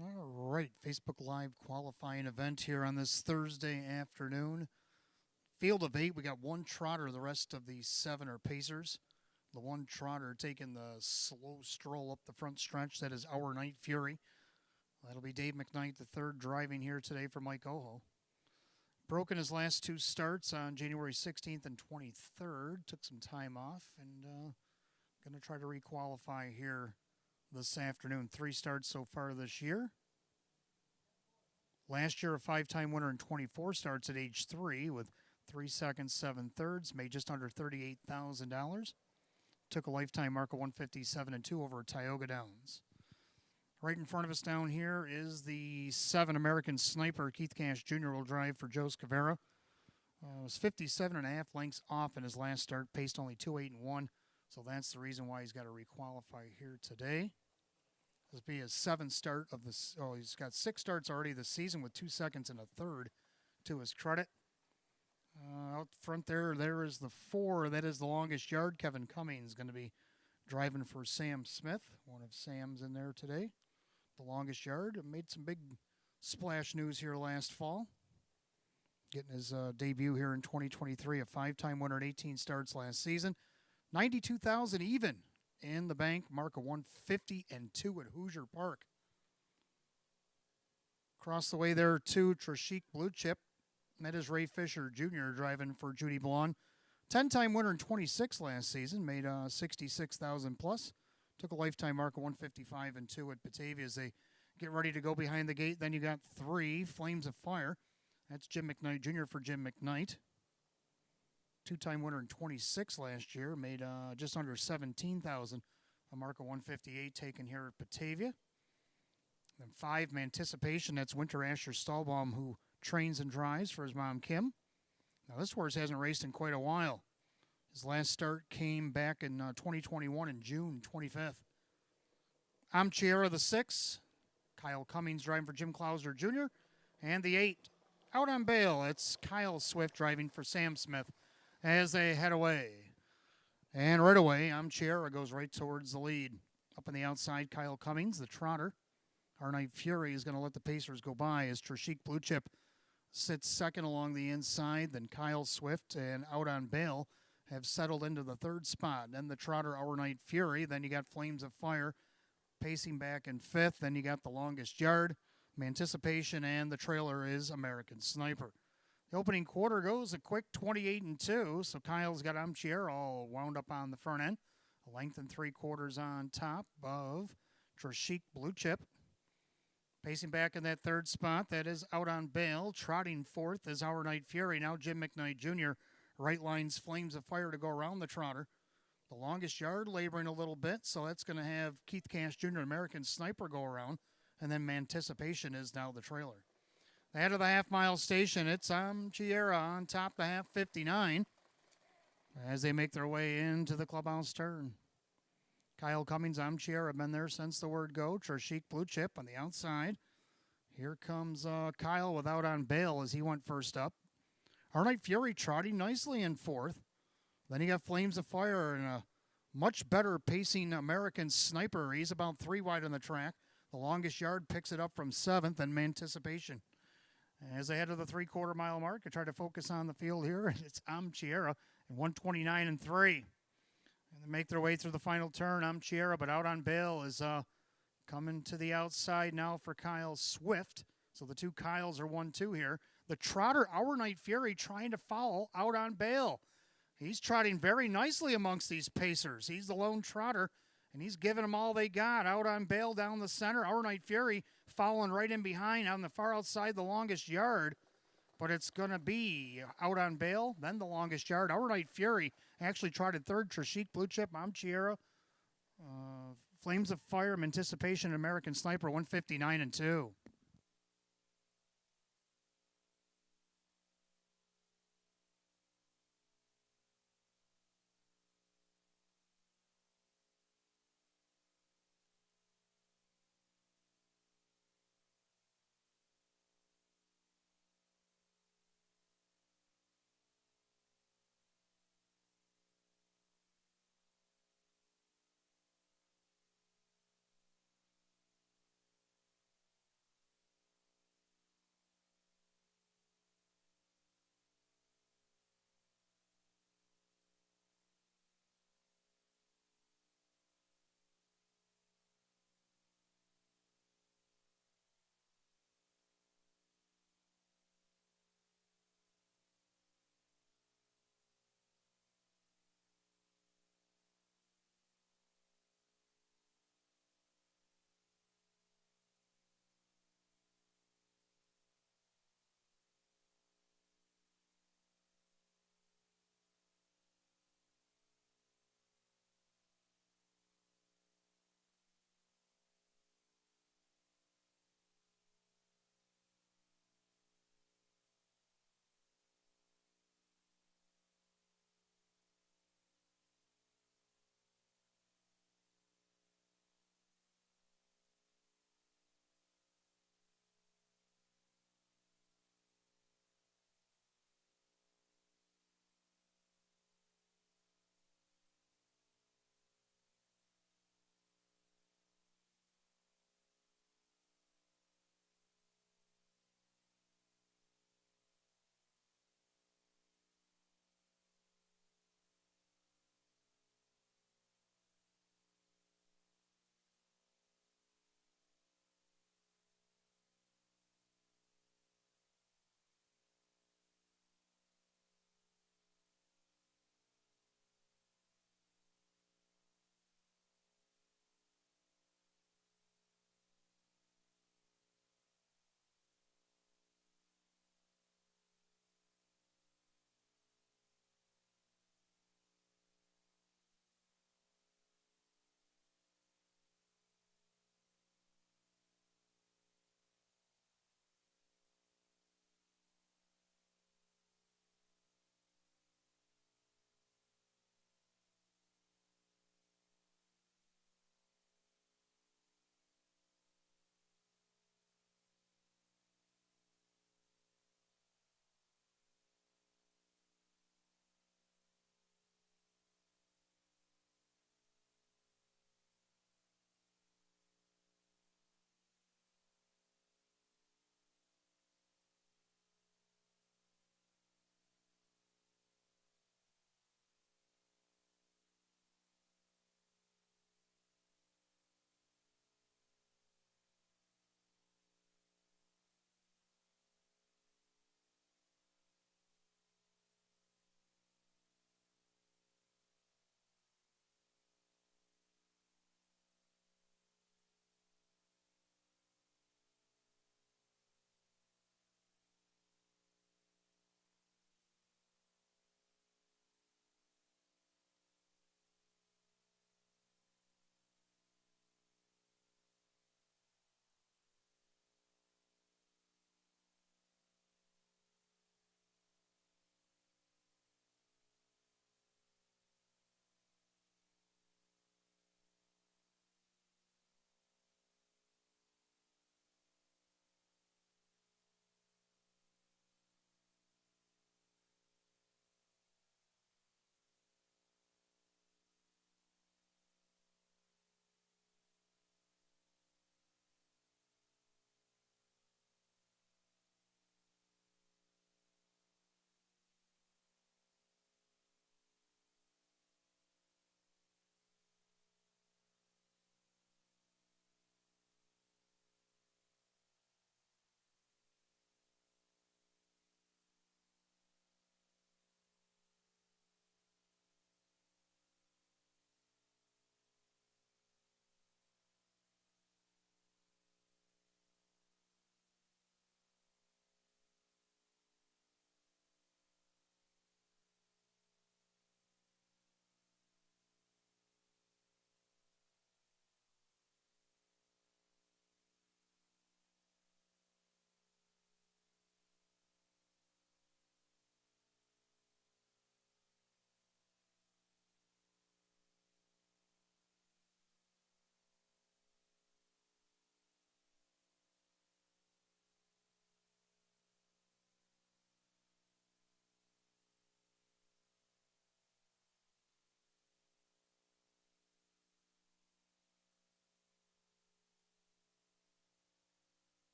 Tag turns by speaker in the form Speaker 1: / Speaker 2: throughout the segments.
Speaker 1: All right, Facebook Live qualifying event here on this Thursday afternoon. Field of 8, we got one trotter. The rest of the 7 are pacers. The one trotter taking the slow stroll up the front stretch. That is Our Night Fury. That'll be Dave McKnight, the third, driving here today for Mike Oho. Broken his last 2 starts on January 16th and 23rd. Took some time off and going to try to requalify here this afternoon. 3 starts so far this year. Last year, a 5-time winner in 24 starts at age 3 with 3 seconds, 7 thirds, made just under $38,000. Took a lifetime mark of 157 and 2 over at Tioga Downs. Right in front of us down here is the 7 American Sniper. Keith Cash Jr. will drive for Joe Scavera. Was 57.5 lengths off in his last start, paced only 2.8-1. So that's the reason why he's got to requalify here today. This will be his 7th start of this. Oh, he's got 6 starts already this season with 2 seconds and a third to his credit. Out front there is the 4. That is the longest yard. Kevin Cummings going to be driving for Sam Smith. One of Sam's in there today. The longest yard. Made some big splash news here last fall. Getting his debut here in 2023. A 5-time winner in 18 starts last season. 92,000 even in the bank. Mark of 150 and 2 at Hoosier Park. Across the way there too, Trishik Blue Chip. That is Ray Fisher Jr. driving for Judy Blonde. 10-time winner in 26 last season. Made 66,000 plus. Took a lifetime mark of 155 and 2 at Batavia as they get ready to go behind the gate. Then you got 3 Flames of Fire. That's Jim McKnight Jr. for Jim McKnight. 2-time winner in 26 last year. Made just under 17,000. A mark of 158 taken here at Batavia. Then 5 Manticipation. That's Winter Asher Stahlbaum, who trains and drives for his mom, Kim. Now, this horse hasn't raced in quite a while. His last start came back in 2021 in June 25th. I'm Chiara, the 6. Kyle Cummings driving for Jim Clauser Jr. And the 8, out on bail. It's Kyle Swift driving for Sam Smith as they head away. And right away, I'm Chiara goes right towards the lead. Up on the outside, Kyle Cummings, the trotter. Our Night Fury is going to let the Pacers go by as Trishik Blue Chip sits second along the inside. Then Kyle Swift and Out on Bail have settled into the 3rd spot. Then the trotter, Our Night Fury. Then you got Flames of Fire pacing back in 5th. Then you got the longest yard, Manticipation, and the trailer is American Sniper. The opening quarter goes a quick 28 and 2. So Kyle's got Amchier all wound up on the front end. A length and 3/4 on top of Trishik Blue Chip. Pacing back in that 3rd spot, that is Out on Bail. Trotting 4th is Our Night Fury. Now Jim McKnight Jr. Right lines Flames of Fire to go around the trotter. The longest yard laboring a little bit, so that's going to have Keith Cash Jr. American Sniper go around. And then Manticipation is now the trailer. Ahead of the half-mile station, it's Chiera on top the half 59 as they make their way into the clubhouse turn. Kyle Cummings, Chiera, been there since the word go. Trishik Blue Chip on the outside. Here comes Kyle with Out on Bail as he went first up. Our Night Fury trotting nicely in 4th. Then you got Flames of Fire and a much better pacing American Sniper. He's about 3 wide on the track. The longest yard picks it up from 7th and Manticipation. As they head to the 3/4 mile mark, I try to focus on the field here. It's Chiera and 129 and 3. And they make their way through the final turn. Chiera, but Out on Bail is coming to the outside now for Kyle Swift. So the 2 Kyles are 1-2 here. The trotter, Our Night Fury, trying to foul Out on Bail. He's trotting very nicely amongst these pacers. He's the lone trotter, and he's giving them all they got. Out on Bail down the center. Our Night Fury following right in behind on the far outside, the longest yard. But it's going to be Out on Bail, then the longest yard. Our Night Fury actually trotted 3rd. Trishik Blue Chip, Chiera. Flames of Fire, Anticipation, American Sniper, 159 and 2.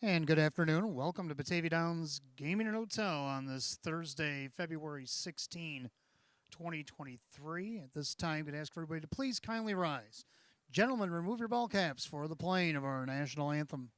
Speaker 1: And good afternoon. Welcome to Batavia Downs Gaming and Hotel on this Thursday, February 16, 2023. At this time, I'm going to ask everybody to please kindly rise. Gentlemen, remove your ball caps for the playing of our national anthem.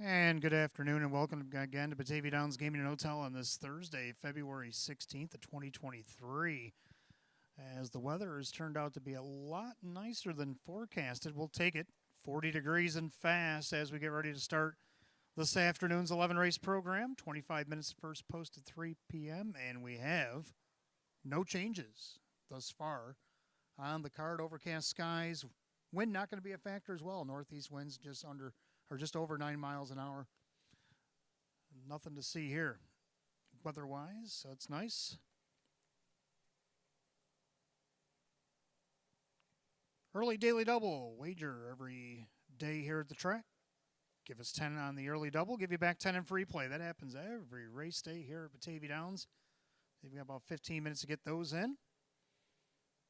Speaker 1: And good afternoon and welcome again to Batavia Downs Gaming and Hotel on this Thursday, February 16th of 2023. As the weather has turned out to be a lot nicer than forecasted, we'll take it. 40 degrees and fast as we get ready to start this afternoon's 11 race program. 25 minutes first post at 3 p.m. And we have no changes thus far on the card. Overcast skies. Wind not going to be a factor as well. Northeast winds just over 9 miles an hour. Nothing to see here weather-wise, so it's nice. Early daily double wager every day here at the track. Give us 10 on the early double, give you back 10 in free play. That happens every race day here at Batavia Downs. We've got about 15 minutes to get those in.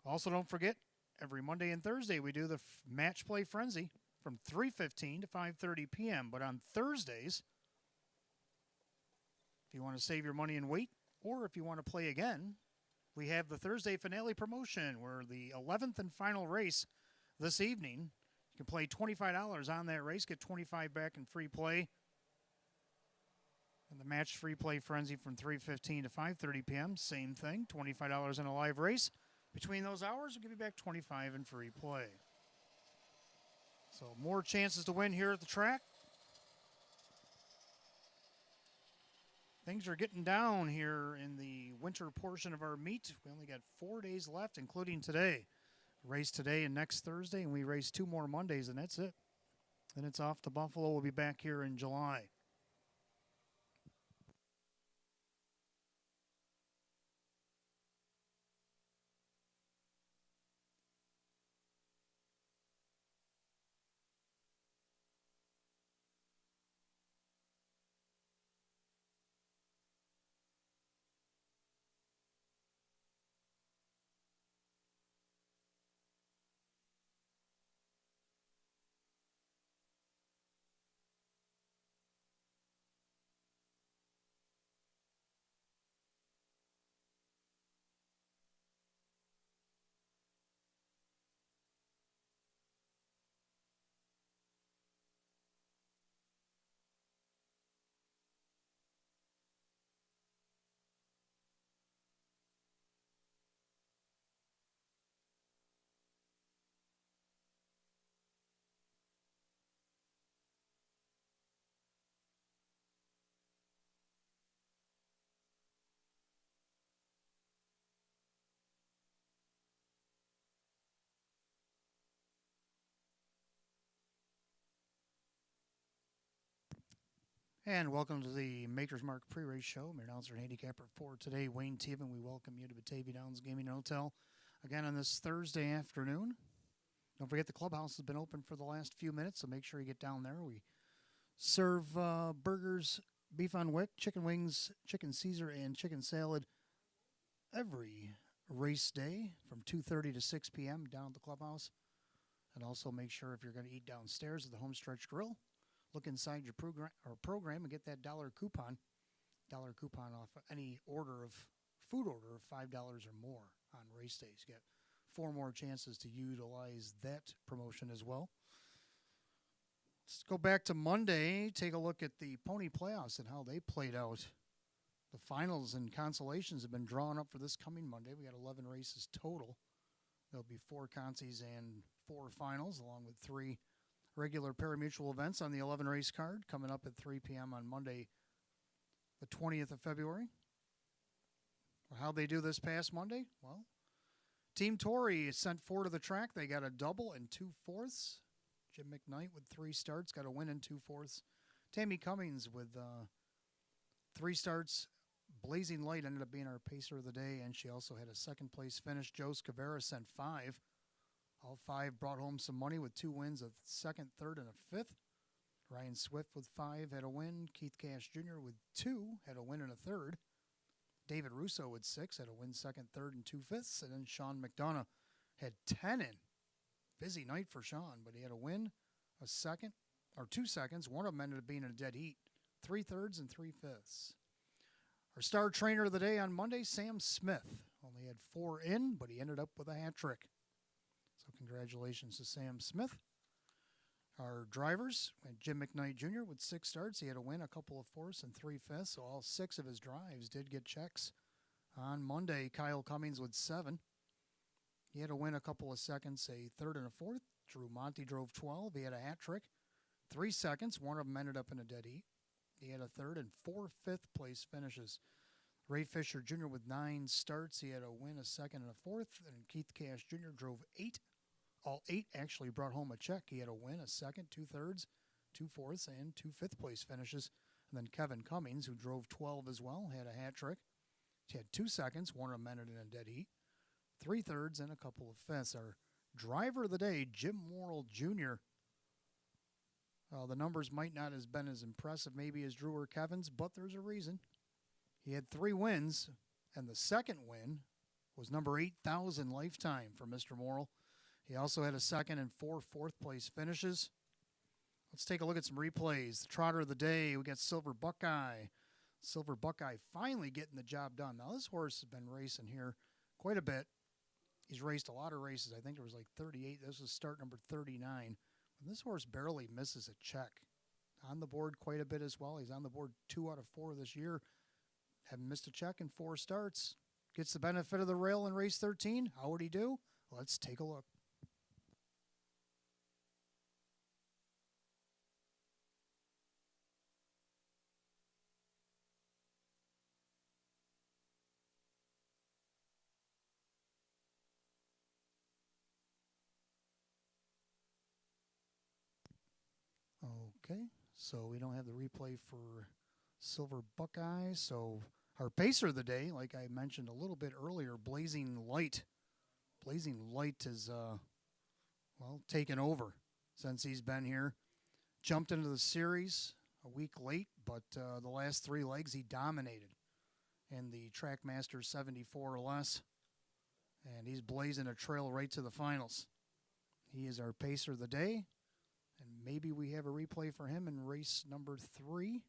Speaker 1: Also, don't forget, every Monday and Thursday we do the match play frenzy from 3:15 to 5:30 p.m. But on Thursdays, if you want to save your money and wait, or if you want to play again, we have the Thursday finale promotion where the 11th and final race this evening, you can play $25 on that race, get $25 back in free play. And the match free play frenzy from 3:15 to 5:30 p.m., same thing, $25 in a live race. Between those hours, we'll give you back $25 in free play. So more chances to win here at the track. Things are getting down here in the winter portion of our meet. We only got 4 days left, including today. Race today and next Thursday, and we race 2 more Mondays, and that's it. Then it's off to Buffalo. We'll be back here in July. And welcome to the Maker's Mark pre-race show. I'm your announcer and handicapper for today, Wayne Teven. We welcome you to Batavia Downs Gaming and Hotel again on this Thursday afternoon. Don't forget the clubhouse has been open for the last few minutes, so make sure you get down there. We serve burgers, beef on wick, chicken wings, chicken Caesar, and chicken salad every race day from 2:30 to 6 p.m. down at the clubhouse. And also make sure if you're going to eat downstairs at the Homestretch Grill, look inside your program and get that dollar coupon off any food order of $5 or more on race days. You get 4 more chances to utilize that promotion as well. Let's go back to Monday, take a look at the pony playoffs and how they played out. The finals and consolations have been drawn up for this coming Monday. We got 11 races total. There'll be 4 consies and 4 finals, along with 3 regular parimutuel events on the 11 race card coming up at 3 p.m. on Monday, the 20th of February. How'd they do this past Monday? Well, Team Tory sent 4 to the track. They got a double and 2 fourths. Jim McKnight with 3 starts, got a win and 2 fourths. Tammy Cummings with 3 starts. Blazing Light ended up being our pacer of the day, and she also had a second place finish. Joe Scavera sent 5. All 5 brought home some money with 2 wins, a second, third, and a fifth. Ryan Swift with 5 had a win. Keith Cash Jr. with 2 had a win and a third. David Russo with 6 had a win, second, third, and 2 fifths. And then Sean McDonough had 10 in. Busy night for Sean, but he had a win, a second, or 2 seconds. One of them ended up being in a dead heat. 3 thirds and 3 fifths. Our star trainer of the day on Monday, Sam Smith. Only had 4 in, but he ended up with a hat trick. So congratulations to Sam Smith. Our drivers, Jim McKnight Jr. with 6 starts. He had a win, a couple of fourths, and 3 fifths. So all 6 of his drives did get checks. On Monday, Kyle Cummings with 7. He had a win, a couple of seconds, a third and a fourth. Drew Monty drove 12. He had a hat trick. 3 seconds. One of them ended up in a dead heat. He had a third and 4 fifth-place finishes. Ray Fisher Jr. with 9 starts. He had a win, a second, and a fourth. And Keith Cash Jr. drove 8. All 8 actually brought home a check. He had a win, a second, 2 thirds, 2 fourths, and 2 fifth-place finishes. And then Kevin Cummings, who drove 12 as well, had a hat trick. He had 2 seconds. One of them ended in a dead heat. 3 thirds and a couple of fifths. Our driver of the day, Jim Morrill Jr. The numbers might not have been as impressive maybe as Drew or Kevin's, but there's a reason. He had 3 wins, and the second win was number 8,000 lifetime for Mr. Morrill. He also had a second and 4 fourth-place finishes. Let's take a look at some replays. The trotter of the day, we got Silver Buckeye. Silver Buckeye finally getting the job done. Now, this horse has been racing here quite a bit. He's raced a lot of races. I think there was like 38. This was start number 39. And this horse barely misses a check. On the board quite a bit as well. He's on the board 2 out of 4 this year. Haven't missed a check in 4 starts. Gets the benefit of the rail in race 13. How would he do? Let's take a look. Okay, so we don't have the replay for Silver Buckeye. So our pacer of the day, like I mentioned a little bit earlier, Blazing Light. Blazing Light is, taken over since he's been here. Jumped into the series a week late, but the last 3 legs he dominated in the Trackmaster 74 or less. And he's blazing a trail right to the finals. He is our pacer of the day. And maybe we have a replay for him in race number 3.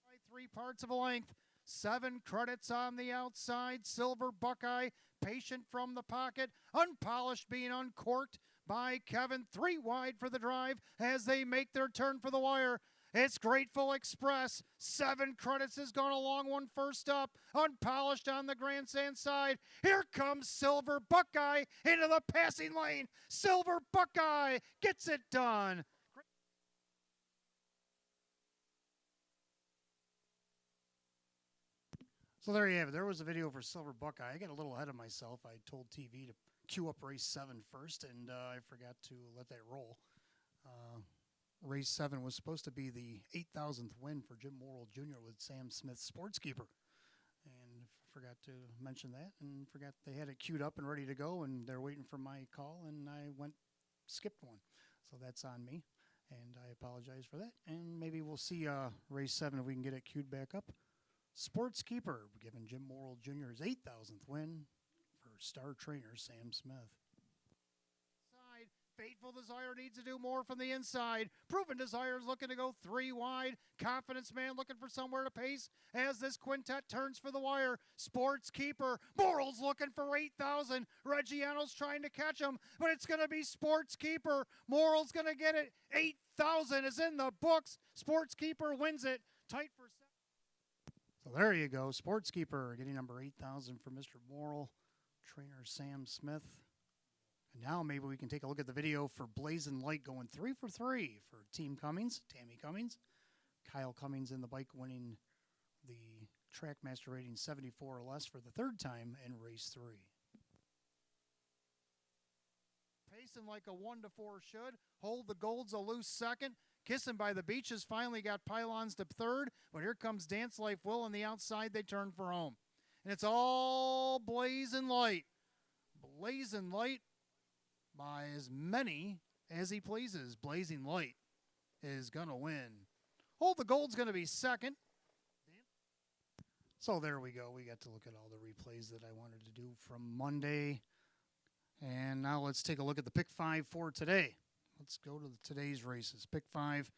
Speaker 1: By 3 parts of a length. 7 credits on the outside. Silver Buckeye, patient from the pocket. Unpolished being uncorked by Kevin. 3 wide for the drive as they make their turn for the wire. It's Grateful Express. 7 credits has gone a long one first up. Unpolished on the grandstand side. Here comes Silver Buckeye into the passing lane. Silver Buckeye gets it done. So there you have it. There was a video for Silver Buckeye. I got a little ahead of myself. I told TV to queue up race 7 first, and I forgot to let that roll. Race 7 was supposed to be the 8,000th win for Jim Morrill Jr. with Sam Smith Sportskeeper. And forgot to mention that and forgot they had it queued up and ready to go, and they're waiting for my call, and I skipped one. So that's on me, and I apologize for that. And maybe we'll see race 7 if we can get it queued back up. Sportskeeper giving Jim Morrill Jr. his 8,000th win for star trainer Sam Smith. Fateful Desire needs to do more from the inside. Proven Desire is looking to go 3 wide. Confidence Man looking for somewhere to pace as this quintet turns for the wire. Sportskeeper. Morrill's looking for 8,000. Reggiano's trying to catch him, but it's going to be Sportskeeper. Morrill's going to get it. 8,000 is in the books. Sportskeeper wins it. Tight for 7. So there you go. Sportskeeper getting number 8,000 for Mr. Morrill. Trainer Sam Smith. And now maybe we can take a look at the video for Blazing Light going 3 for 3 for Team Cummings, Tammy Cummings. Kyle Cummings in the bike winning the Trackmaster rating 74 or less for the 3rd time in race 3. Pacing like a 1 to 4 should. Hold the Gold's a loose 2nd. Kissing by the Beaches finally got pylons to 3rd. But here comes Dance Life Will on the outside. They turn for home. And it's all Blazing Light. Blazing Light. By as many as he pleases. Blazing Light is going to win. Hold the Gold's going to be 2nd. So there we go. We got to look at all the replays that I wanted to do from Monday. And now let's take a look at the Pick 5 for today. Let's go to today's races. Pick 5.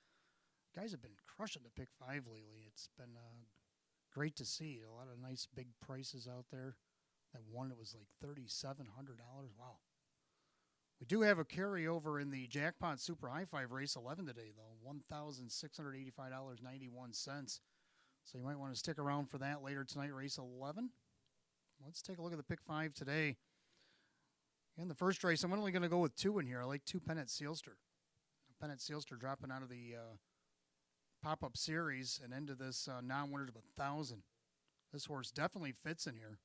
Speaker 1: Guys have been crushing the Pick 5 lately. It's been great to see. A lot of nice big prices out there. That one that was like $3,700. Wow. We do have a carryover in the Jackpot Super High Five Race 11 today, though. $1,685.91. So you might want to stick around for that later tonight, Race 11. Let's take a look at the Pick 5 today. In the first race, I'm only going to go with 2 in here. I like 2 Pennant Sealster. Pennant Sealster dropping out of the pop-up series and into this non-winners of 1,000. This horse definitely fits in here.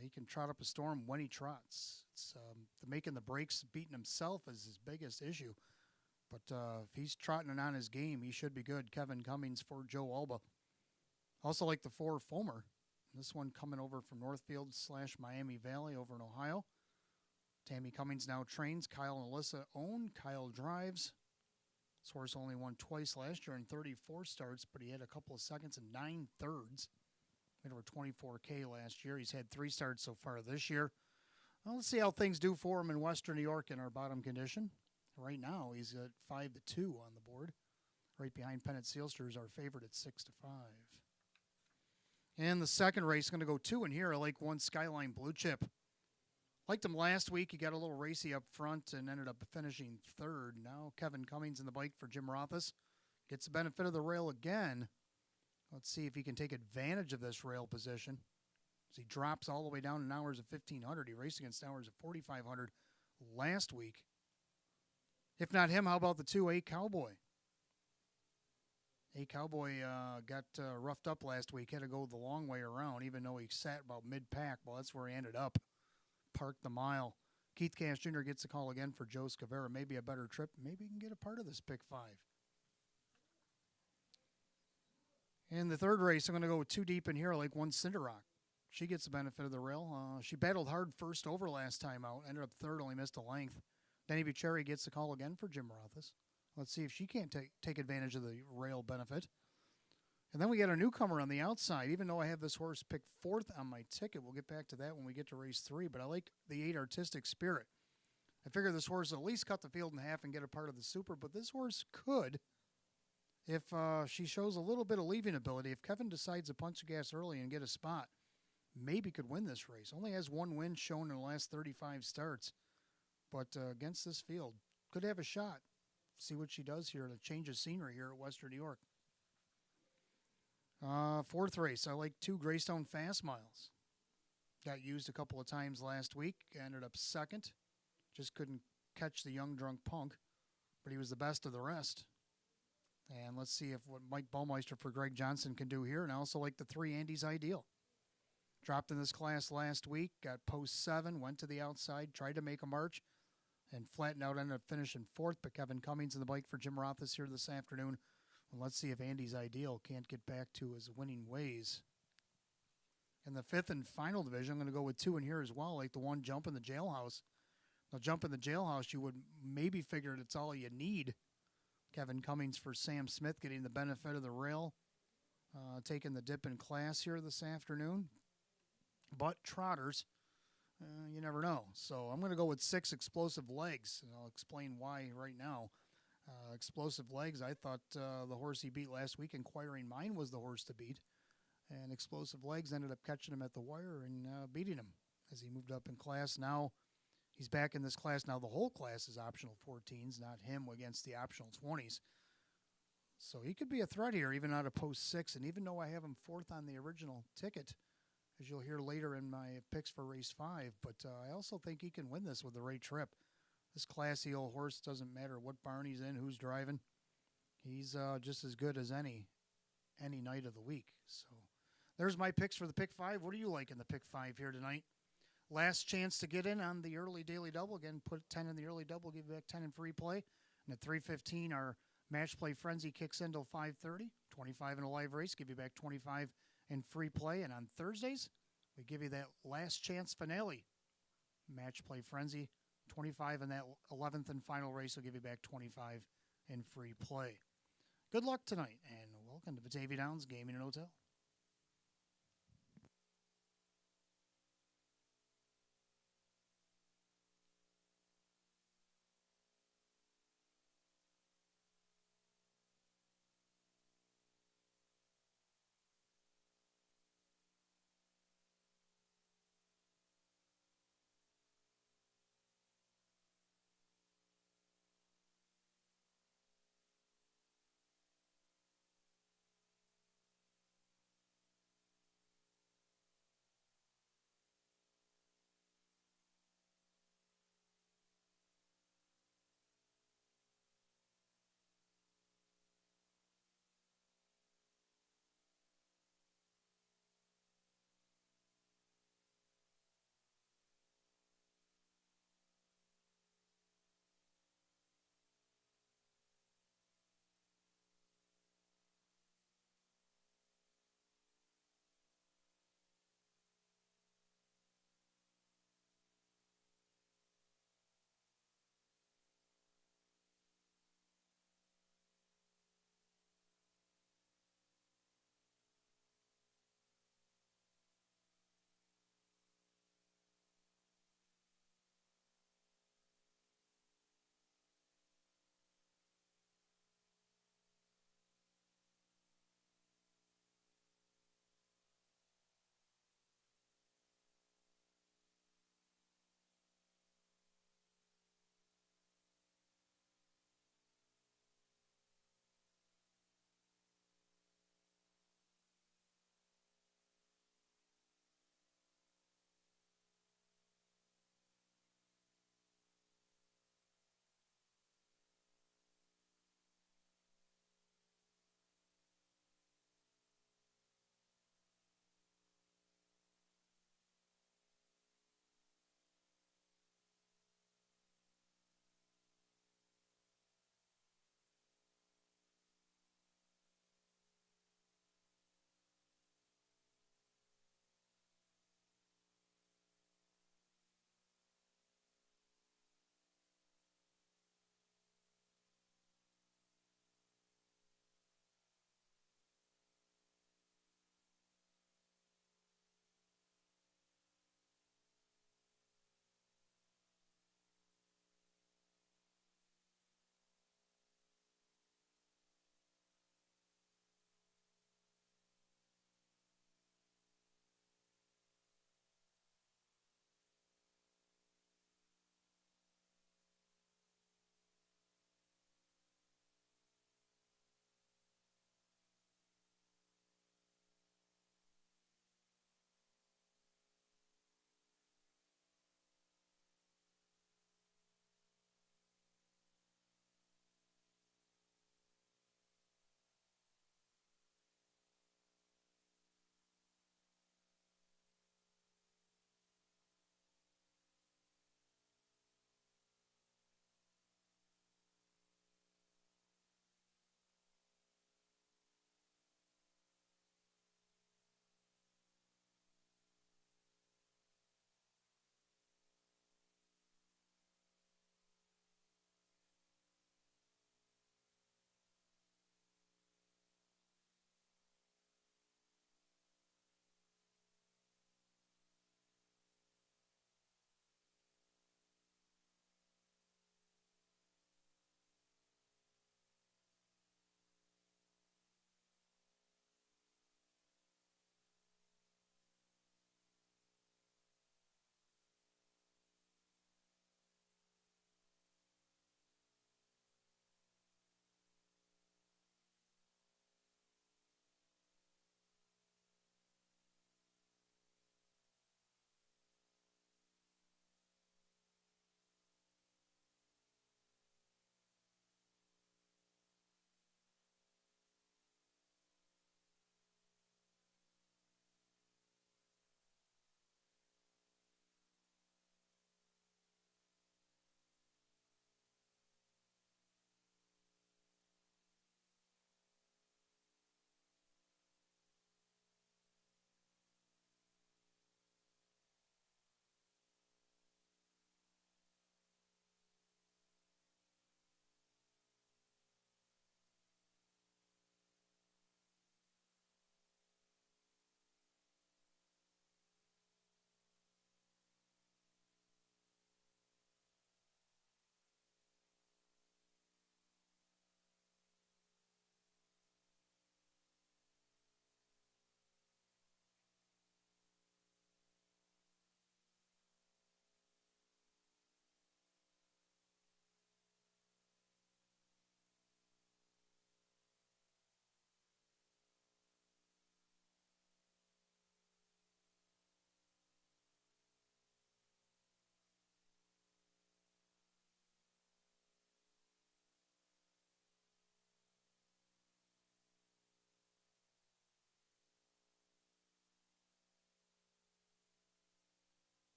Speaker 1: He can trot up a storm when he trots. It's the making the breaks, beating himself is his biggest issue. But if he's trotting it on his game, he should be good. Kevin Cummings for Joe Alba. Also like the 4 Fulmer. This one coming over from Northfield / Miami Valley over in Ohio. Tammy Cummings now trains. Kyle and Alyssa own. Kyle drives. This horse only won twice last year in 34 starts, but he had a couple of seconds and 9 thirds. Made over 24K last year. He's had 3 starts so far this year. Well, let's see how things do for him in Western New York in our bottom condition. Right now, he's at 5-2 on the board. Right behind Pennant Sealster is our favorite at 6-5. And the second race, going to go 2 in here. I like 1 Skyline Blue Chip. Liked him last week. He got a little racy up front and ended up finishing 3rd. Now Kevin Cummings in the bike for Jim Rothus. Gets the benefit of the rail again. Let's see if he can take advantage of this rail position. As he drops all the way down in hours of 1,500. He raced against hours of 4,500 last week. If not him, how about the 2 A Cowboy? A Cowboy got roughed up last week. Had to go the long way around, even though he sat about mid-pack. Well, that's where he ended up. Parked the mile. Keith Cash Jr. gets a call again for Joe Scavera. Maybe a better trip. Maybe he can get a part of this Pick 5. In the third race, I'm going to go 2 deep in here. I like 1 Cinder Rock. She gets the benefit of the rail. She battled hard first over last time out. Ended up 3rd, only missed a length. Denny Bucherri gets the call again for Jim Rothus. Let's see if she can't take advantage of the rail benefit. And then we got a newcomer on the outside. Even though I have this horse picked 4th on my ticket, we'll get back to that when we get to race 3. But I like the 8 Artistic Spirit. I figure this horse will at least cut the field in half and get a part of the Super. But this horse could, if she shows a little bit of leaving ability, if Kevin decides to punch the gas early and get a spot, maybe could win this race. Only has 1 win shown in the last 35 starts. But against this field, could have a shot. See what she does here to change the scenery here at Western New York. 4th race, I like 2 Greystone Fast Miles. Got used a couple of times last week. Ended up 2nd. Just couldn't catch the young drunk punk. But he was the best of the rest. And let's see if what Mike Baumeister for Greg Johnson can do here. And I also like the 3 Andy's Ideal. Dropped in this class last week. Got post 7. Went to the outside. Tried to make a march. and flattened out, ended up finishing fourth. But Kevin Cummings in the bike for Jim Rothis here this afternoon. And let's see if Andy's Ideal can't get back to his winning ways. In the fifth and final division, I'm going to go with two in here as well, like the one Jump in the Jailhouse. Now, Jump in the Jailhouse, you would maybe figure it's all you need. Kevin Cummings for Sam Smith getting the benefit of the rail, taking the dip in class here this afternoon. But Trotters, you never know. So I'm going to go with 6 Explosive Legs, and I'll explain why right now. Explosive Legs, I thought the horse he beat last week, Inquiring Mind, was the horse to beat. And Explosive Legs ended up catching him at the wire and beating him as he moved up in class. Now he's back in this class. Now the whole class is optional 14s, not him against the optional 20s. So he could be a threat here, even out of post 6. And even though I have him fourth on the original ticket, as you'll hear later in my picks for race 5, but I also think he can win this with the right trip. This classy old horse, doesn't matter what barn he's in, who's driving. He's just as good as any night of the week. So there's my picks for the pick 5. What do you like in the pick 5 here tonight? Last chance to get in on the early daily double. Again, put 10 in the early double, give you back 10 in free play. And at 3:15, our match play frenzy kicks in till 5:30. 25 in a live race, give you back 25 in free play. And on Thursdays, we give you that last chance finale. Match play frenzy, 25 in that 11th and final race will give you back 25 in free play. Good luck tonight, and welcome to Batavia Downs Gaming and Hotel.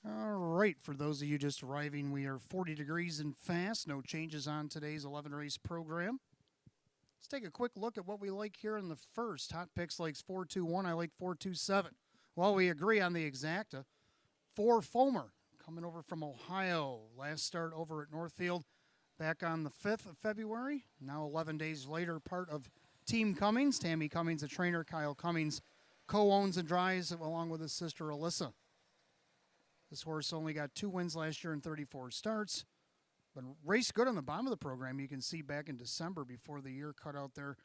Speaker 1: All right, for those of you just arriving, we are 40 degrees and fast. No changes on today's 11 race program. Let's take a quick look at what we like here in the first. Hot Picks likes 421. I like 427. Well, we agree on the exacta. 4 Foamer coming over from Ohio. Last start over at Northfield back on the 5th of February. Now 11 days later, part of Team Cummings. Tammy Cummings, the trainer. Kyle Cummings co-owns and drives along with his sister Alyssa. This horse only got 2 wins last year in 34 starts, but raced good on the bottom of the program. You can see back in December before the year cut out there,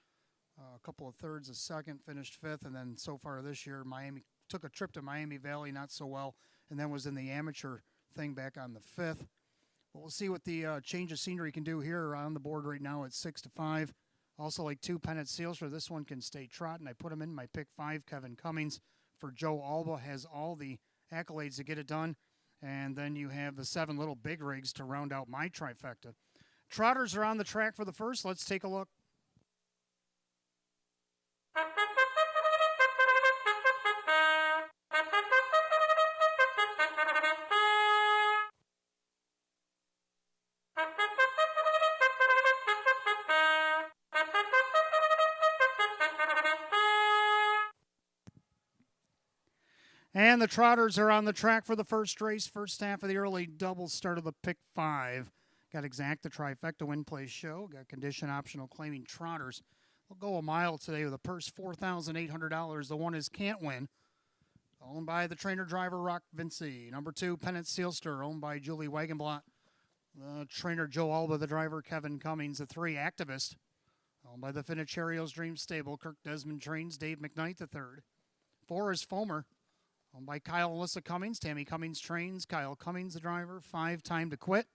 Speaker 1: a couple of thirds, a second, finished 5th, and then so far this year, Miami took a trip to Miami Valley, not so well, and then was in the amateur thing back on the 5th. But we'll see what the change of scenery can do here on the board right now at 6-5. Also like 2 Pennant Seals for this one can stay trotting. I put him in my pick 5, Kevin Cummings. For Joe Alba, has all the accolades to get it done. And then you have the 7 Little Big Rigs to round out my trifecta. Trotters are on the track for the first. Let's take a look. And the Trotters are on the track for the first race. First half of the early double start of the pick 5. Got exacta trifecta win place show. Got condition optional claiming Trotters. We'll go a mile today with a purse $4,800. The one is Can't Win. Owned by the trainer driver Rock Vinci. Number 2, Pennant Sealster, owned by Julie Wagenblatt. The trainer Joe Alba, the driver Kevin Cummings. The 3, Activist, owned by the Finicerios Dream Stable. Kirk Desmond trains Dave McKnight III. 4 is Foamer, owned by Kyle and Alyssa Cummings. Tammy Cummings trains. Kyle Cummings, the driver. 5, Time to Quit,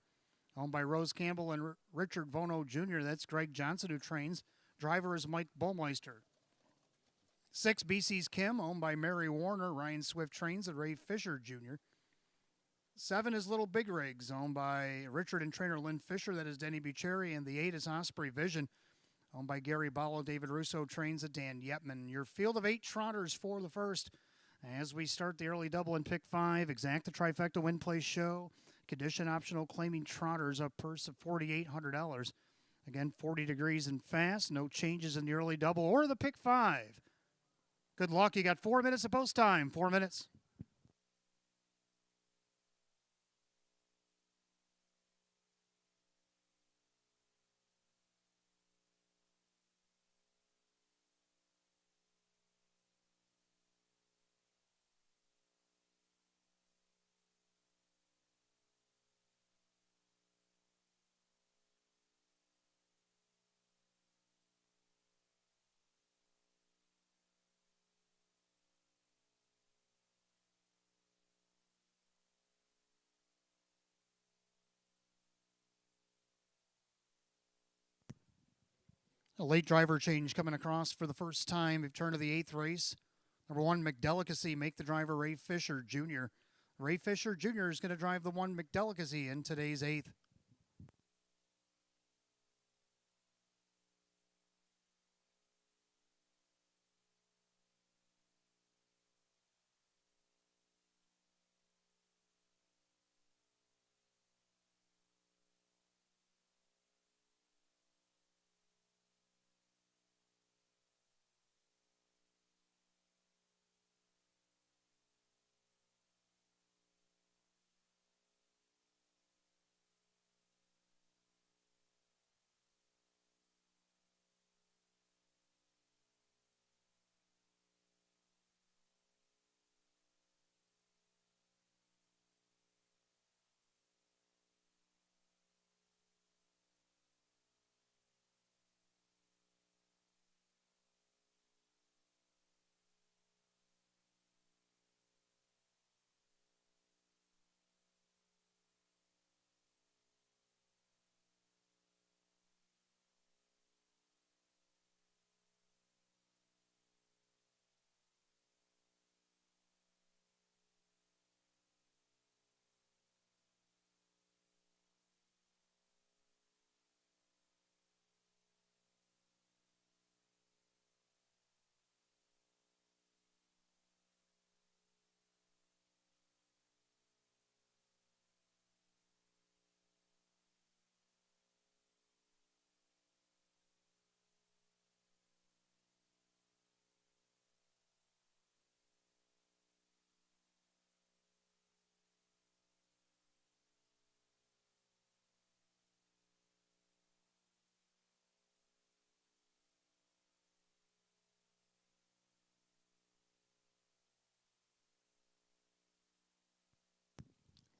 Speaker 1: owned by Rose Campbell and Richard Vono Jr. That's Greg Johnson who trains. Driver is Mike Bullmeister. 6, BC's Kim, owned by Mary Warner. Ryan Swift trains and Ray Fisher Jr. 7 is Little Big Rigs, owned by Richard and trainer Lynn Fisher. That is Denny Bucherri. And the 8 is Osprey Vision, owned by Gary Ballo. David Russo trains at Dan Yetman. Your field of 8 trotters for the first. As we start the early double in pick 5, exacta trifecta win place show. Condition optional claiming Trotters, a purse of $4,800. Again, 40 degrees and fast. No changes in the early double or the pick 5. Good luck. You got 4 minutes of post time. 4 minutes. A late driver change coming across for the first time. We've turned to the 8th race. Number 1, McDelicacy, make the driver Ray Fisher Jr. Ray Fisher Jr. is going to drive the 1 McDelicacy in today's 8th.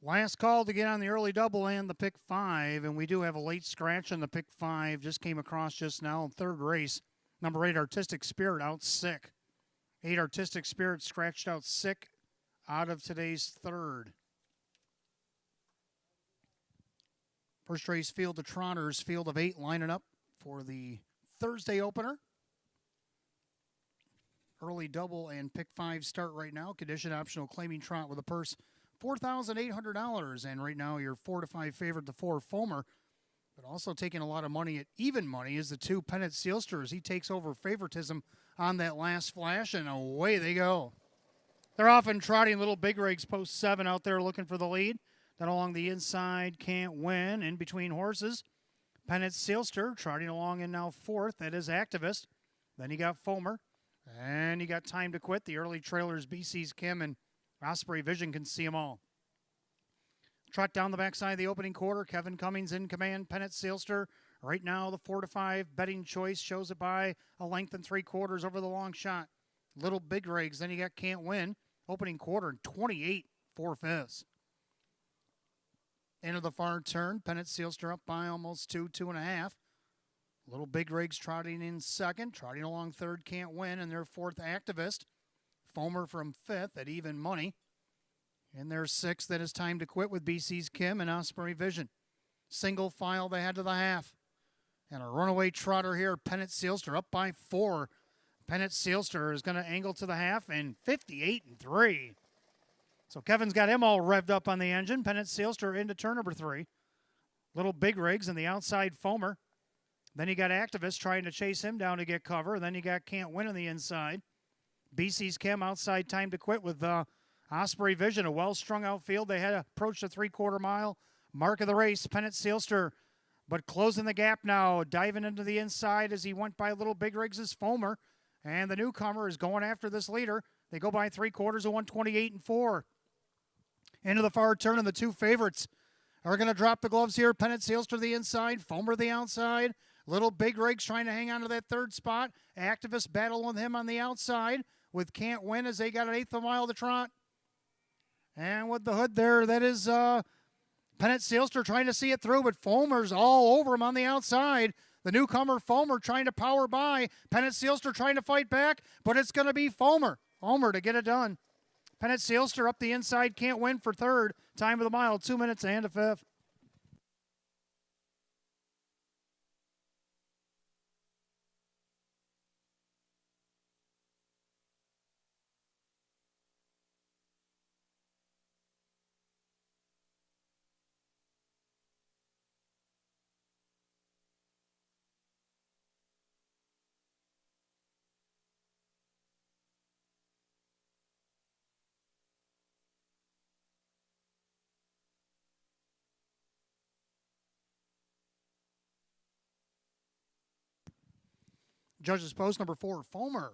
Speaker 1: Last call to get on the early double and the pick 5, and we do have a late scratch on the pick 5. Just came across just now in third race. Number 8, Artistic Spirit, out sick. 8, Artistic Spirit, scratched out sick out of today's third. First race field of trotters, field of 8 lining up for the Thursday opener. Early double and pick 5 start right now. Condition optional claiming trot with a purse $4,800. And right now your 4 to 5 favorite, the 4 Foamer. But also taking a lot of money at even money is the 2 Pennant Sealster as he takes over favoritism on that last flash, and away they go. They're often trotting little big rigs post 7 out there looking for the lead. Then along the inside, Can't Win in between horses. Pennant Sealster trotting along in now 4th. That is Activist. Then you got Foamer. And you got Time to Quit. The early trailers, BC's Kim and Osprey Vision can see them all. Trot down the backside of the opening quarter. Kevin Cummings in command. Pennant Sealster. Right now, the 4 to 5 betting choice shows it by a length and 3/4 over the long shot. Little big rigs. Then you got Can't Win. Opening quarter in 28 4/5. Into the far turn. Pennant Sealster up by almost 2.5. Little big rigs trotting in second. Trotting along third, Can't Win. And their 4th, Activist. Foamer from 5th at even money. And their 6th, that is Time to Quit with BC's Kim and Osprey Vision. Single file they head to the half. And a runaway trotter here, Pennant Sealster up by 4. Pennant Sealster is going to angle to the half and 58-3. So Kevin's got him all revved up on the engine. Pennant Sealster into turn number 3. Little big rigs and the outside Foamer. Then you got Activist trying to chase him down to get cover. Then you got Can't Win on the inside. BC's Kim outside, Time to Quit with Osprey Vision. A well-strung outfield. They had approached the 3/4 mile mark of the race. Pennant Sealster, but closing the gap now. Diving into the inside as he went by Little Big Riggs' Foamer. And the newcomer is going after this leader. They go by 3/4 of 128-4. Into the far turn, and the 2 favorites are going to drop the gloves here. Pennant Sealster the inside, Foamer the outside. Little Big Rigs trying to hang on to that 3rd spot. Activist battle with him on the outside with Can't Win as they got an 1/8 of a mile to trot. And with the hood there, that is Pennant Sealster trying to see it through, but Foamer's all over him on the outside. The newcomer Foamer trying to power by. Pennant Sealster trying to fight back, but it's going to be Foamer. Foamer to get it done. Pennant Sealster up the inside, Can't Win for 3rd. Time of the mile, 2 minutes and a 5th. Judges post number 4, Foamer.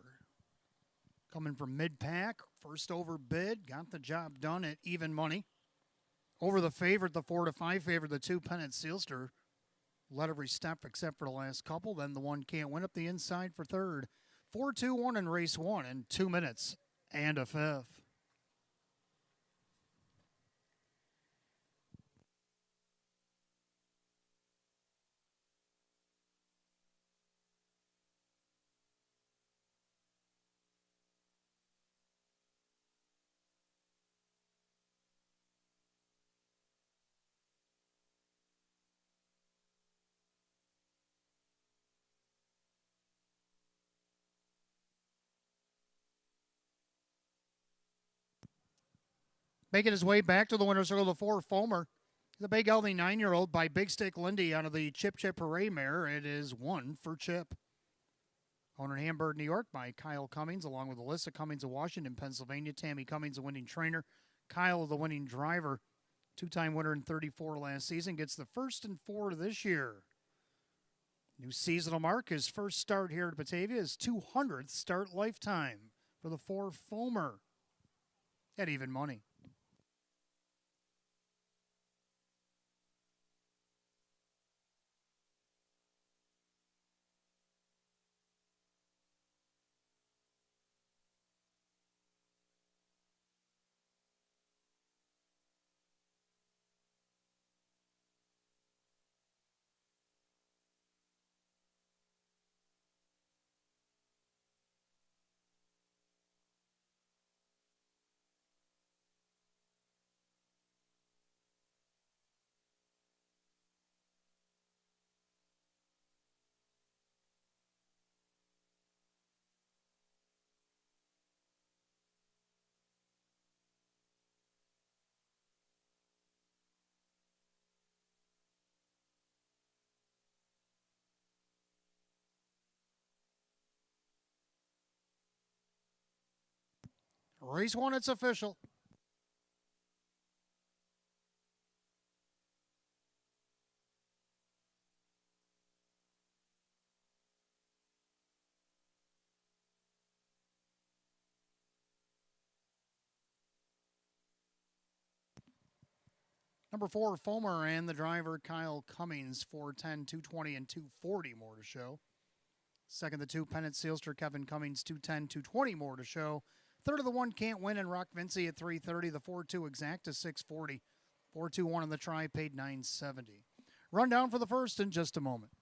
Speaker 1: Coming from mid-pack, first over bid, got the job done at even money. Over the favorite, the 4 to 5 favorite, the 2 Pennant Sealster. Led every step except for the last couple. Then the 1 Can't Win up the inside for 3rd. 4-2-1 in race 1 in 2 minutes and a 5th. Making his way back to the winner's circle, the 4 Foamer. The big healthy 9-year-old by Big Stick Lindy out of the Chip Chip Hooray mare. It is 1 for Chip. Owner in Hamburg, New York by Kyle Cummings, along with Alyssa Cummings of Washington, Pennsylvania. Tammy Cummings, a winning trainer. Kyle, the winning driver. 2-time winner in 34 last season. Gets the 1st and 4 this year. New seasonal mark. His first start here at Batavia is 200th start lifetime for the 4 Foamer at even money. Race 1, it's official. Number 4, Fomer and the driver Kyle Cummings, 410, 220, and 240 more to show. Second, the 2, Pennant Sealster, Kevin Cummings, 210, 220 more to show. Third of the 1, Can't Win, and Rock Vinci at 330. The 4-2, Exacta, 640. 4-2-1 on the try, paid 970. Rundown for the first in just a moment.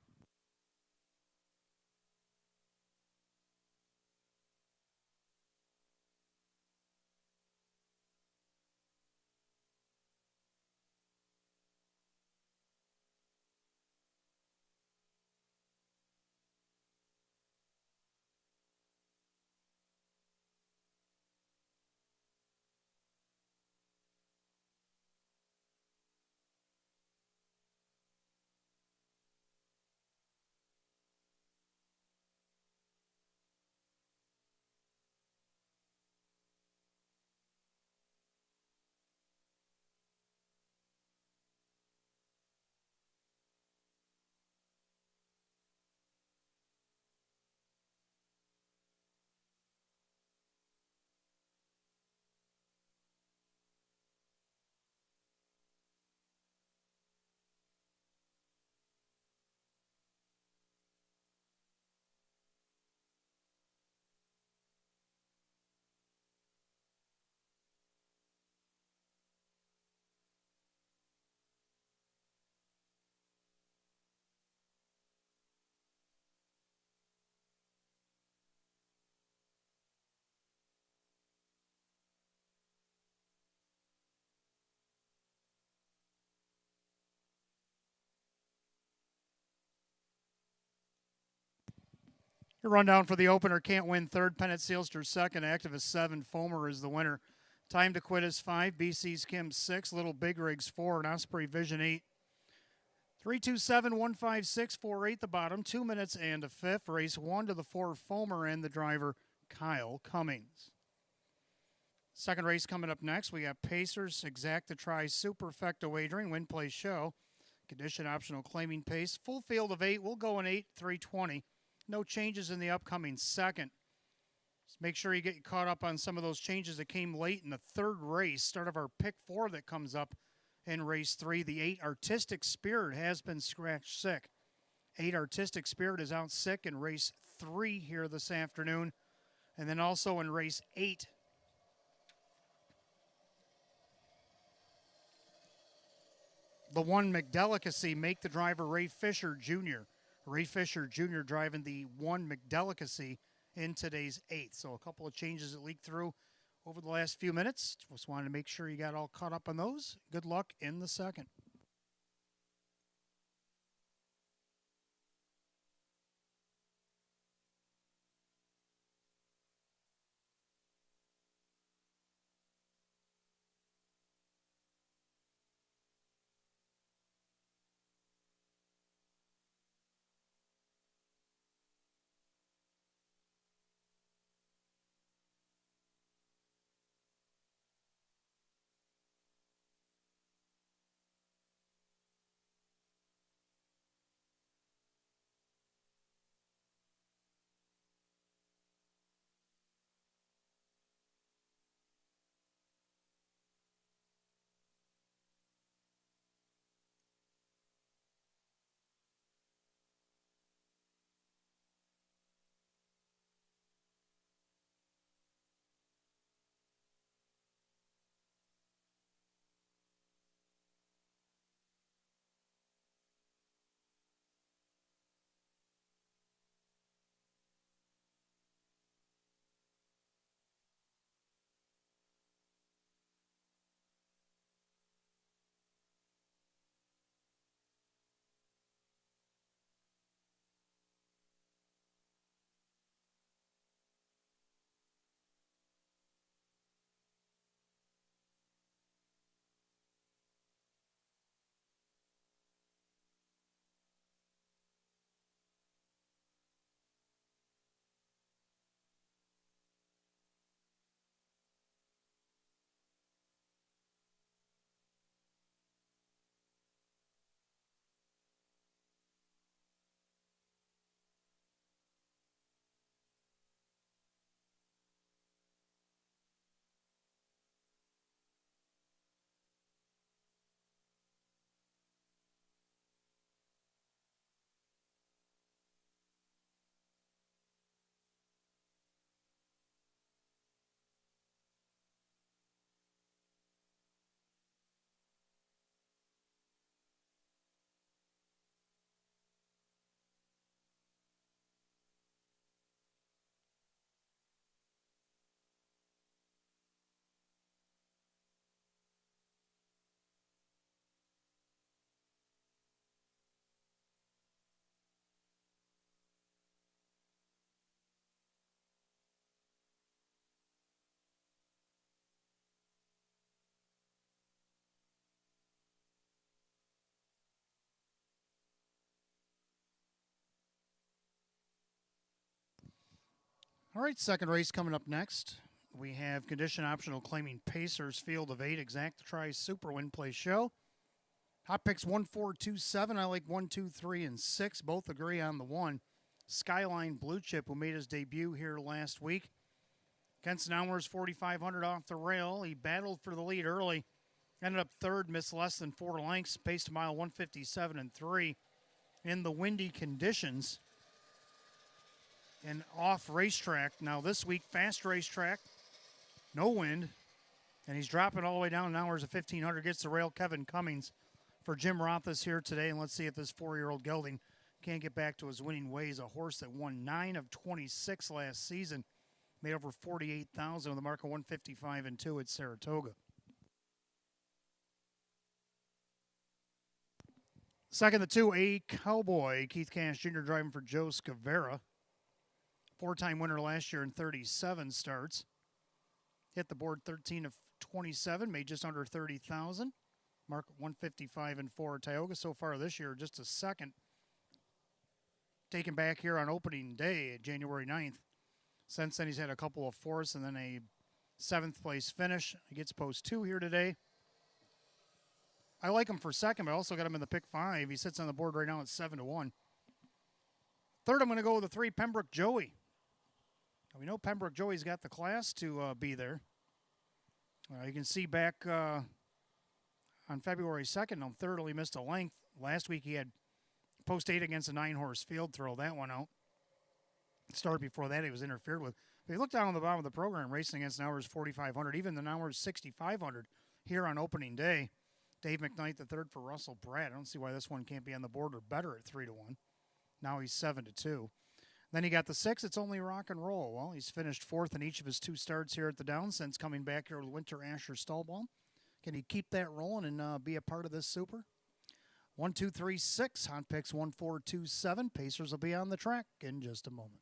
Speaker 1: Your rundown for the opener, Can't Win, third. Pennant Sealster, second. Activist, 7. Fomer is the winner. Time to Quit is 5. BC's Kim, 6. Little Big Rigs, 4. And Osprey Vision, 8. 327 156 48 the bottom, 2 minutes and a fifth. Race 1 to the 4, Fomer and the driver Kyle Cummings. Second race coming up next. We got Pacers, Exacta Try, Superfecta Wagering, Win Play Show. Condition optional claiming pace. Full field of 8. We'll go in 8, 320. No changes in the upcoming second. Just make sure you get caught up on some of those changes that came late in the third race. Start of our pick 4 that comes up in race 3. The 8, Artistic Spirit, has been scratched sick. 8, Artistic Spirit is out sick in race 3 here this afternoon. And then also in race 8, the 1, McDelicacy, Make the driver Ray Fisher Jr. Ray Fisher Jr. driving the 1, McDelicacy in today's 8th. So a couple of changes that leaked through over the last few minutes. Just wanted to make sure you got all caught up on those. Good luck in the second. All right, second race coming up next. We have condition optional claiming Pacers Field of 8 exact try super win play show. Hot picks 1, 4, 2, 7. I like 1, 2, 3, and 6. Both agree on the 1. Skyline Blue Chip, who made his debut here last week. Kenson Hours 4,500 off the rail. He battled for the lead early. Ended up third, missed less than 4 lengths. Paced a mile 157 and 3 in the windy conditions. And off racetrack. Now this week, fast racetrack. No wind. And he's dropping all the way down in hours of 1,500. Gets the rail. Kevin Cummings for Jim Rothas here today. And let's see if this 4-year-old gelding can't get back to his winning ways. A horse that won 9 of 26 last season. Made over 48,000 with a mark of 155 and 2 at Saratoga. Second, the 2, A Cowboy. Keith Cash Jr. driving for Joe Scavera. 4-time winner last year in 37 starts. Hit the board 13 of 27, made just under 30,000. Mark 155 and 4 at Tioga so far this year, just a second. Taken back here on opening day, January 9th. Since then, he's had a couple of fourths and then a 7th place finish. He gets post 2 here today. I like him for second, but I also got him in the pick 5. He sits on the board right now at 7-1. Third, I'm going to go with the 3, Pembroke Joey. We know Pembroke Joey's got the class to be there. You can see back on February 2nd, on third, he missed a length. Last week he had post 8 against a 9-horse field throw. That one out. Start before that, he was interfered with. If you look down on the bottom of the program, racing against an hours 4,500, even the hours 6,500 here on opening day. Dave McKnight, the third for Russell Brad. I don't see why this one can't be on the board or better at 3-1. Now he's 7-2. Then he got the 6. It's only rock and roll. Well, he's finished 4th in each of his 2 starts here at the Downs since coming back here with Winter Asher Stallball. Can he keep that rolling and be a part of this super? 1, 2, 3, 6. Hot picks 1, 4, 2, 7. Pacers will be on the track in just a moment.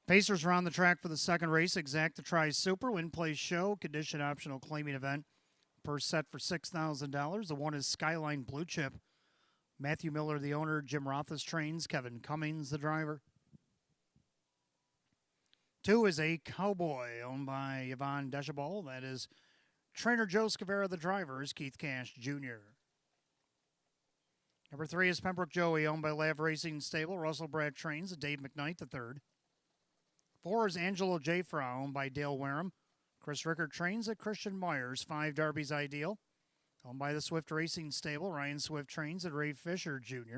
Speaker 1: Pacers are on the track for the second race. Exacta Tri Super, win play show, condition optional claiming event. Per set for $6,000. The 1 is Skyline Blue Chip. Matthew Miller, the owner. Jim Rothas trains. Kevin Cummings, the driver. 2 is A Cowboy, owned by Yvonne Deschabal. That is trainer Joe Scavera, the driver, is Keith Cash Jr. Number 3 is Pembroke Joey, owned by Lav Racing Stable. Russell Brad trains. Dave McKnight, the third. 4 is Angelo J. Frau, owned by Dale Wareham. Chris Rickard trains at Christian Myers. 5, Darby's Ideal, owned by the Swift Racing Stable. Ryan Swift trains at Ray Fisher Jr.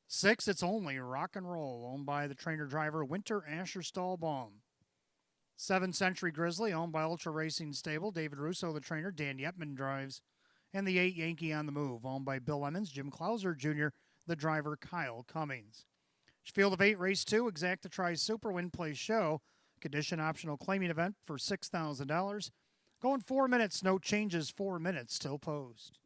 Speaker 1: 6, It's Only Rock and Roll, owned by the trainer-driver Winter Asher Stallbaum. 7, Century Grizzly, owned by Ultra Racing Stable. David Russo, the trainer. Dan Yepman drives. And the 8, Yankee on the Move, owned by Bill Emmons. Jim Clouser Jr., the driver, Kyle Cummings. Field of 8, race 2, Exacta Tri Super win play show. Condition optional claiming event for $6,000. Going 4 minutes, no changes, 4 minutes till post.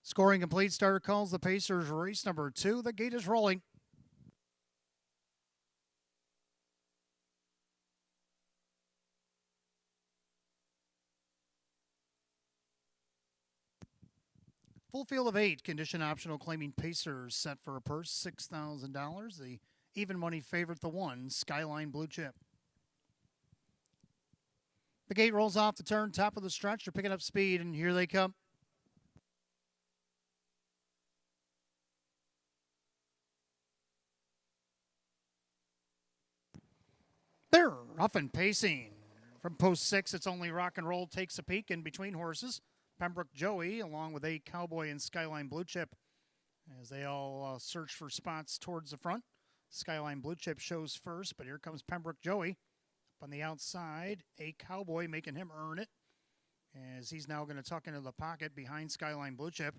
Speaker 1: Scoring complete. Starter calls the Pacers race number 2. The gate is rolling. Full field of 8. Condition optional claiming Pacers set for a purse $6,000. The even money favorite, the 1, Skyline Blue Chip. The gate rolls off the turn, top of the stretch. They're picking up speed, and here they come. They're off and pacing. From post 6, it's only rock and roll takes a peek in between horses. Pembroke Joey, along with A Cowboy and Skyline Blue Chip, as they all search for spots towards the front. Skyline Blue Chip shows first, but here comes Pembroke Joey. Up on the outside, A Cowboy making him earn it, as he's now going to tuck into the pocket behind Skyline Blue Chip.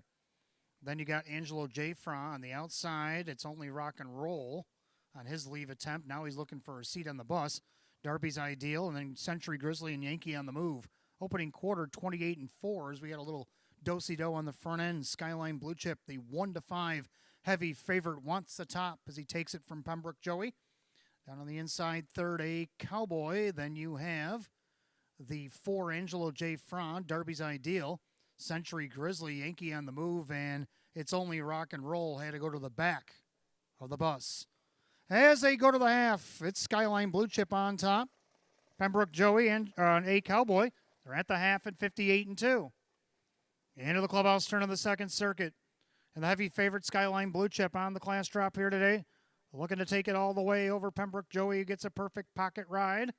Speaker 1: Then you got Angelo J. Fra on the outside. It's only rock and roll on his leave attempt. Now he's looking for a seat on the bus. Darby's Ideal, and then Century Grizzly and Yankee on the move. Opening quarter, 28-4, as we got a little do-si-do on the front end. Skyline Blue Chip, the 1-5 heavy favorite, wants the top as he takes it from Pembroke Joey. Down on the inside, third, A Cowboy. Then you have the 4, Angelo J. Fra, Darby's Ideal. Century Grizzly, Yankee on the move, and it's only rock and roll. Had to go to the back of the bus. As they go to the half, it's Skyline Blue Chip on top. Pembroke Joey and A Cowboy. They're at the half at 58-2. Into the clubhouse turn of the second circuit. And the heavy favorite Skyline Blue Chip on the class drop here today. Looking to take it all the way over Pembroke Joey, who gets a perfect pocket ride.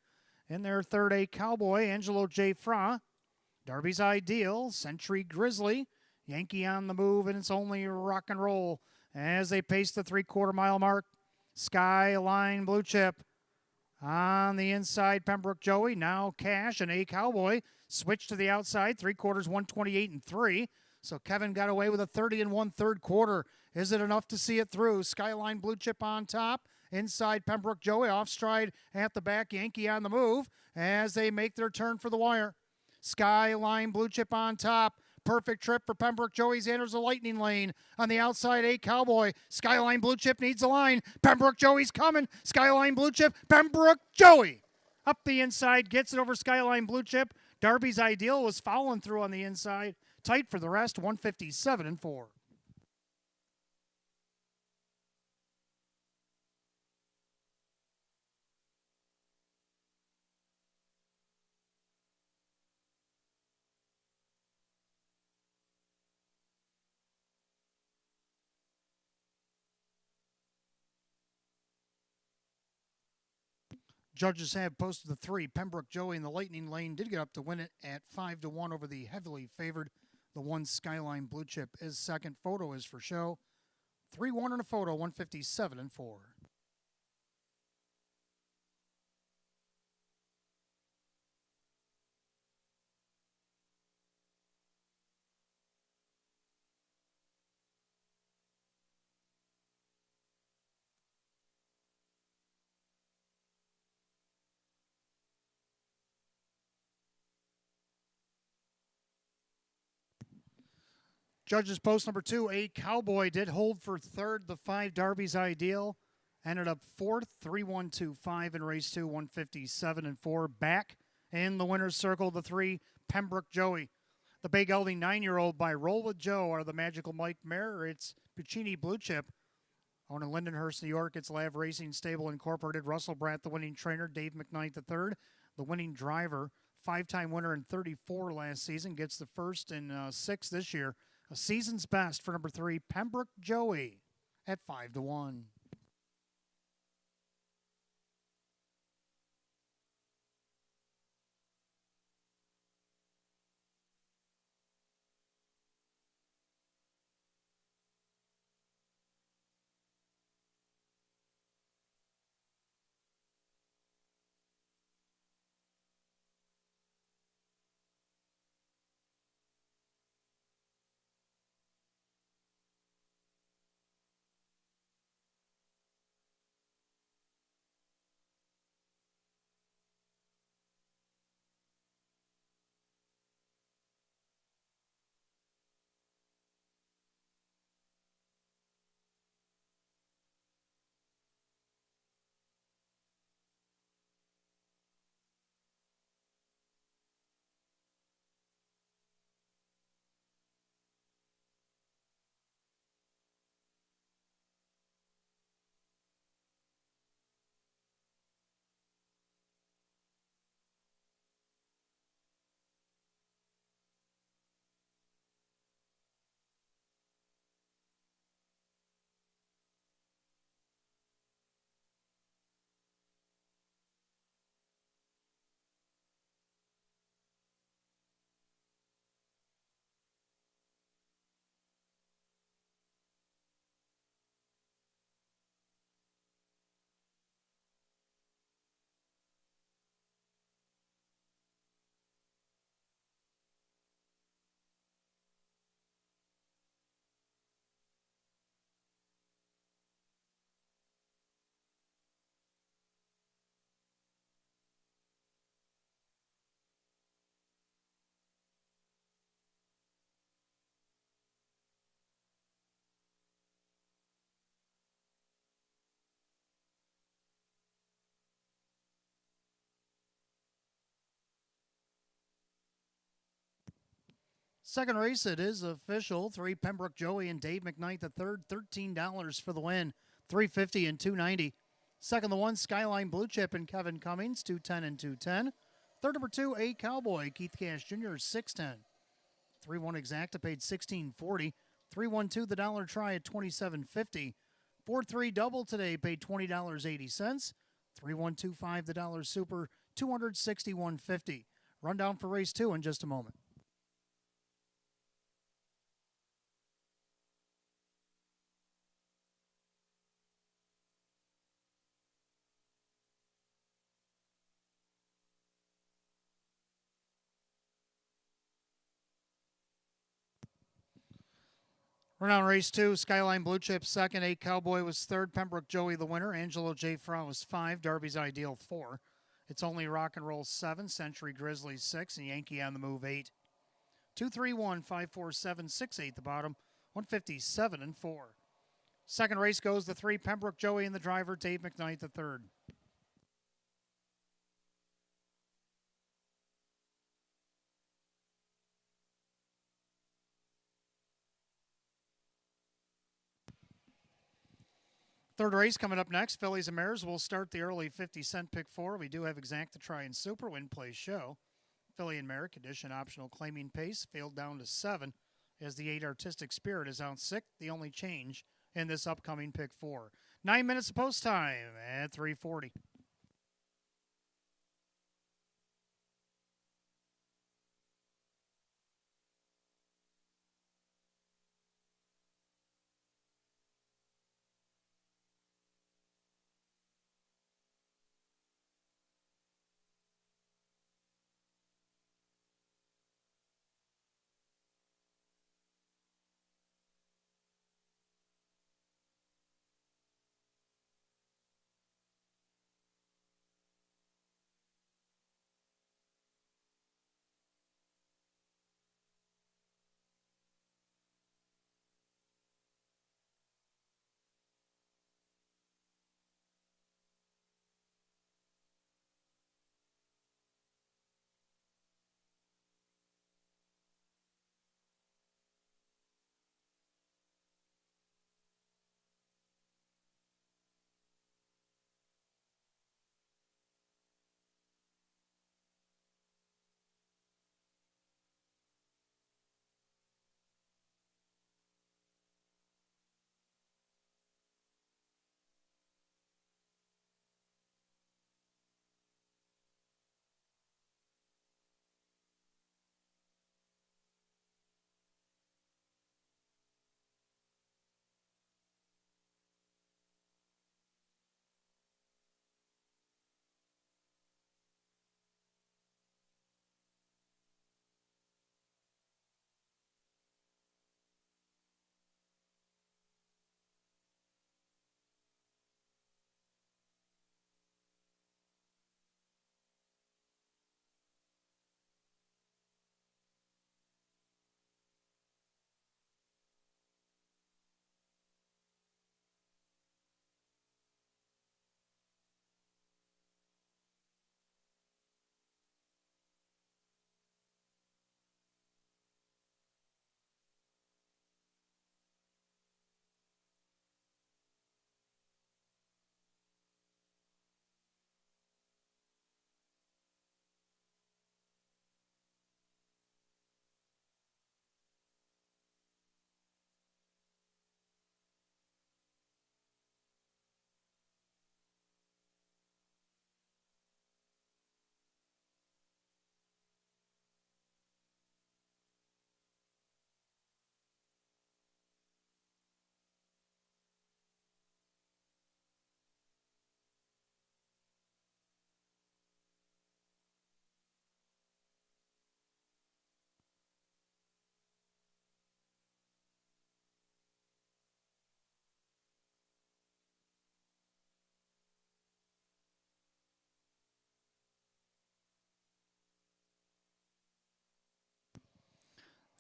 Speaker 1: In their third, A Cowboy, Angelo J. Fra. Darby's Ideal, Century Grizzly, Yankee on the move, and it's only rock and roll as they pace the 3/4 mile mark. Skyline Blue Chip on the inside, Pembroke Joey, now Cash and A Cowboy switch to the outside, 3/4, 128-3. So Kevin got away with a 30 1/3 quarter. Is it enough to see it through? Skyline Blue Chip on top. Inside, Pembroke Joey off stride at the back, Yankee on the move as they make their turn for the wire. Skyline Blue Chip on top. Perfect trip for Pembroke Joey's enters the lightning lane. On the outside, A Cowboy. Skyline Blue Chip needs a line. Pembroke Joey's coming. Skyline Blue Chip. Pembroke Joey. Up the inside, gets it over Skyline Blue Chip. Darby's Ideal was following through on the inside. Tight for the rest, 157-4. Judges have posted the 3. Pembroke Joey in the lightning lane did get up to win it at 5-1 over the heavily favored. The 1, Skyline Blue Chip is second. Photo is for show. 3-1 in a photo, 157-4. Judges post number 2, A Cowboy did hold for third. The 5, Darby's Ideal, ended up fourth, 3-1-2-5 in race 2, 157-4. Back in the winner's circle, the 3, Pembroke Joey. The Bay Gelding 9-year-old by Roll with Joe are the Magical Mike mare. It's Puccini Blue Chip. Owned in Lindenhurst, New York, it's Lav Racing Stable Incorporated. Russell Bratt, the winning trainer. Dave McKnight III, the winning driver. 5-time winner in 34 last season. Gets the first in 6 this year. A season's best for number 3, Pembroke Joey, at 5-1. Second race, it is official. 3 Pembroke Joey and Dave McKnight the third, $13 for the win, $350 and $290. Second, the 1 Skyline Blue Chip and Kevin Cummings, $210 and $210. Third, number 2 A Cowboy Keith Cash Jr. $610. 3-1 Exacta paid $16.40. 3-1-2 the Dollar Try at $27.50. 4-3 Double today paid $20.80. 3-1-2-5 the Dollar Super $261.50. Rundown for race 2 in just a moment. Run on race 2, Skyline Blue Chip second, 8 Cowboy was third, Pembroke Joey the winner, Angelo J. Frau was 5, Darby's Ideal 4. It's Only Rock and Roll 7, Century Grizzly 6, and Yankee on the Move 8. 2-3-1, 5-4-7, 6-8 the bottom, 157 and 4. Second race goes the 3 Pembroke Joey and the driver, Dave McKnight the third. Third race coming up next. Fillies and Mares will start the early 50-cent pick 4. We do have Exacta Try and Super Win Play Show. Filly and Mare condition optional claiming pace failed down to 7 as the 8 Artistic Spirit is out sick. The only change in this upcoming pick 4. 9 minutes of post time at 3:40.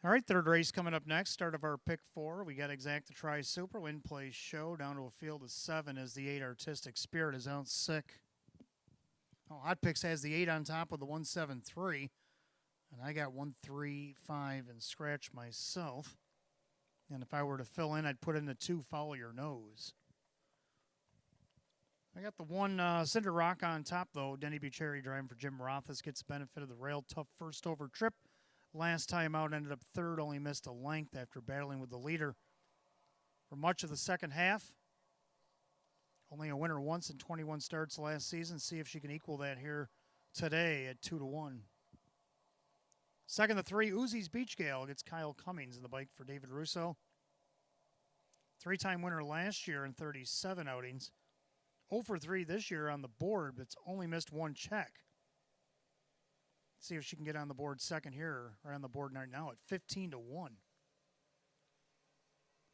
Speaker 1: All right, third race coming up next. Start of our pick 4. We got Exacta Try Super Win Play Show down to a field of 7 as the 8 Artistic Spirit is out sick. Oh, Hot Picks has the 8 on top with the 173. And I got 1, 3, 5 and scratch myself. And if I were to fill in, I'd put in the 2, follow your nose. I got the 1 Cinder Rock on top, though. Denny Bucherri driving for Jim Rothis gets the benefit of the rail. Tough first over trip. Last time out, ended up third, only missed a length after battling with the leader for much of the second half. Only a winner once in 21 starts last season. See if she can equal that here today at 2-1. Second to 3, Uzi's Beach Gale gets Kyle Cummings in the bike for David Russo. 3-time winner last year in 37 outings. 0 for 3 this year on the board, but it's only missed 1 check. See if she can get on the board second here, or on the board right now at 15-1.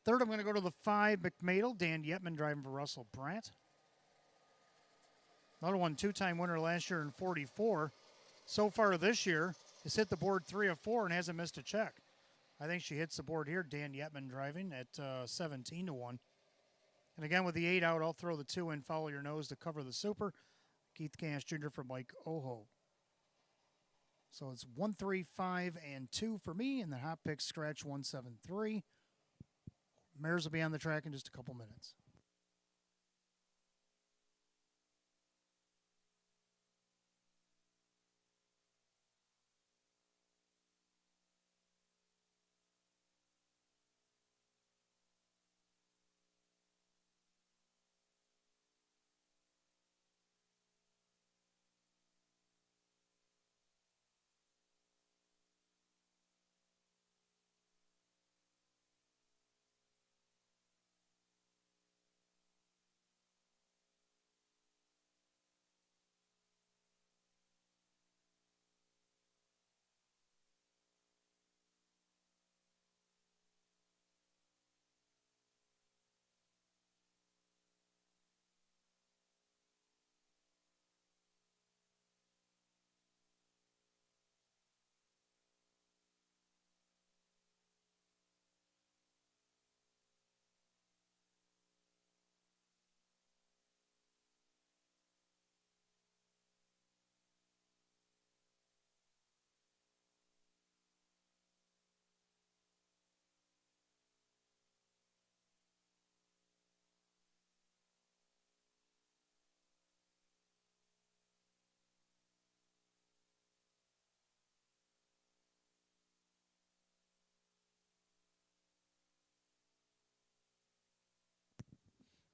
Speaker 1: Third, I'm going to go to the 5, McMadel. Dan Yetman driving for Russell Pratt. Another one, 2-time winner last year in 44. So far this year, has hit the board 3 of 4 and hasn't missed a check. I think she hits the board here. Dan Yetman driving at 17-1. And again, with the 8 out, I'll throw the 2 in, follow your nose to cover the super. Keith Cash Jr. for Mike Oho. So it's 1, 3, 5, and 2 for me, and the hot pick scratch 1, 7, 3. Mares will be on the track in just a couple minutes.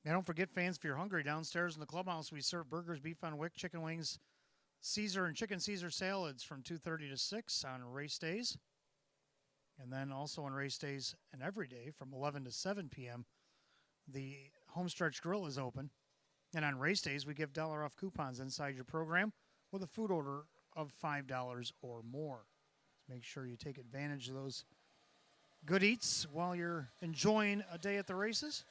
Speaker 1: Now, don't forget, fans, if you're hungry, downstairs in the clubhouse, we serve burgers, beef on wick, chicken wings, Caesar and chicken Caesar salads from 2:30 to 6 on race days. And then also on race days and every day from 11 to 7 p.m., the Homestretch Grill is open. And on race days, we give $1 off coupons inside your program with a food order of $5 or more. So make sure you take advantage of those good eats while you're enjoying a day at the races.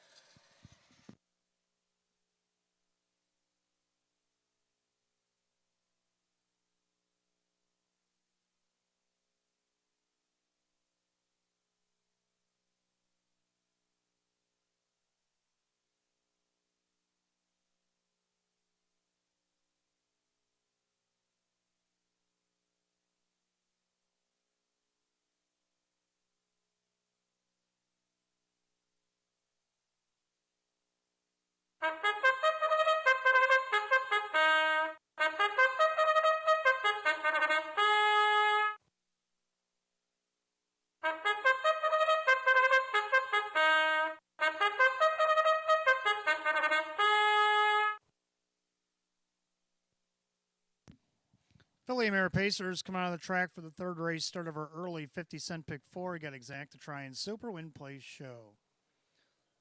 Speaker 1: Philly Mare Pacers come out of the track for the third race, start of our early 50-cent pick 4. We got exact to try and super win place show.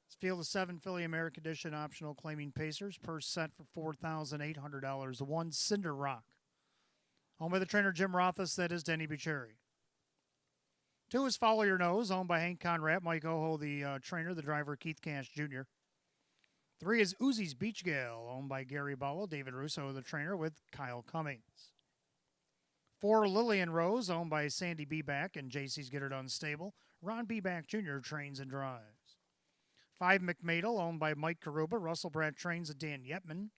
Speaker 1: It's field of 7 Philly American Edition optional claiming Pacers. Purse set for $4,800. The 1 Cinder Rock. Owned by the trainer Jim Rothis, that is Denny Bucherri. 2 is Follow Your Nose, owned by Hank Conrad, Mike Oho, the trainer, the driver Keith Cash Jr. 3 is Uzi's Beach Gale, owned by Gary Bowell, David Russo, the trainer, with Kyle Cummings. 4 Lillian Rose, owned by Sandy Beback and JC's Get Her Done Stable. Ron Beback Jr. trains and drives. 5 McMadel, owned by Mike Karuba. Russell Pratt trains and Dan Yetman.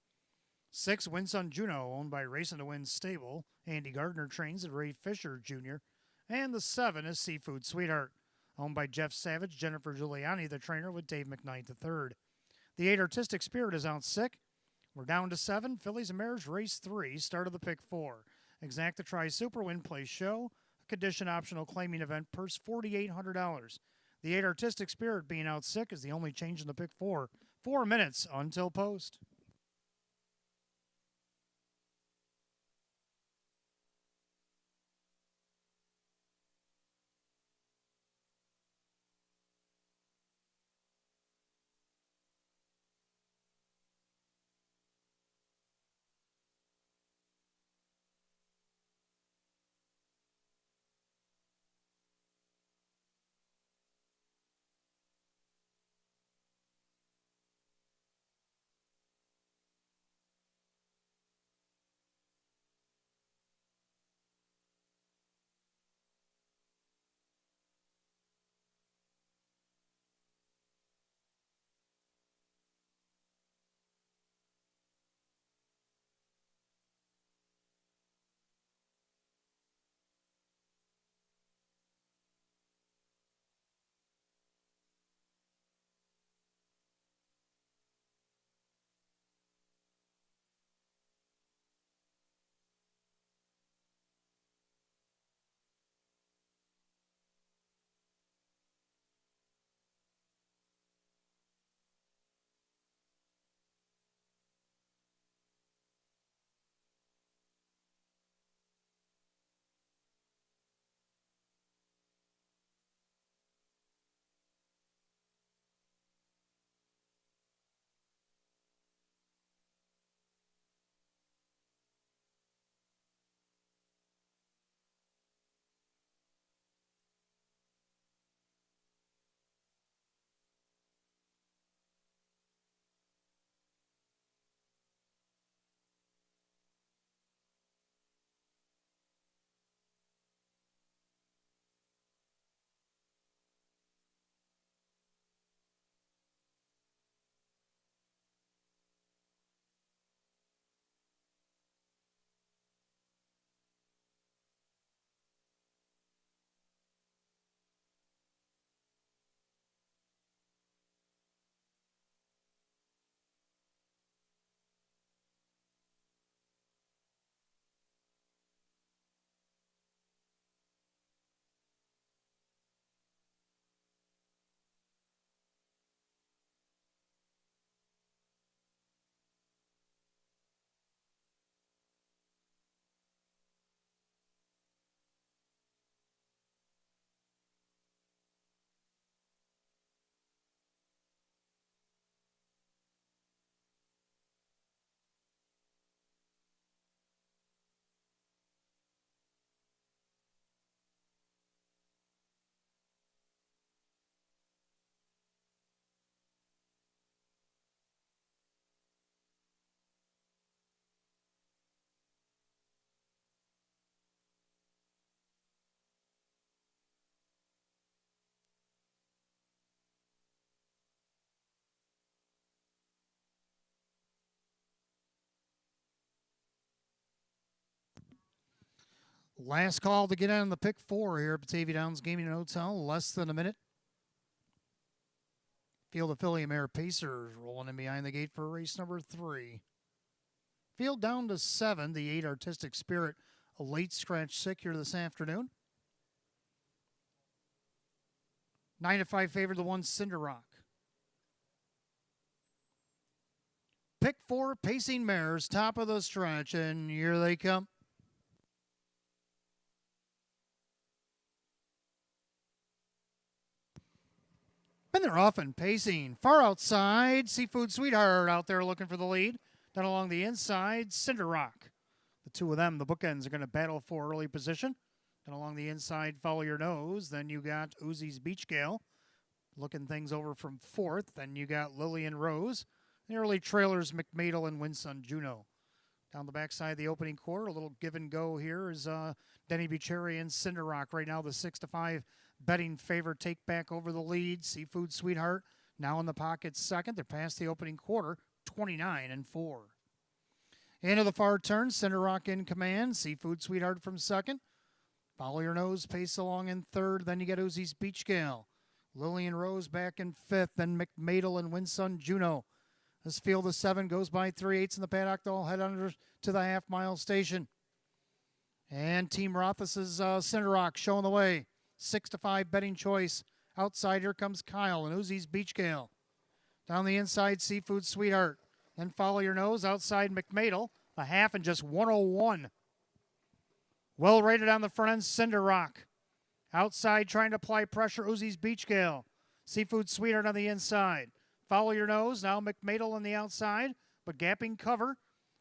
Speaker 1: 6, Winsun Juno, owned by Racing to Win Stable. Andy Gardner trains at Ray Fisher Jr. And the 7 is Seafood Sweetheart, owned by Jeff Savage, Jennifer Giuliani, the trainer, with Dave McKnight III. The 8, Artistic Spirit, is out sick. We're down to 7. Fillies and Mares, race 3, start of the pick 4. Exacta Tri Super Win Play Show, a condition optional claiming event, purse $4,800. The 8, Artistic Spirit, being out sick, is the only change in the pick 4. 4 minutes until post. Last call to get on the pick 4 here at Batavia Downs Gaming and Hotel. Less than a minute. Field of Filly and Mare Pacers rolling in behind the gate for race number 3. Field down to 7. The 8, Artistic Spirit, a late scratch sick here this afternoon. 9-5 favorite, the 1, Cinder Rock. Pick 4, Pacing Mares, top of the stretch, and here they come. And they're off and pacing. Far outside, Seafood Sweetheart out there looking for the lead. Down along the inside, Cinder Rock. The two of them, the bookends, are going to battle for early position. Down along the inside, Follow Your Nose. Then you got Uzi's Beach Gale looking things over from 4th. Then you got Lillian Rose. The early trailers, McMadel and Winsun Juno. Down the backside of the opening quarter, a little give and go here is Denny Bucherri and Cinder Rock. Right now, the 6-5 betting favorite take back over the lead. Seafood Sweetheart now in the pocket second. They're past the opening quarter, 29-4. Into the far turn, Cinder Rock in command. Seafood Sweetheart from second. Follow Your Nose, pace along in third. Then you get Uzi's Beach Gale. Lillian Rose back in fifth. Then McMadel and Winsun Juno. This field of 7 goes by 3/8 in the paddock. They'll head under to the half-mile station. And Team Rothus's Cinder Rock showing the way. 6-5 betting choice. Outside, here comes Kyle and Uzi's Beach Gale. Down the inside, Seafood Sweetheart. Then Follow Your Nose. Outside, McMadel. A half and just 101. Well rated on the front end, Cinder Rock. Outside, trying to apply pressure, Uzi's Beach Gale. Seafood Sweetheart on the inside. Follow Your Nose. Now McMadel on the outside, but gapping cover.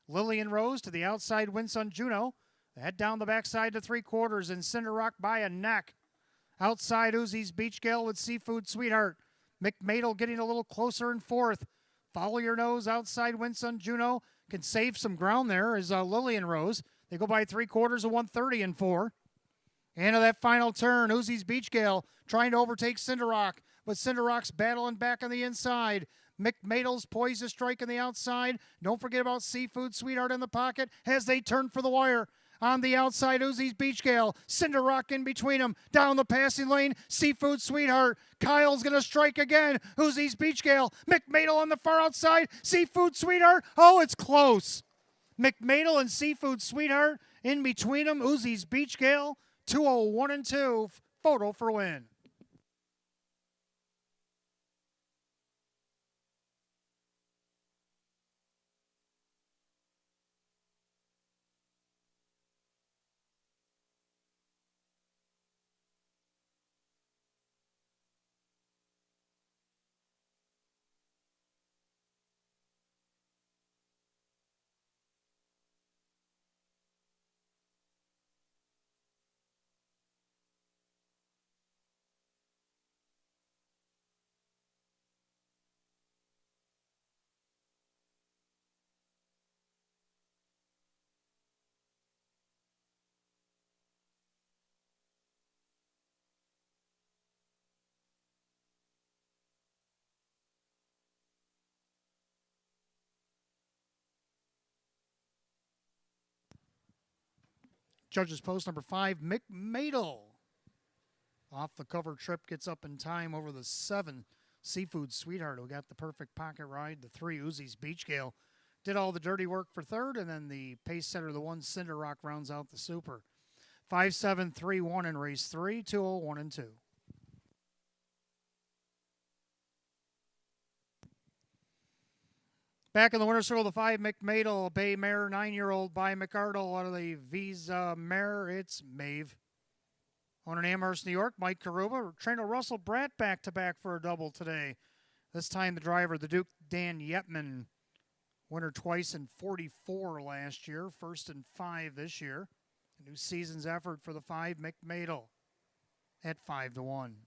Speaker 1: Lillian Rose to the outside, Winsun Juno. Head down the backside to 3/4, and Cinder Rock by a neck. Outside, Uzi's Beach Gale with Seafood Sweetheart. McMadel getting a little closer in fourth. Follow Your Nose. Outside, Winsun Juno can save some ground there as Lillian Rose. They go by 3/4 of 130 and 4. Into that final turn, Uzi's Beach Gale trying to overtake Cinder Rock, but Cinder Rock's battling back on the inside. McMadel's poised to strike on the outside. Don't forget about Seafood Sweetheart in the pocket as they turn for the wire. On the outside, Uzi's Beach Gale. Cinder Rock in between them. Down the passing lane, Seafood Sweetheart. Kyle's going to strike again. Uzi's Beach Gale. McMadel on the far outside. Seafood Sweetheart. Oh, it's close. McMadel and Seafood Sweetheart in between them. Uzi's Beach Gale. 201 and 2. Photo for win. Judges post number 5, McMadel. Off the cover trip, gets up in time over the 7, Seafood Sweetheart, who got the perfect pocket ride. The 3, Uzi's Beach Gale, did all the dirty work for third, and then the pace setter, the 1, Cinder Rock, rounds out the super. 5-7-3-1 in race 3, 201 and 2. Back in the winner's circle, the 5, McMadel, Bay Mare, 9-year-old by McArdle out of the Visa Mare. It's Maeve. On in Amherst, New York, Mike Karuba. Trainer Russell Bratt back-to-back for a double today. This time the driver, the Duke, Dan Yetman. Winner twice in 44 last year, first in 5 this year. A new season's effort for the 5, McMadel, at 5-1.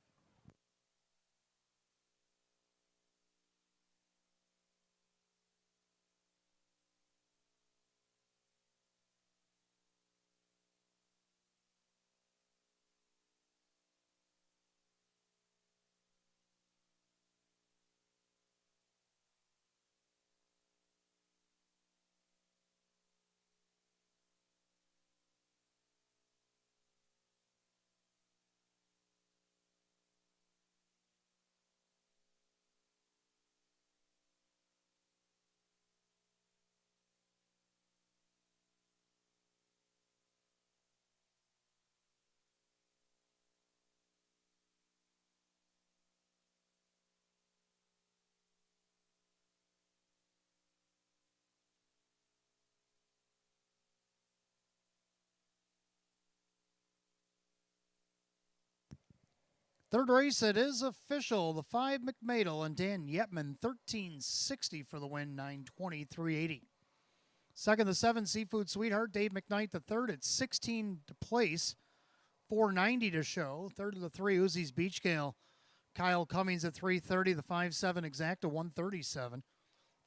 Speaker 1: Third race, it is official. The 5, McMadel and Dan Yetman, 1360 for the win, 923.80. Second, the 7, Seafood Sweetheart, Dave McKnight, the third at 16 to place, 490 to show. Third of the 3, Uzi's Beach Gale, Kyle Cummings at 330. The 5-7 Exacta, 137.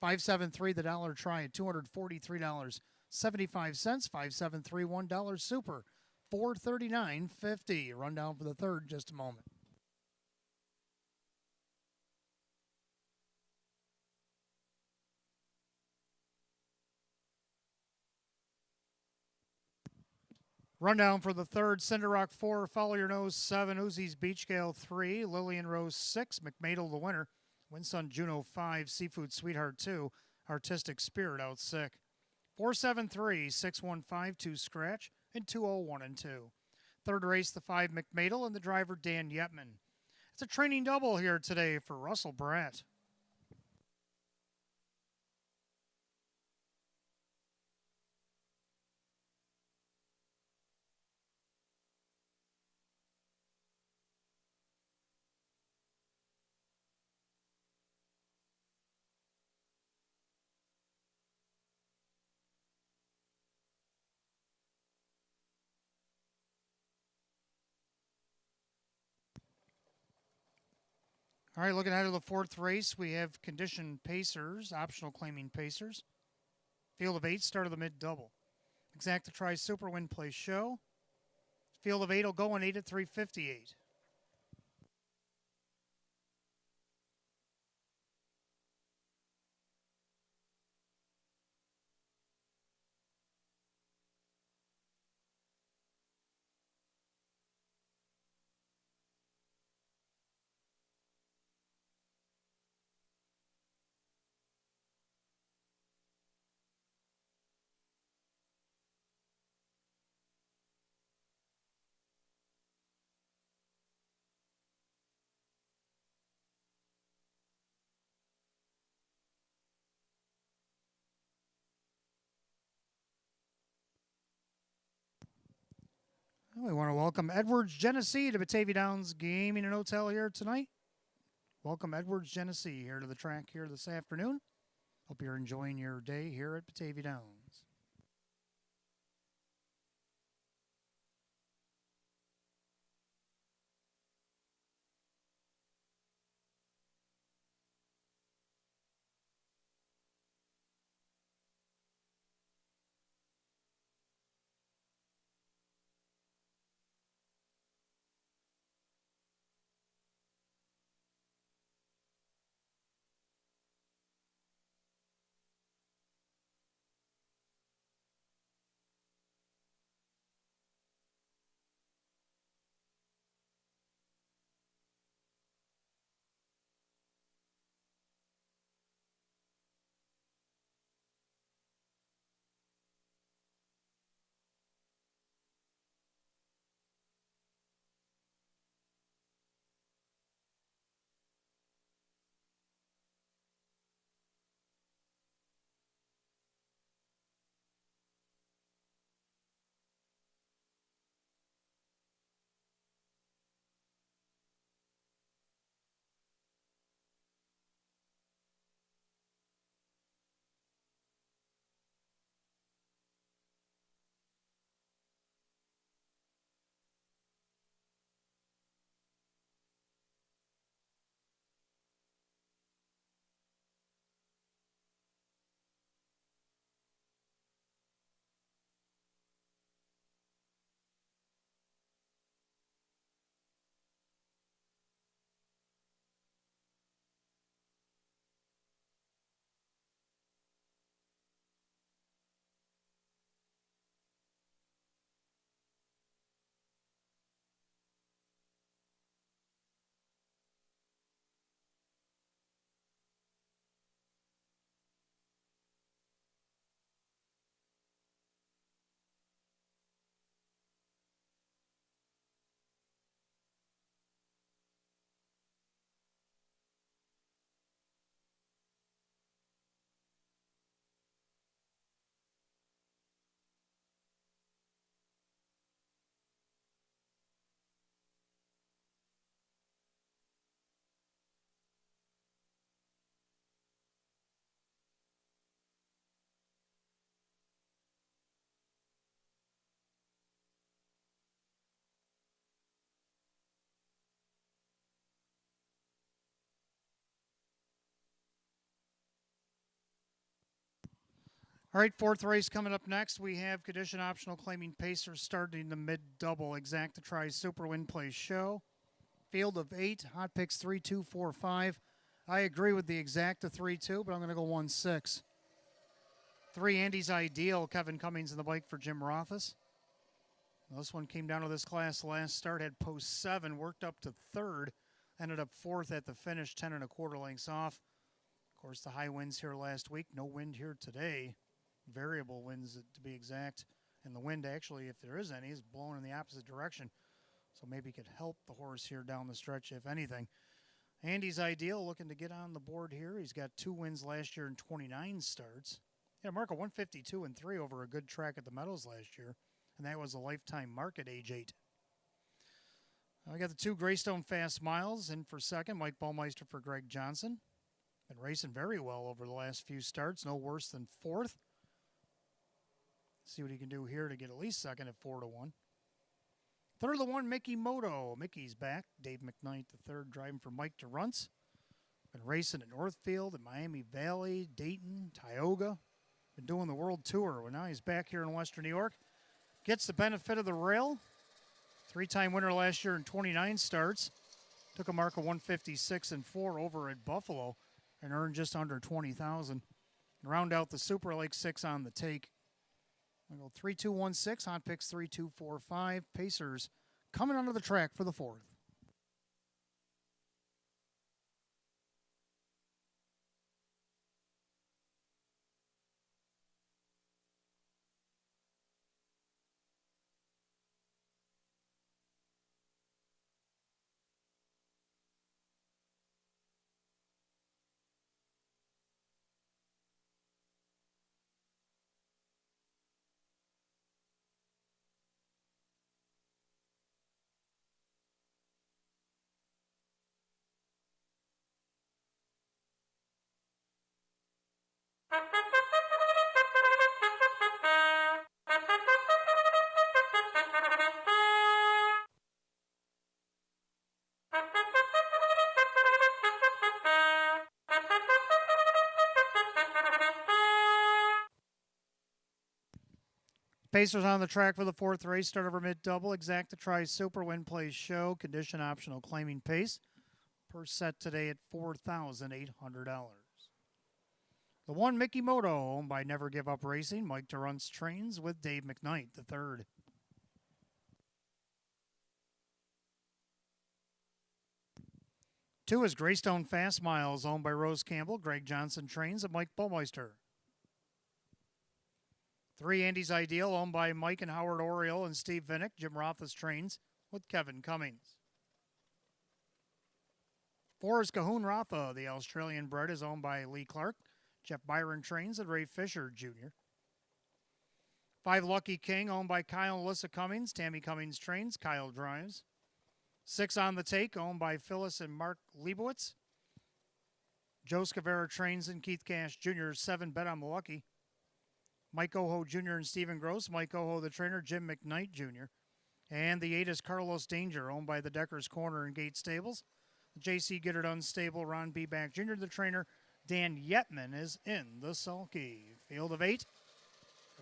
Speaker 1: 5-7-3, the dollar try at $243.75. 5-7-3, $1 super, $439.50. Rundown for the third in just a moment. Rundown for the third: Cinder Rock 4, Follow Your Nose 7, Uzi's Beach Gale 3, Lillian Rose 6, McMadel the winner, Winsun Juno 5, Seafood Sweetheart 2, Artistic Spirit out sick. 473, 615, 2 scratch, and 201 and 2. Third race, the 5 McMadel and the driver Dan Yetman. It's a training double here today for Russell Bratt. All right, looking ahead to the fourth race, we have condition pacers, optional claiming pacers. Field of 8, start of the mid-double. Exacta Tri Super Win Play Show. Field of 8 will go on 8 at 358. We want to welcome Edwards Genesee to Batavia Downs Gaming and Hotel here tonight. Welcome Edwards Genesee here to the track here this afternoon. Hope you're enjoying your day here at Batavia Downs. All right, fourth race coming up next. We have condition optional claiming pacers starting the mid-double. Exacta Tri Super Win Play Show. Field of 8, hot picks 3, 2, 4, 5. I agree with the Exacta 3, 2, but I'm going to go 1, 6. 3, Andy's Ideal, Kevin Cummings in the bike for Jim Rothus. Well, this one came down to this class last start, had post 7, worked up to 3rd, ended up 4th at the finish, 10 and a quarter lengths off. Of course, the high winds here last week, no wind here today. Variable winds to be exact. And the wind actually, if there is any, is blowing in the opposite direction. So maybe could help the horse here down the stretch, if anything. Andy's Ideal looking to get on the board here. He's got 2 wins last year in 29 starts. He had a mark of 152 and 3 over a good track at the Meadows last year. And that was a lifetime mark at age 8. We got the 2 Greystone Fast Miles in for second. Mike Baumeister for Greg Johnson. Been racing very well over the last few starts. No worse than 4th. See what he can do here to get at least second at 4-1. Third of the 1, Mickey Moto. Mickey's back. Dave McKnight, the third, driving for Mike DeRunts. Been racing at Northfield, at Miami Valley, Dayton, Tioga. Been doing the world tour. Well, now he's back here in Western New York. Gets the benefit of the rail. 3-time winner last year in 29 starts. Took a mark of 156 and 4 over at Buffalo and earned just under $20,000. And round out the Super Lake 6 on the take. We go 3-2-1-6, hot picks 3-2-4-5. Pacers coming onto the track for the 4th. Pacers on the track for the 4th race. Start over mid-double. Exacta tries Super. Win plays show. Condition optional claiming pace. Per set today at $4,800. The 1, Mickey Moto, owned by Never Give Up Racing. Mike DeRunts trains with Dave McKnight, the third. Two is Greystone Fast Miles, owned by Rose Campbell. Greg Johnson trains at Mike Baumeister. 3, Andy's Ideal, owned by Mike and Howard Oriole and Steve Vinnick. Jim Rothfuss trains with Kevin Cummings. 4 is Cahoon Rafa, the Australian bred, is owned by Lee Clark. Jeff Byron trains at Ray Fisher Jr. 5, Lucky King, owned by Kyle and Alyssa Cummings. Tammy Cummings trains, Kyle drives. 6, On the Take, owned by Phyllis and Mark Leibowitz. Joe Scavera trains and Keith Cash Jr. 7, Bet on the Lucky. Mike Oho Jr. and Stephen Gross. Mike Oho, the trainer, Jim McKnight Jr. And the 8 is Carlos Danger, owned by the Deckers Corner and Gate Stables. The J.C. Gittard Unstable, Ron B. Back Jr., the trainer. Dan Yetman is in the sulky. Field of 8.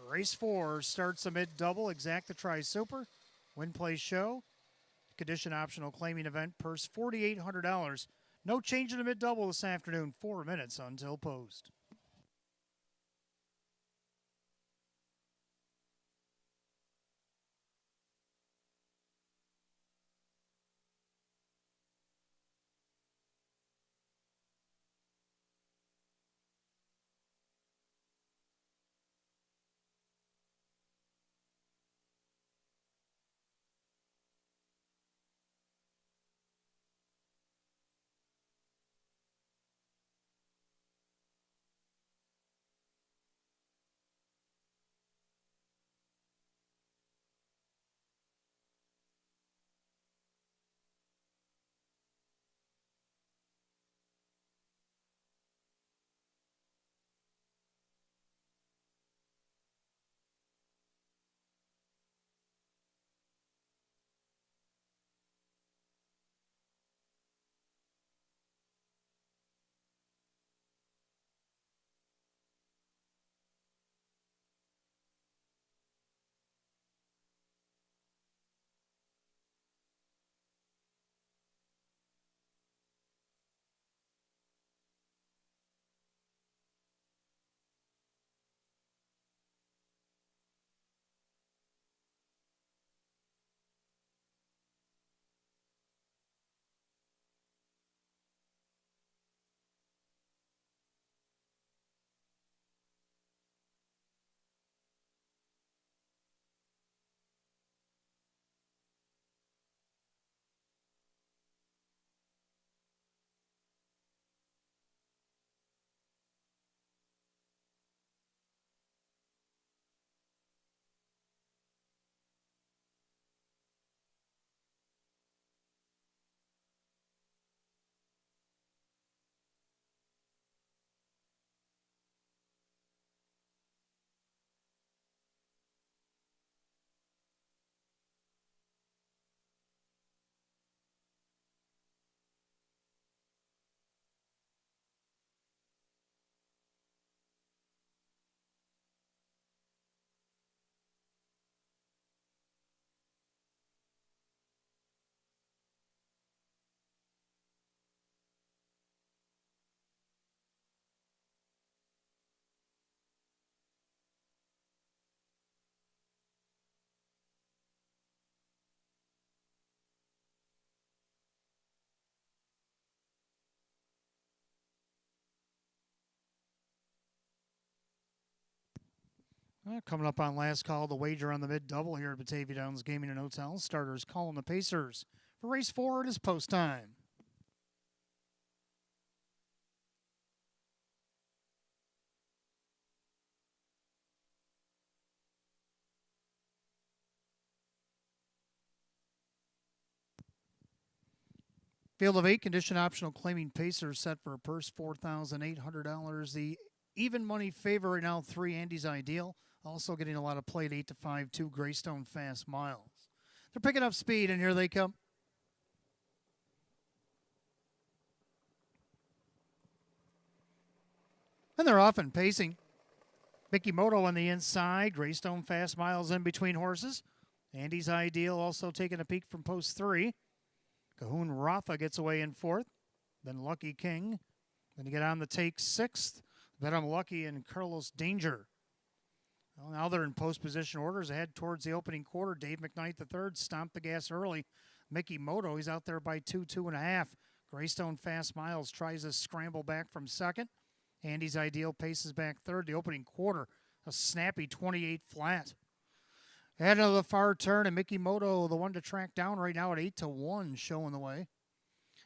Speaker 1: Race 4 starts a mid-double. Exacta tries Super. Win plays show. Condition optional claiming event. Purse $4,800. No change in the mid-double this afternoon. 4 minutes until post. Coming up on last call, the wager on the mid-double here at Batavia Downs Gaming and Hotels. Starters calling the Pacers. For race 4, it is post time. Field of 8, condition optional, claiming Pacers set for a purse $4,800. The even money favor right now, 3 Andy's Ideal. Also getting a lot of play at 8 to 5, 2 Greystone Fast Miles. They're picking up speed, and here they come. And they're off and pacing. Mickey Moto on the inside. Greystone Fast Miles in between horses. Andy's Ideal also taking a peek from post 3. Cahoon Rafa gets away in 4th. Then Lucky King. Then you get on the take 6th. Bet I'm Lucky and Carlos Danger. Well, now they're in post position orders ahead towards the opening quarter. Dave McKnight III stomped the gas early. Mickey Moto, he's out there by 2.5. Greystone Fast Miles tries to scramble back from 2nd. Andy's Ideal paces back 3rd. The opening quarter, a snappy 28 flat. Ahead of the far turn, and Mickey Moto, the one to track down right now at 8 to 1, showing the way.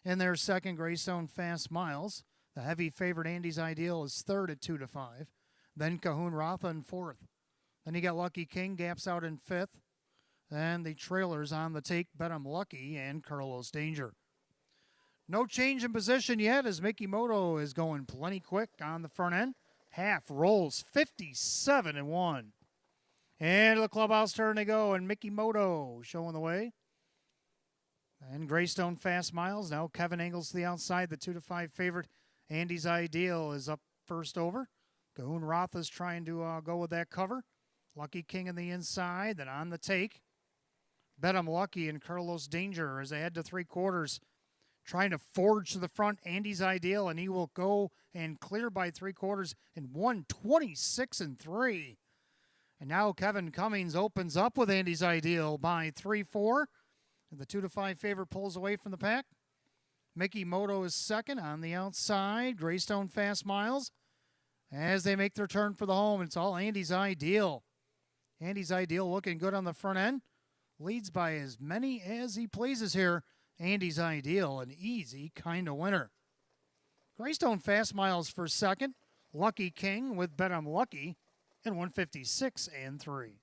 Speaker 1: In their second, Greystone Fast Miles. The heavy favorite Andy's Ideal is 3rd at 2 to 5. Then Cahoon Rafa in 4th. Then you got Lucky King, gaps out in 5th. And the trailers on the take, Bet I'm Lucky and Carlos Danger. No change in position yet as Mickey Moto is going plenty quick on the front end. Half rolls 57 and 1. And to the clubhouse turn they go, and Mickey Moto showing the way. And Greystone Fast Miles. Now Kevin Engels to the outside. The 2 to 5 favorite Andy's Ideal is up first over. Cahoon Rafa's trying to go with that cover. Lucky King on the inside. Then on the take, Bet I'm Lucky and Carlos Danger as they head to 3/4. Trying to forge to the front, Andy's Ideal, and he will go and clear by 3/4 in 1:26 and 3. And now Kevin Cummings opens up with Andy's Ideal by 3-4. And the 2 to 5 favorite pulls away from the pack. Mickey Moto is second on the outside. Greystone Fast Miles as they make their turn for the home. It's all Andy's Ideal. Andy's Ideal looking good on the front end. Leads by as many as he pleases here. Andy's Ideal, an easy kind of winner. Greystone Fast Miles for second. Lucky King with Bet I'm Lucky in 1:56 and 3.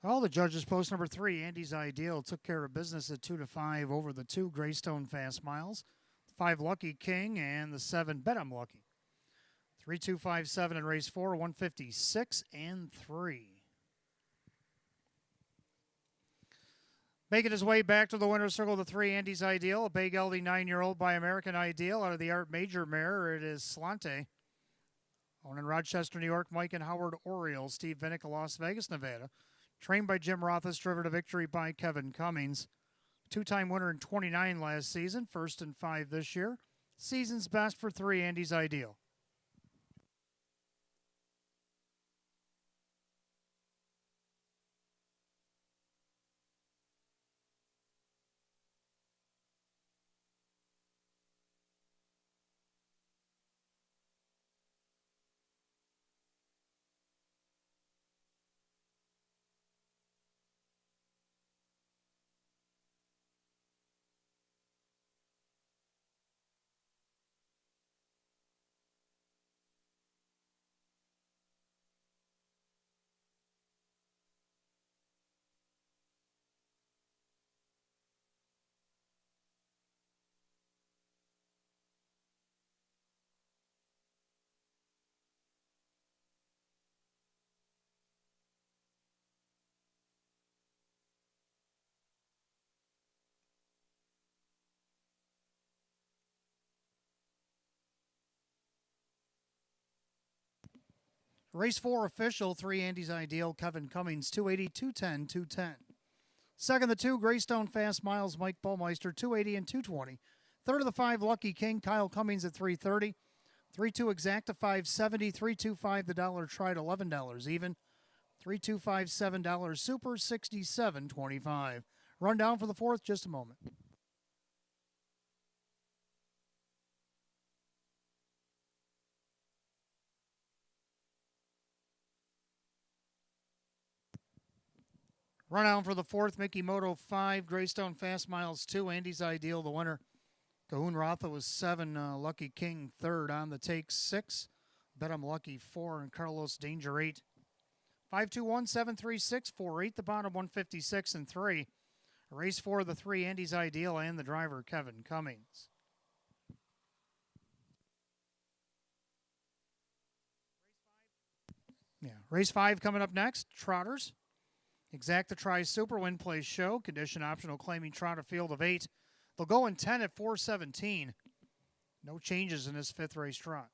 Speaker 1: All the judges post number 3, Andy's Ideal, took care of business at 2 to 5 over the 2 Greystone Fast Miles, 5 Lucky King, and the 7 Bet I'm Lucky. 3-2-5-7 in race 4, 1:56 and 3. Making his way back to the winner's circle, the 3 Andy's Ideal, a big LD 9-year-old by American Ideal out of the Art Major mare. It is Slante. Owned in Rochester, New York, Mike and Howard Orioles, Steve Vinnick of Las Vegas, Nevada. Trained by Jim Rothus, driven to victory by Kevin Cummings. 2-time winner in 29 last season, first in 5 this year. Season's best for 3 Andy's Ideal. Race 4 official, 3 Andy's Ideal, Kevin Cummings, 280, 210, 210. Second, the 2 Greystone Fast Miles, Mike Baumeister, 280 and 220. Third of the 5 Lucky King, Kyle Cummings at 330. 3-2 Exacta, 570. 325 the Dollar Tried, $11 even. 325 $7 Super, 67.25. Rundown for the 4th, just a moment. Run out for the 4th, Mickey Moto 5, Greystone Fast Miles 2, Andy's Ideal, the winner. Cahoon Rotha was 7, Lucky King 3rd on the take 6. Bet I'm Lucky 4, and Carlos Danger 8. 521-736-48, the bottom 156 and 3. Race 4, the 3, Andy's Ideal, and the driver, Kevin Cummings. Race 5 coming up next, Trotters. Exacta tries Super Win Plays Show. Condition optional claiming trot a field of 8. They'll go in 10 at 417. No changes in this 5th race trot.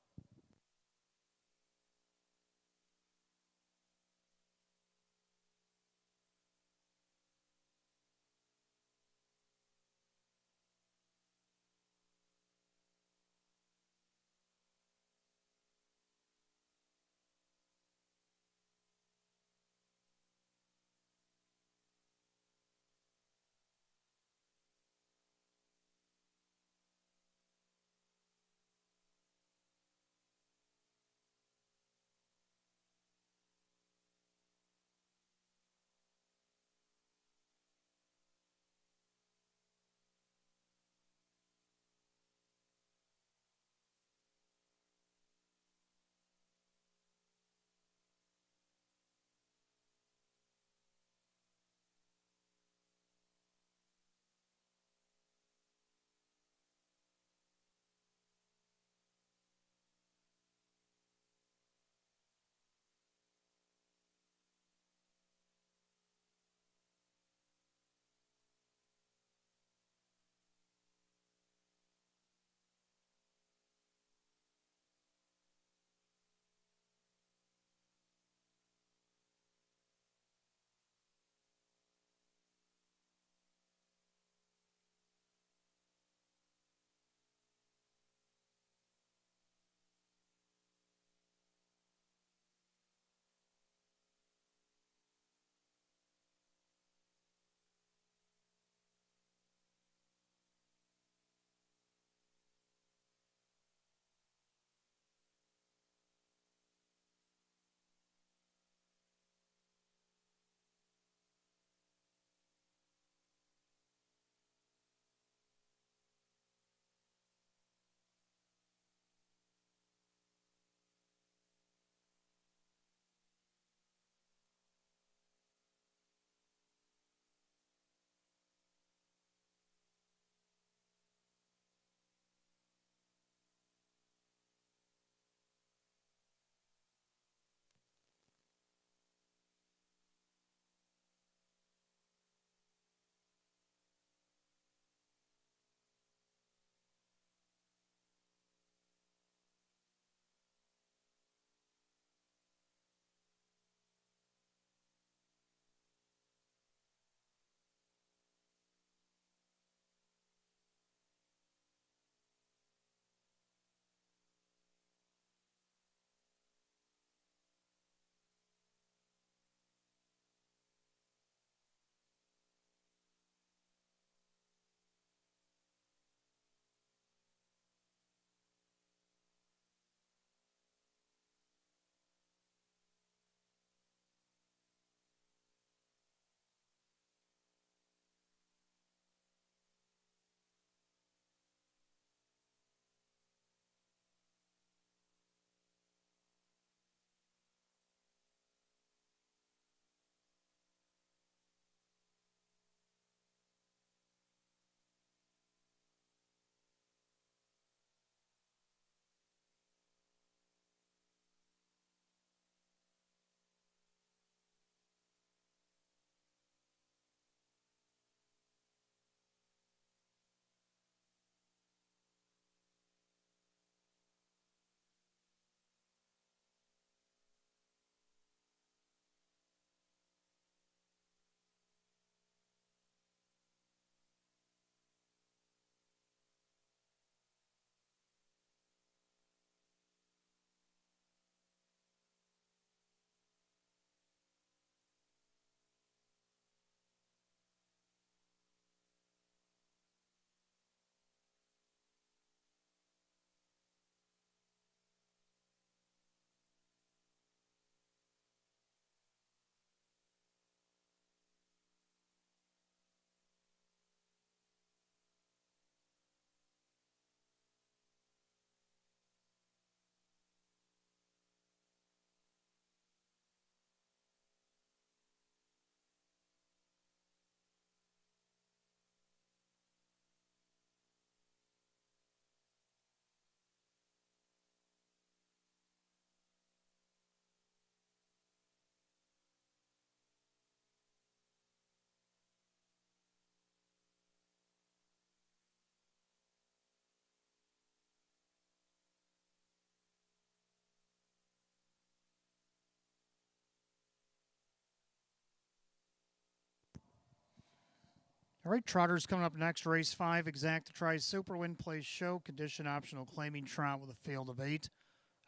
Speaker 1: right, Trotters coming up next. Race 5, Exacta Tries Super Win Place Show. Condition optional claiming trot with a field of 8.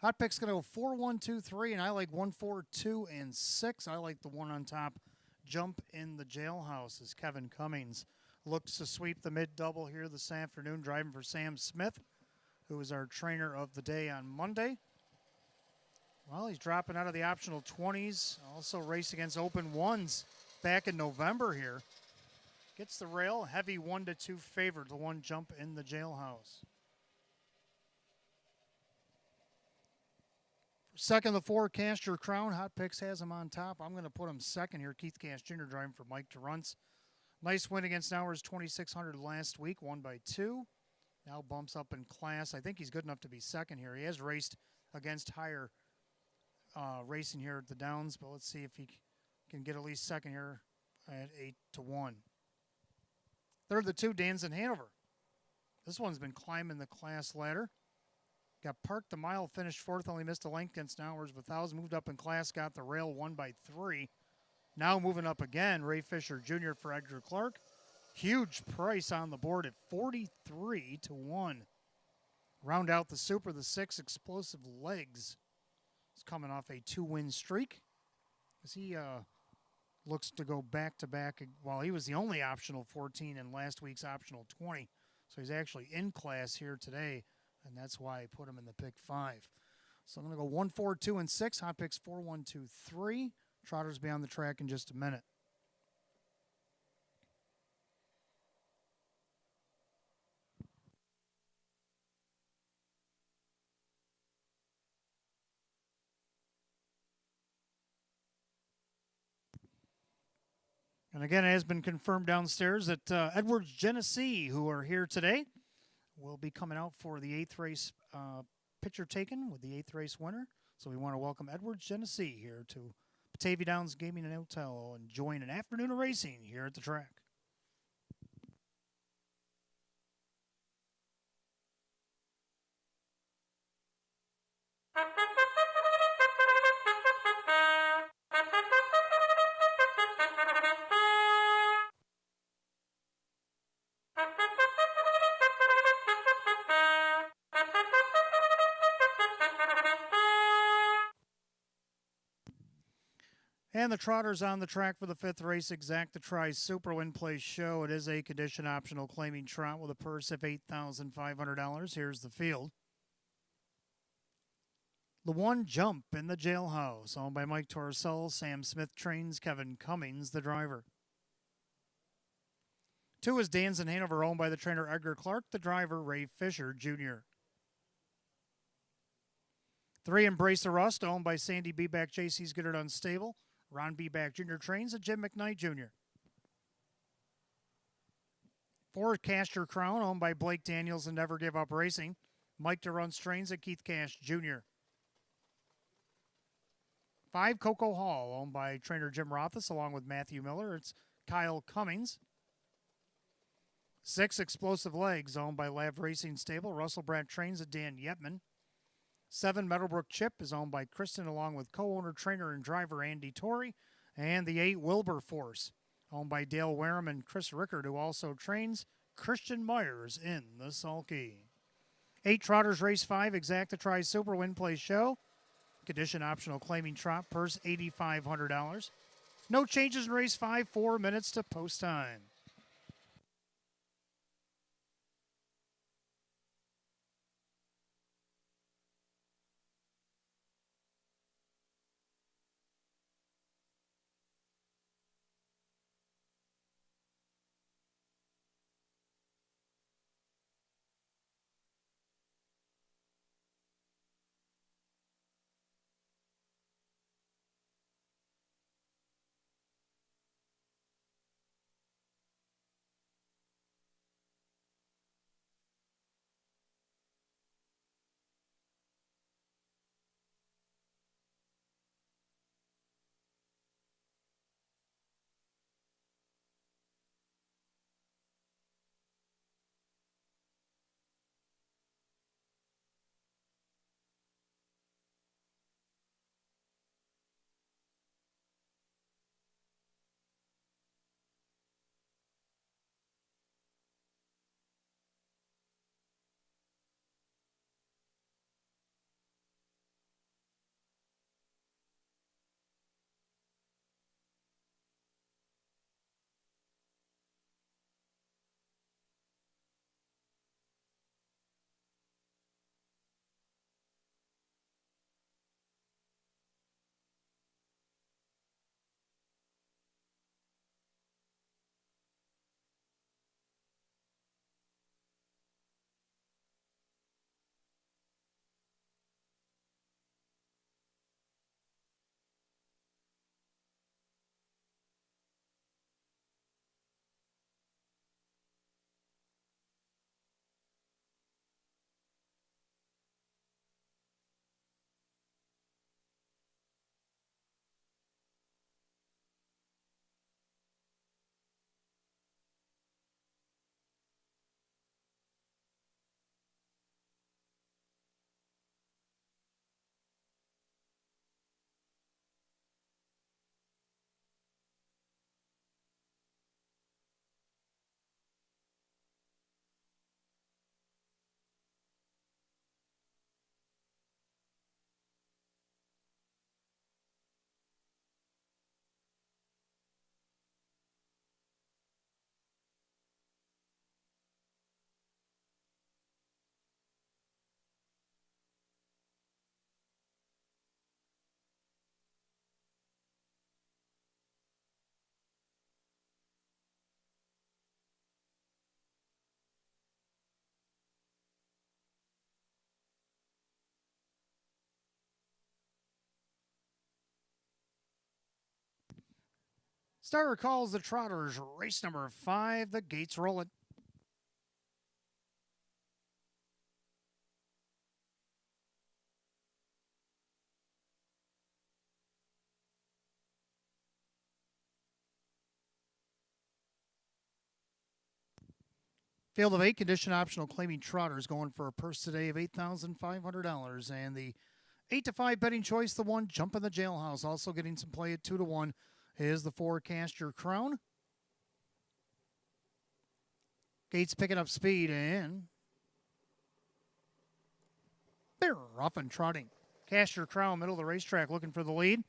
Speaker 1: Hot pick's going to go 4, 1, 2, 3, and I like 1, 4, 2, and 6. I like the one on top. Jump in the Jailhouse as Kevin Cummings looks to sweep the mid-double here this afternoon, driving for Sam Smith, who is our trainer of the day on Monday. Well, he's dropping out of the optional 20s. Also raced against open 1s back in November here. Gets the rail, heavy 1-2 favorite, the one Jump in the Jailhouse. Second, the 4, Cast Your Crown. Hot Picks has him on top. I'm going to put him second here. Keith Cash Jr. driving for Mike Durrance. Nice win against Nowers 2,600 last week, won by 2. Now bumps up in class. I think he's good enough to be second here. He has raced against higher racing here at the Downs, but let's see if he can get at least second here at 8-1. Third, the 2, Dan's in Hanover. This one's been climbing the class ladder. Got parked the mile, finished 4th, only missed a length against Nowers. With 1,000 moved up in class, got the rail, won by 3. Now moving up again, Ray Fisher Jr. for Edgar Clark. Huge price on the board at 43-1. Round out the Super, the 6, Explosive Legs. He's coming off a 2-win streak as he looks to go back-to-back. Well, he was the only optional 14 in last week's optional 20. So he's actually in class here today, and that's why I put him in the pick 5. So I'm going to go 1, 4, 2, and 6. Hot picks 4, 1, 2, 3. Trotters be on the track in just a minute. And again, it has been confirmed downstairs that Edwards Genesee, who are here today, will be coming out for the 8th race picture taken with the 8th race winner. So we want to welcome Edwards Genesee here to Batavia Downs Gaming and Hotel, enjoying an afternoon of racing here at the track. And the Trotters on the track for the 5th race, Exacta Tries Super Win Place Show. It is a condition optional claiming trot with a purse of $8,500. Here's the field. The 1, Jump in the Jailhouse, owned by Mike Torcell. Sam Smith trains, Kevin Cummings, the driver. 2 is Dan's in Hanover, owned by the trainer Edgar Clark, the driver Ray Fisher Jr. 3, Embrace the Rust, owned by Sandy Beback, JC's Goodard Unstable. Ron Beback Jr. trains and Jim McKnight Jr. 4, Cast Your Crown, owned by Blake Daniels and Never Give Up Racing. Mike Durrance trains and Keith Cash Jr. 5, Coco Hall, owned by trainer Jim Rothus along with Matthew Miller. It's Kyle Cummings. 6, Explosive Legs, owned by Lav Racing Stable. Russell Brandt trains and Dan Yetman. 7, Meadowbrook Chip is owned by Kristen along with co-owner, trainer, and driver Andy Torrey. And the 8, Wilberforce, owned by Dale Wareham and Chris Rickard, who also trains Christian Myers in the sulky. 8, Trotters Race 5, Exacta Tries Super Win Place Show. Condition optional claiming trot, purse $8,500. No changes in Race 5, 4 minutes to post time. Starter calls the Trotters. Race number 5. The gates roll it. Field of 8, condition optional, claiming Trotters going for a purse today of $8,500. And the 8 to 5 betting choice, the 1, Jump in the Jailhouse. Also getting some play at 2 to 1 is the 4, Cast Your Crown. Gates picking up speed, and they're rough and trotting. Cast Your Crown, middle of the racetrack, looking for the lead.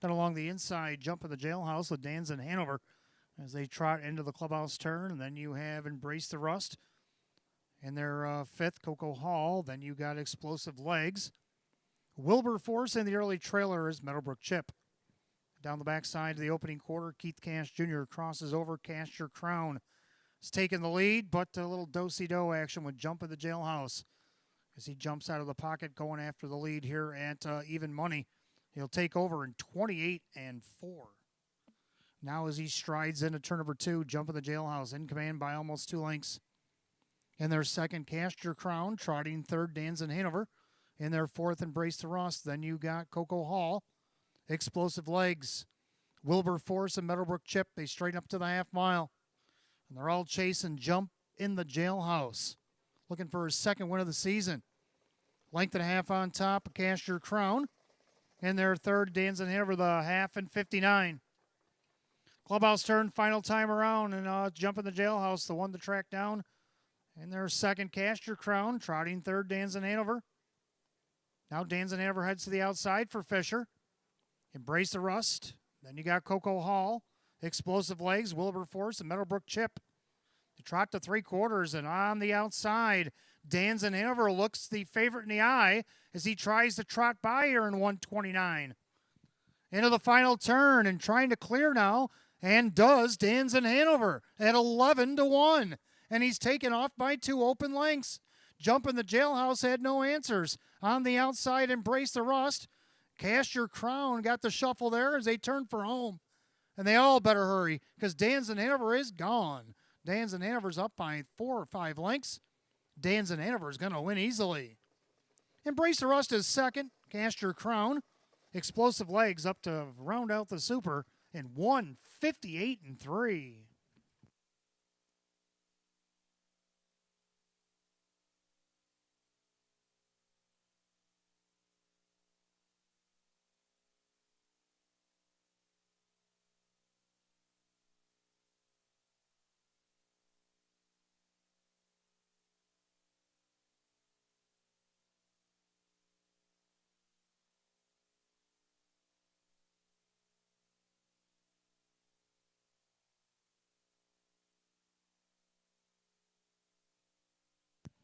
Speaker 1: Then along the inside, Jump in the Jailhouse with Dan's in Hanover as they trot into the clubhouse turn. And then you have Embrace the Rust in their 5th, Coco Hall. Then you got Explosive Legs. Wilberforce in the early trailer is Meadowbrook Chip. Down the backside of the opening quarter, Keith Cash Jr. crosses over. Cast Your Crown is taking the lead, but a little do-si-do action with Jump in the Jailhouse as he jumps out of the pocket going after the lead here at even money. He'll take over in 28-4. Now as he strides into turn number 2, Jump in the Jailhouse in command by almost 2 lengths. In their 2nd, Cast Your Crown, trotting 3rd, Dan's in Hanover. In their 4th, Embrace the Rust. Then you got Coco Hall, Explosive Legs, Wilberforce, and Meadowbrook Chip. They straighten up to the half mile. And they're all chasing Jump in the Jailhouse, looking for his 2nd win of the season. Length and a half on top, Cast Your Crown. In their 3rd, Dan's in Hanover, the half and 59. Clubhouse turn, final time around, and Jump in the Jailhouse, the one to track down. In their 2nd, Cast Your Crown, trotting 3rd, Dan's in Hanover. Now Dan's in Hanover heads to the outside for Fisher. Embrace the Rust. Then you got Coco Hall, Explosive Legs, Wilberforce, and Meadowbrook Chip. They trot to 3/4, and on the outside, Dan's in Hanover looks the favorite in the eye as he tries to trot by here in 129. Into the final turn and trying to clear now, and does Dan's in Hanover at 11 to 1. And he's taken off by 2 open lengths. Jump in the Jailhouse had no answers. On the outside, Embrace the Rust. Cast Your Crown got the shuffle there as they turn for home. And they all better hurry because Dan's in Hanover is gone. Dan's in Hanover's up by 4 or 5 lengths. Dan's in Hanover is going to win easily. Embrace the Rust is 2nd. Cast Your Crown. Explosive Legs up to round out the super in 158-3.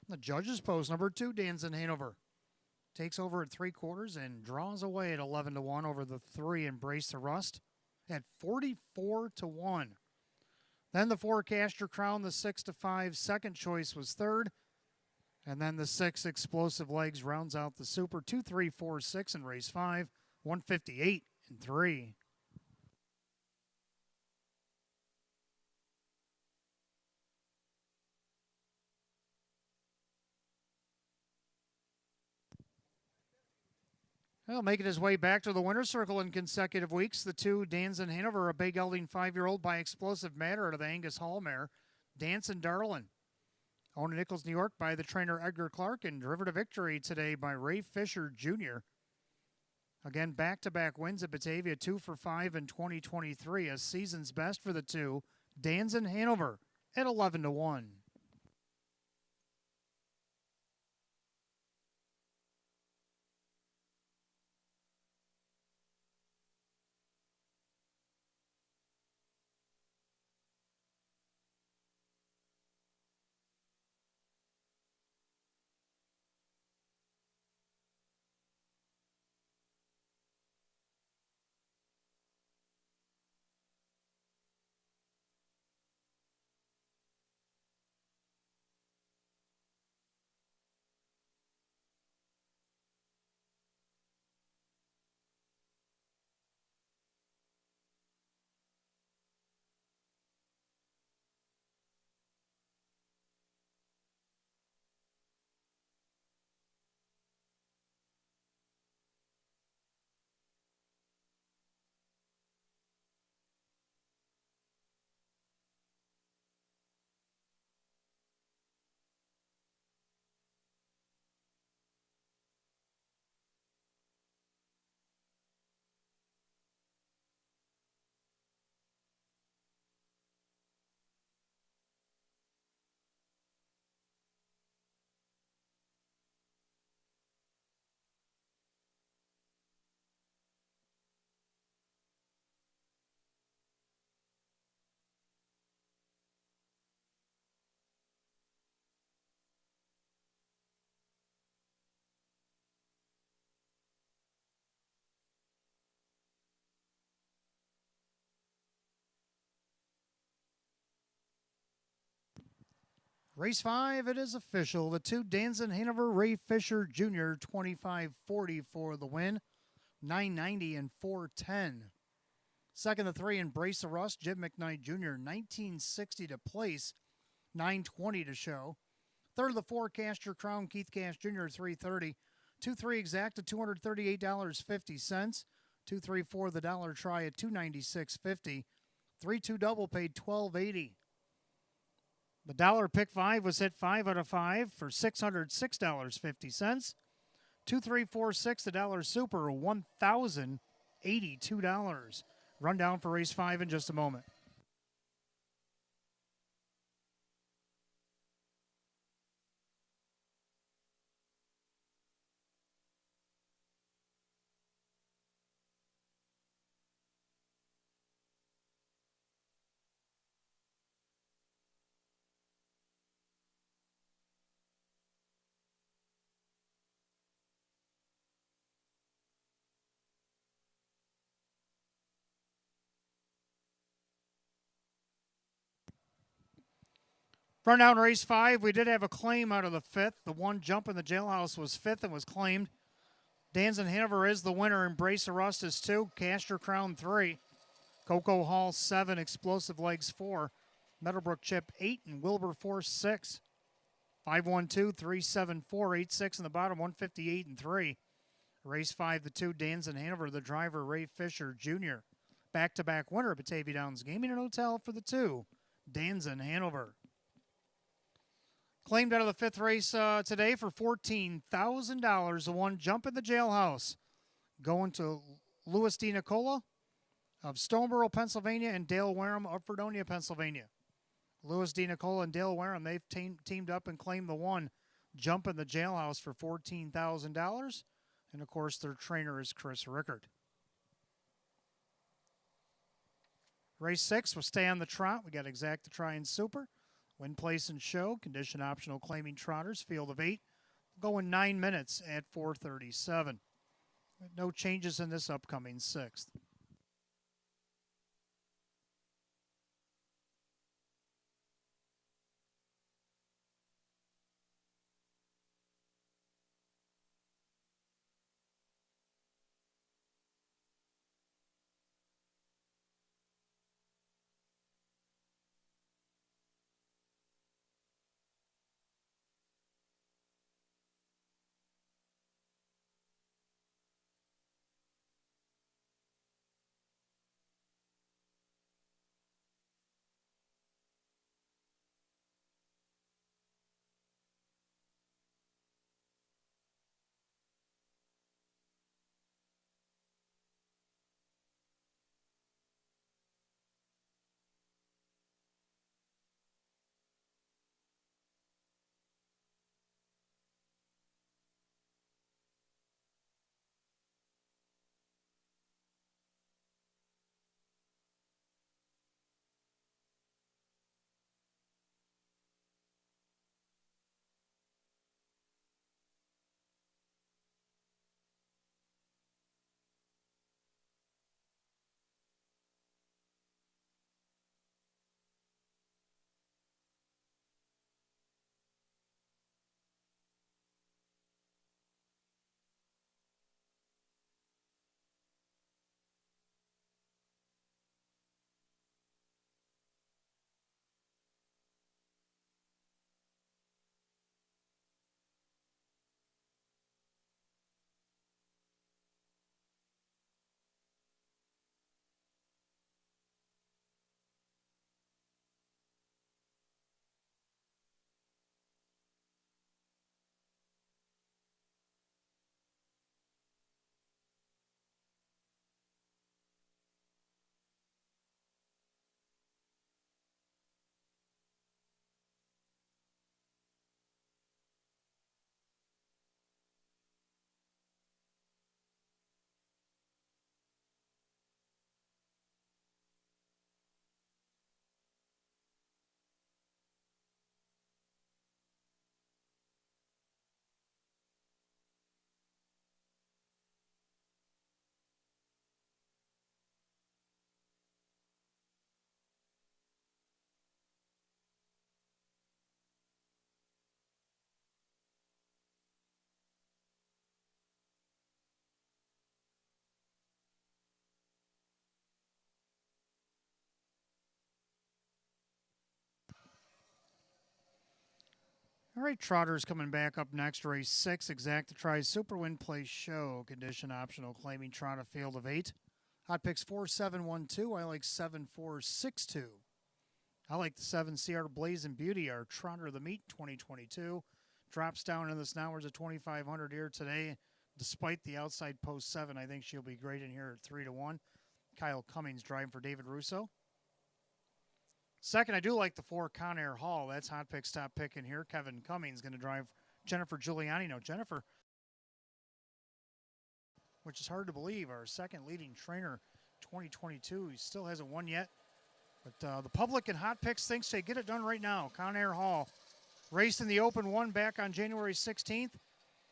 Speaker 1: The judges post number 2, Dan's in Hanover. Takes over at 3/4 and draws away at 11 to 1 over the 3, Embrace the Rust, at 44 to 1. Then the 4, Cast Your Crown, the 6 to 5, second choice was 3rd. And then the 6, Explosive Legs, rounds out the super 2, 3, 4, 6 in race 5, 158-3. Well, making his way back to the winner's circle in consecutive weeks, the 2, Dan's in Hanover, a big gelding 5-year-old by Explosive Matter out of the Angus Hall mare, Dancin' Darlin'. Owned in Nichols, New York by the trainer Edgar Clark, and driven to victory today by Ray Fisher Jr. Again, back-to-back wins at Batavia, 2 for 5 in 2023, a season's best for the 2, Dan's in Hanover at 11 to 1. Race 5, it is official. The 2, Danzen Hanover, Ray Fisher Jr., 25.40 for the win, 9.90 and 4.10. Second, the 3, Embrace the Rust, Jim McKnight Jr., 19.60 to place, 9.20 to show. Third, the 4, Cast Your Crown, Keith Cash Jr., 3.30. 2-3 Exacta, $238.50. 2-3-4 the dollar try at $296.50. 3-2 double paid $12.80. The dollar pick 5 was hit 5 out of 5 for $606.50. 2-3-4-6 the dollar super, $1,082. Rundown for race 5 in just a moment. Rundown race 5, we did have a claim out of the 5th. The 1 Jump in the Jailhouse was 5th and was claimed. Danzen Hanover is the winner. Embrace the Rust is 2. Castor Crown 3. Coco Hall 7. Explosive Legs 4. Meadowbrook Chip 8. And Wilbur Force 6. 5-1-2, 3-7-4, 8-6 in the bottom, 158 and 3. Race 5, the 2, Danzen Hanover, the driver, Ray Fisher Jr. Back-to-back winner, Batavia Downs Gaming and Hotel for the 2, Danzen Hanover. Claimed out of the 5th race today for $14,000. The 1 Jump in the Jailhouse. Going to Louis D. Nicola of Stoneboro, Pennsylvania, and Dale Wareham of Fredonia, Pennsylvania. Louis D. Nicola and Dale Wareham, they've teamed up and claimed the 1 Jump in the Jailhouse for $14,000. And, of course, their trainer is Chris Rickard. Race 6 will stay on the trot. We got Exacta Try and Super. Win, place, and show. Condition optional claiming trotters. Field of 8. Going 9 minutes at 4:37. No changes in this upcoming 6th. All right, Trotters coming back up next. Race 6, Exacta Tries Super Win Play Show. Condition optional, claiming trot a field of 8. Hot picks 4712. I like 7462. I like the 7 CR Blazing Beauty, our Trotter of the Meet 2022. Drops down in this now. There's a 2,500 here today. Despite the outside post 7, I think she'll be great in here at 3-1. Kyle Cummings driving for David Russo. Second, I do like the 4 Conair Hall. That's Hot Pick's top pick in here. Kevin Cummings going to drive Jennifer Giuliani. No, Jennifer, which is hard to believe, our second leading trainer 2022. He still hasn't won yet. But the public in Hot Picks thinks they get it done right now. Conair Hall raced in the Open 1 back on January 16th.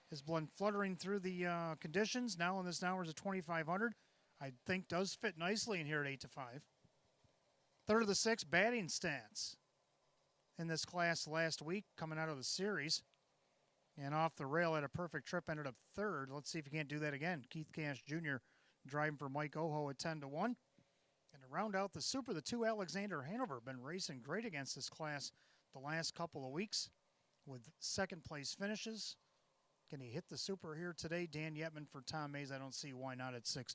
Speaker 1: Has been fluttering through the conditions. Now in this hour is a 2,500. I think does fit nicely in here at 8-5. Third of the 6 batting stats in this class last week coming out of the series. And off the rail had a perfect trip, ended up third. Let's see if he can't do that again. Keith Cash Jr. driving for Mike Oho at 10-1. And to round out the Super, the 2 Alexander Hanover been racing great against this class the last couple of weeks with second place finishes. Can he hit the Super here today? Dan Yetman for Tom Mays. I don't see why not at 6-1.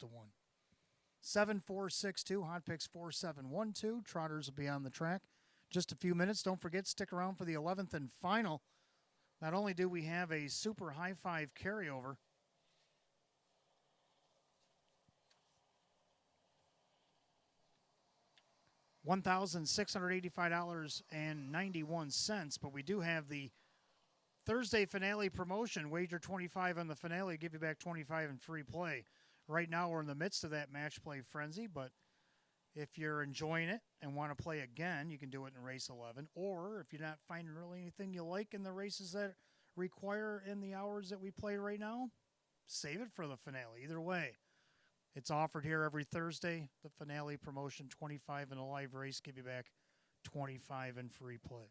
Speaker 1: 7-4-6-2, Hot Picks 4-7-1-2. Trotters will be on the track. Just a few minutes. Don't forget, stick around for the 11th and final. Not only do we have a Super High Five carryover, $1,685.91, but we do have the Thursday finale promotion. Wager 25 on the finale, give you back 25 in free play. Right now, we're in the midst of that match play frenzy, but if you're enjoying it and want to play again, you can do it in race 11. Or if you're not finding really anything you like in the races that require in the hours that we play right now, save it for the finale. Either way, it's offered here every Thursday. The finale promotion, 25 in a live race, give you back 25 in free play.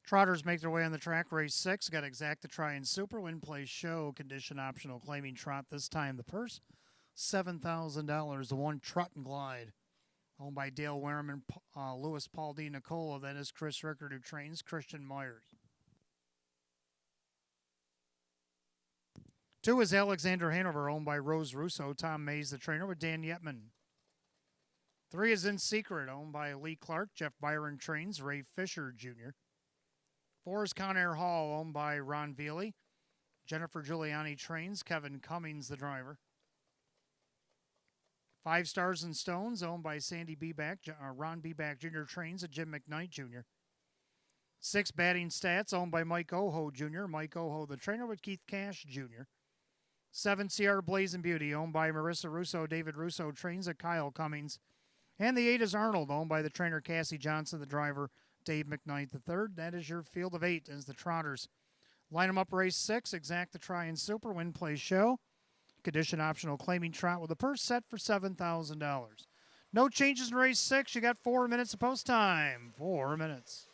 Speaker 1: Trotters make their way on the track. Race 6. Got Exacta Try and Super Win Play Show. Condition optional. Claiming trot this time. The purse, $7,000. The 1 Trot and Glide. Owned by Dale Werman, Louis Paul D. Nicola. That is Chris Rickard, who trains Christian Myers. 2 is Alexander Hanover, owned by Rose Russo. Tom Mays, the trainer, with Dan Yetman. 3 is In Secret, owned by Lee Clark. Jeff Byron trains. Ray Fisher Jr. 4 is Conair Hall, owned by Ron Veely. Jennifer Giuliani trains. Kevin Cummings, the driver. 5 Stars and Stones, owned by Sandy Beback. Ron Beback Jr. trains. Jim McKnight Jr. 6 Batting Stats, owned by Mike Oho Jr. Mike Oho, the trainer, with Keith Cash Jr. 7 Sierra Blazing Beauty, owned by Marissa Russo. David Russo trains. Kyle Cummings. And the 8 is Arnold, owned by the trainer Cassie Johnson, the driver Dave McKnight III. That is your field of 8 as the Trotters. Line them up, race 6, Exact the Try and Super, Win Play Show. Condition optional, claiming trot with a purse set for $7,000. No changes in race 6. You got 4 minutes of post time. 4 minutes.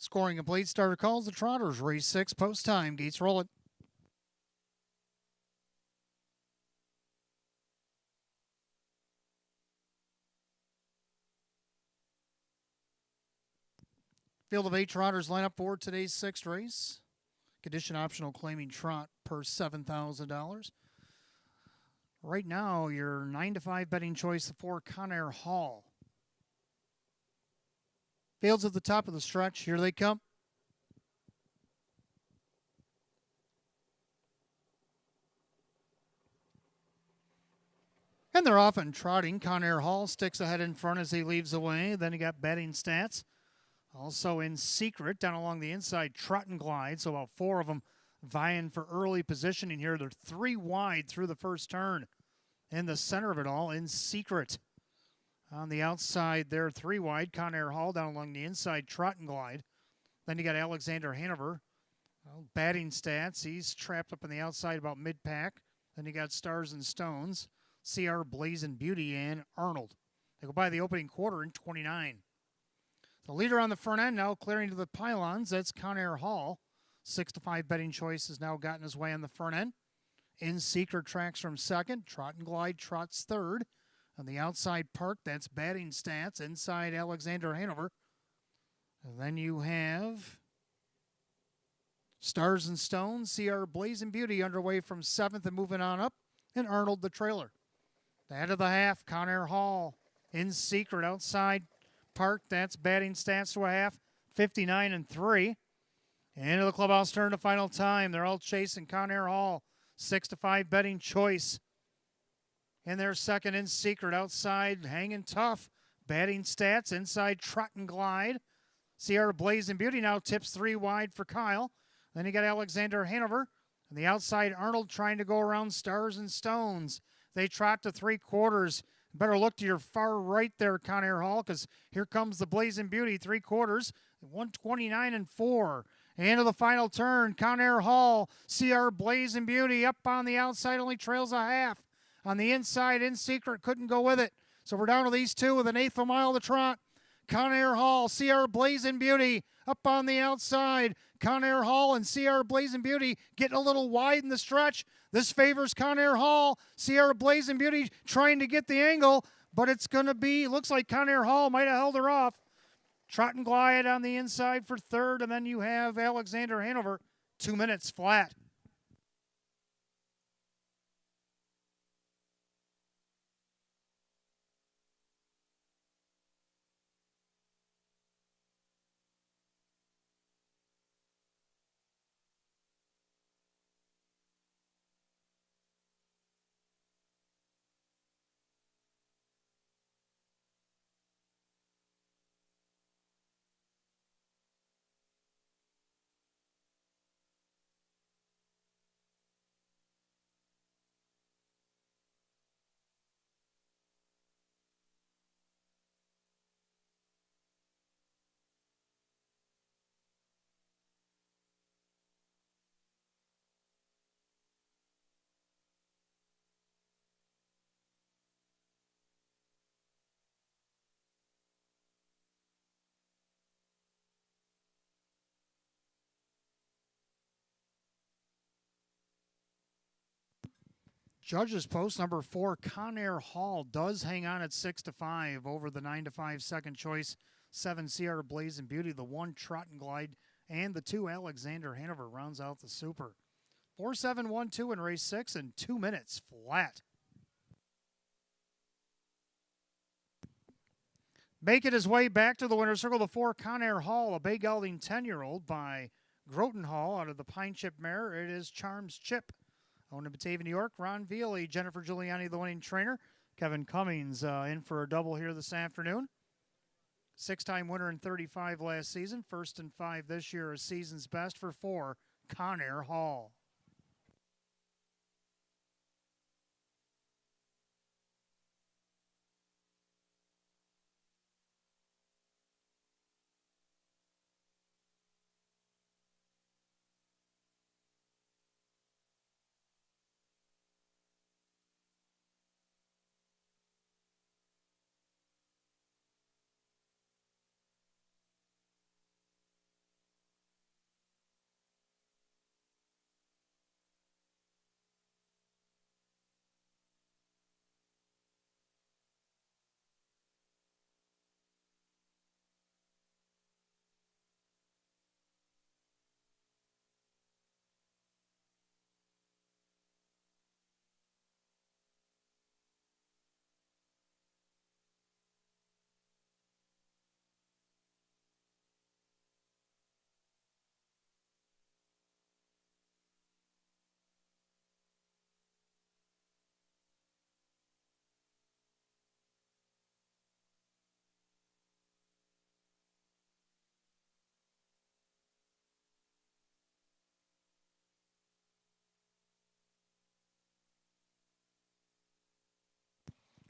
Speaker 1: Scoring complete. Starter calls the Trotters. Race 6, post time. Gates roll it. Field of 8 Trotters line up for today's 6th race. Condition optional, claiming trot per $7,000. Right now, your 9 to 5 betting choice for Conair Hall. Fields at the top of the stretch. Here they come. And they're off and trotting. Conair Hall sticks ahead in front as he leaves away. Then you got Betting Stats. Also In Secret down along the inside, Trot and Glide. So about 4 of them vying for early positioning here. They're 3 wide through the first turn. In the center of it all, In Secret. On the outside there, 3 wide, Conair Hall down along the inside, Trot and Glide. Then you got Alexander Hanover. Well, batting stats, he's trapped up on the outside about mid-pack. Then you got Stars and Stones, CR Blazing Beauty, and Arnold. They go by the opening quarter in 29. The leader on the front end now clearing to the pylons, that's Conair Hall. 6-5 betting choice has now gotten his way on the front end. In Secret tracks from second. Trot and Glide trots third. On the outside Park, that's batting stats. Inside Alexander Hanover. And then you have Stars and Stones, CR Blazing Beauty underway from 7th and moving on up. And Arnold the trailer. The head of the half, Conair Hall. In Secret outside Park, that's batting stats to a half. 59-3. Into the clubhouse turn to final time. They're all chasing Conair Hall. 6-5 betting choice. And their second In Secret outside, hanging tough. Batting stats inside Trot and Glide. Sierra Blazing Beauty now tips 3 wide for Kyle. Then you got Alexander Hanover. On the outside, Arnold trying to go around Stars and Stones. They trot to 3/4. Better look to your far right there, Conair Hall, because here comes the Blazing Beauty, 3/4. 129-4. Into the final turn, Conair Hall, CR Blazing Beauty up on the outside, only trails a half. On the inside, In Secret couldn't go with it. So we're down to these two with 1/8 of a mile to trot. Conair Hall, CR Blazing Beauty up on the outside. Conair Hall and CR Blazing Beauty getting a little wide in the stretch. This favors Conair Hall. CR Blazing Beauty trying to get the angle, but it's going to be, looks like Conair Hall might have held her off. Trot and Glide on the inside for third, and then you have Alexander Hanover, 2 minutes flat. Judges post number 4, Conair Hall does hang on at 6-5 over the 9-5 second choice. 7 CR Blazing Beauty, the 1 Trot and Glide, and the 2 Alexander Hanover rounds out the super. 4-7-1-2 in race 6 and 2 minutes flat. Making his way back to the winner's circle, the 4 Conair Hall, a bay gelding 10-year-old by Groton Hall out of the Pine Chip mare. It is Charms Chip. Owned in Batavia, New York. Ron Veely, Jennifer Giuliani, the winning trainer. Kevin Cummings in for a double here this afternoon. 6-time winner in 35 last season. 1st in 5 this year. A season's best for 4, Conair Hall.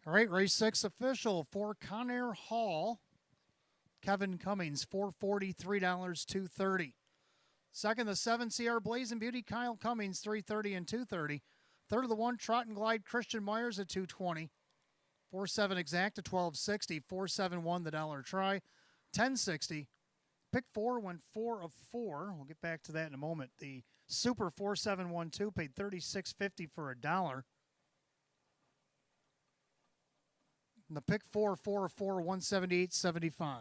Speaker 1: All right, race 6 official for Conair Hall. Kevin Cummings, $443, $230. Second, the 7 CR Blazing Beauty, Kyle Cummings, $330 and $230. Third of the 1 Trot and Glide, Christian Myers at $220. 4-7 exact to $12.60. 4-7-1 the dollar try, $10.60. Pick 4 went 4 of 4. We'll get back to that in a moment. The Super 4712 paid $36.50 for $1. And the pick 4 of 4 $178.75.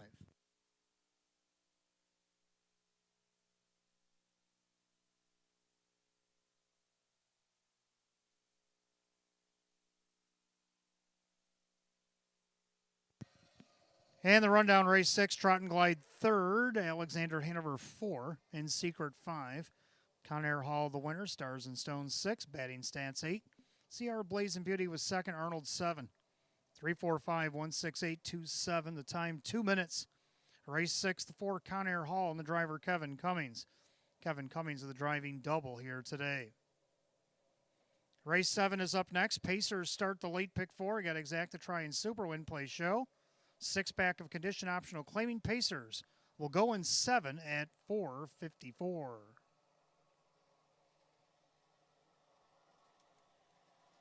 Speaker 1: And the rundown race 6, Trot and Glide third, Alexander Hanover 4, In Secret 5. Conair Hall the winner, Stars and Stones 6, batting stats 8. CR Blazing Beauty was second, Arnold 7. 3-4-5, 1-6-8-2-7. The time 2 minutes. Race 6, the 4 Conair Hall and the driver Kevin Cummings. Kevin Cummings of the driving double here today. Race 7 is up next. Pacers start the late pick 4. Got Exacta Try and Super Win Play Show. 6 back of condition optional claiming Pacers will go in 7 at 4:54.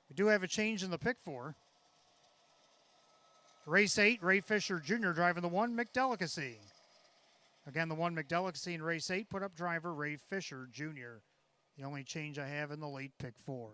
Speaker 1: We do have a change in the pick 4. Race 8, Ray Fisher Jr. driving the 1 McDelicacy. Again, the 1 McDelicacy in race 8 put up driver Ray Fisher Jr. The only change I have in the late pick 4.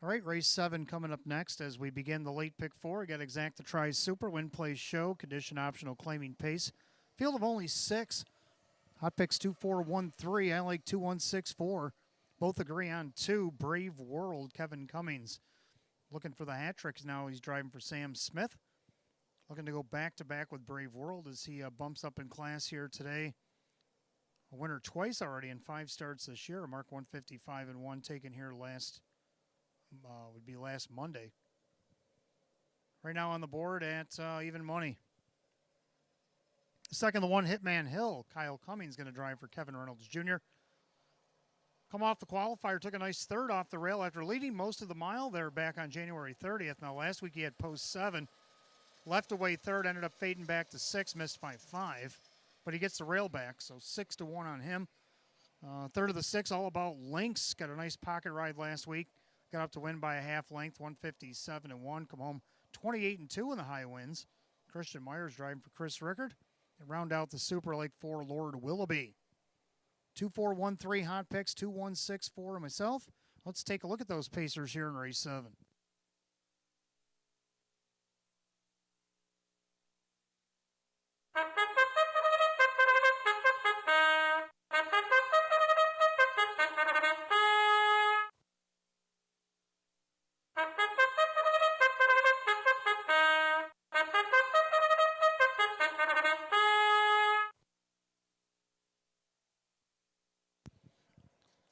Speaker 1: All right, race 7 coming up next as we begin the late pick 4. We got Exacta Tries Super, Win Plays Show, Condition Optional Claiming Pace. Field of only 6. Hot picks 2, 4, 1, 3. I like 2, 1, 6, 4. Both agree on 2. Brave World, Kevin Cummings. Looking for the hat tricks now. He's driving for Sam Smith. Looking to go back-to-back with Brave World as he bumps up in class here today. A winner twice already in 5 starts this year. A mark 155 and 1 taken here last Monday. Right now on the board at even money. Second, the 1 Hitman Hill. Kyle Cummings going to drive for Kevin Reynolds Jr. Come off the qualifier, took a nice third off the rail after leading most of the mile there back on January 30th. Now last week he had post 7. Left away third, ended up fading back to 6, missed by 5. But he gets the rail back, so 6-1 on him. Third of the 6, All About Links. Got a nice pocket ride last week. Got up to win by a half length, 157 and 1. Come home 28 and 2 in the high wins. Christian Myers driving for Chris Rickard. And round out the Super Lake 4, Lord Willoughby. 2, 4, 1, 3 hot picks, 2, 1, 6, 4 myself. Let's take a look at those Pacers here in race 7.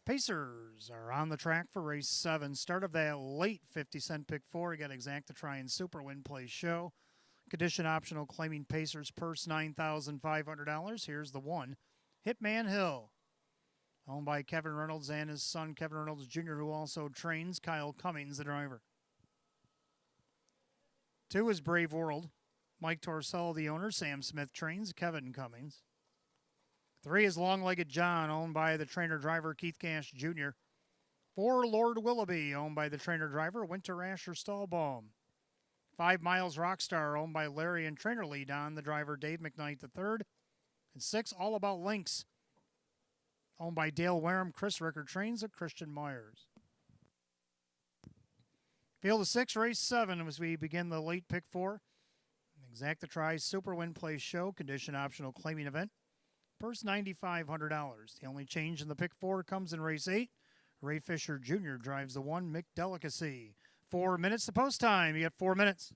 Speaker 1: Pacers are on the track for race 7. Start of that late 50-cent pick 4. You got Exacta Try Super Win Play Show. Condition optional claiming Pacers purse $9,500. Here's the 1. Hitman Hill. Owned by Kevin Reynolds and his son Kevin Reynolds Jr., who also trains. Kyle Cummings, the driver. 2 is Brave World. Mike Torsello, the owner. Sam Smith trains. Kevin Cummings. 3 is Long-Legged John, owned by the trainer-driver Keith Cash Jr. 4, Lord Willoughby, owned by the trainer-driver Winter Asher Stahlbaum. 5, Miles Rockstar, owned by Larry and trainer Lee Don, the driver Dave McKnight III. And 6, All About Links, owned by Dale Wareham, Chris Rickard trains, at Christian Myers. Field of 6, race 7, as we begin the late pick 4. Exacta Try Super Win Play Show, condition optional claiming event. Purse $9,500. The only change in the pick 4 comes in race 8. Ray Fisher Jr. drives the 1 Mick Delicacy. 4 minutes to post time. You got 4 minutes.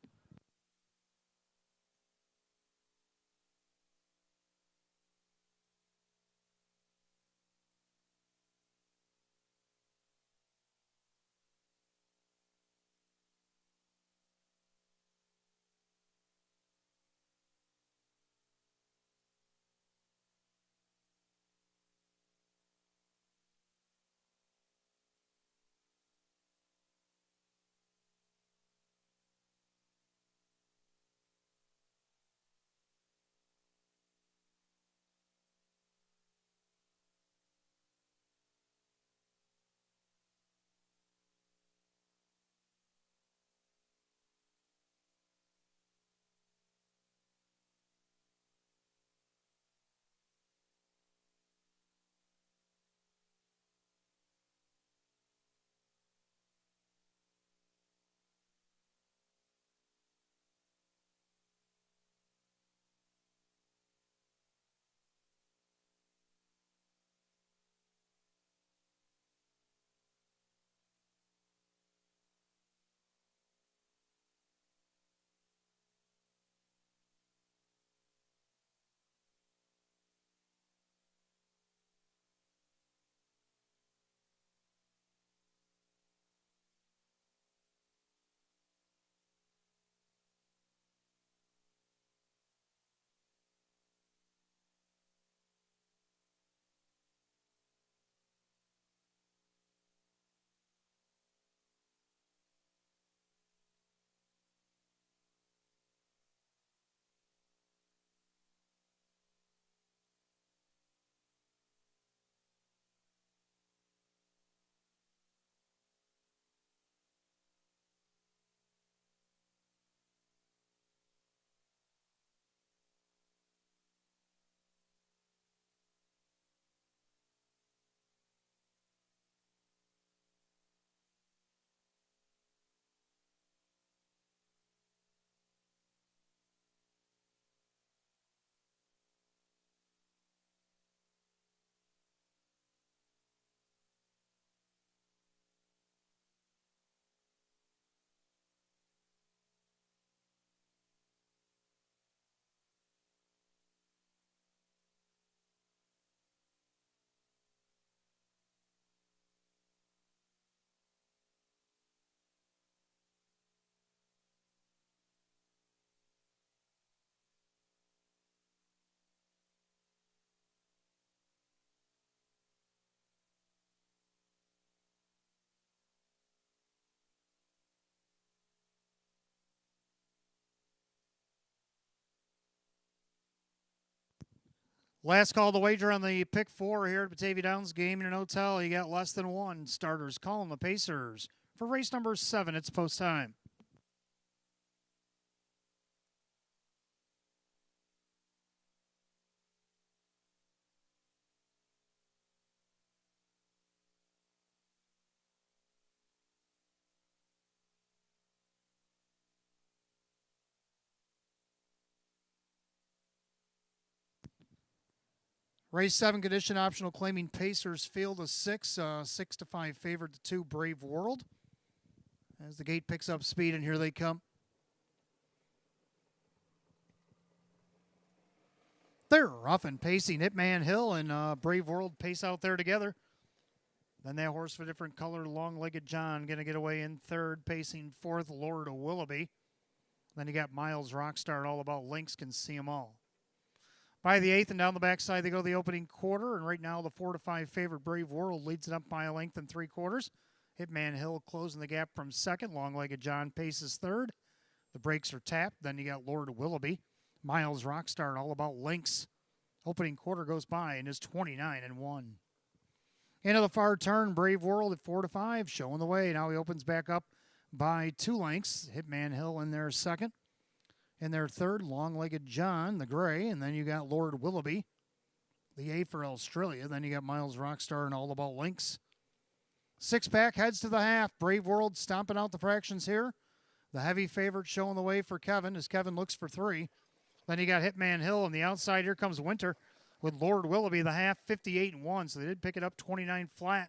Speaker 1: Last call to wager on the pick 4 here at Batavia Downs Gaming and Hotel. You got less than one. Starters calling the Pacers. For race number 7, it's post time. Race 7 condition optional claiming Pacers field of 6. 6-5 favorite to 2 Brave World. As the gate picks up speed, and here they come. They're rough and pacing. Hitman Hill and Brave World pace out there together. Then that horse for different color, Long-Legged John, going to get away in third, pacing fourth, Lord of Willoughby. Then you got Miles Rockstar, All About Links, can see them all. By the 8th and down the backside, they go the opening quarter. And right now, the 4-5 favorite Brave World leads it up by a length and 3/4. Hitman Hill closing the gap from second. Long-Legged John paces third. The brakes are tapped. Then you got Lord of Willoughby. Miles Rockstar, All About Links. Opening quarter goes by and is 29-1. Into the far turn, Brave World at 4-5, showing the way. Now he opens back up by 2 lengths. Hitman Hill in there second. In their third, Long-Legged John, the gray. And then you got Lord Willoughby, the A for Australia. Then you got Miles Rockstar and All About Links. 6-pack heads to the half. Brave World stomping out the fractions here. The heavy favorite showing the way for Kevin as Kevin looks for 3. Then you got Hitman Hill on the outside. Here comes Winter with Lord Willoughby, the half, 58-1. So they did pick it up 29 flat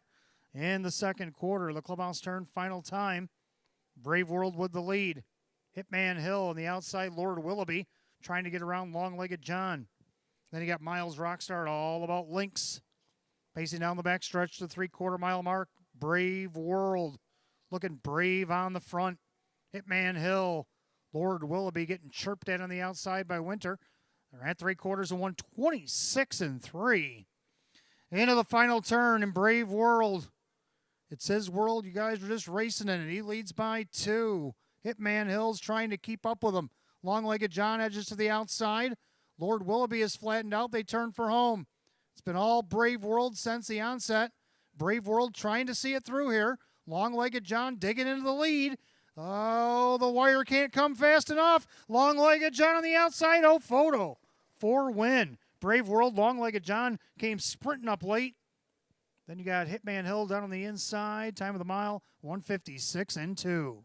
Speaker 1: in the second quarter. The clubhouse turn, final time. Brave World with the lead. Hitman Hill on the outside, Lord Willoughby trying to get around Long-Legged John. Then you got Miles Rockstar, All About Links. Pacing down the back stretch to the 3/4 mile mark. Brave World looking brave on the front. Hitman Hill, Lord Willoughby getting chirped at on the outside by Winter. They're at 3/4 and 126-3. Into the final turn in Brave World. It's his world. You guys are just racing in it. He leads by 2. Hitman Hill's trying to keep up with him. Long-Legged John edges to the outside. Lord Willoughby is flattened out. They turn for home. It's been all Brave World since the onset. Brave World trying to see it through here. Long-Legged John digging into the lead. Oh, the wire can't come fast enough. Long-Legged John on the outside. Oh, photo. 4 win. Brave World, Long-Legged John came sprinting up late. Then you got Hitman Hill down on the inside. Time of the mile, 156-2.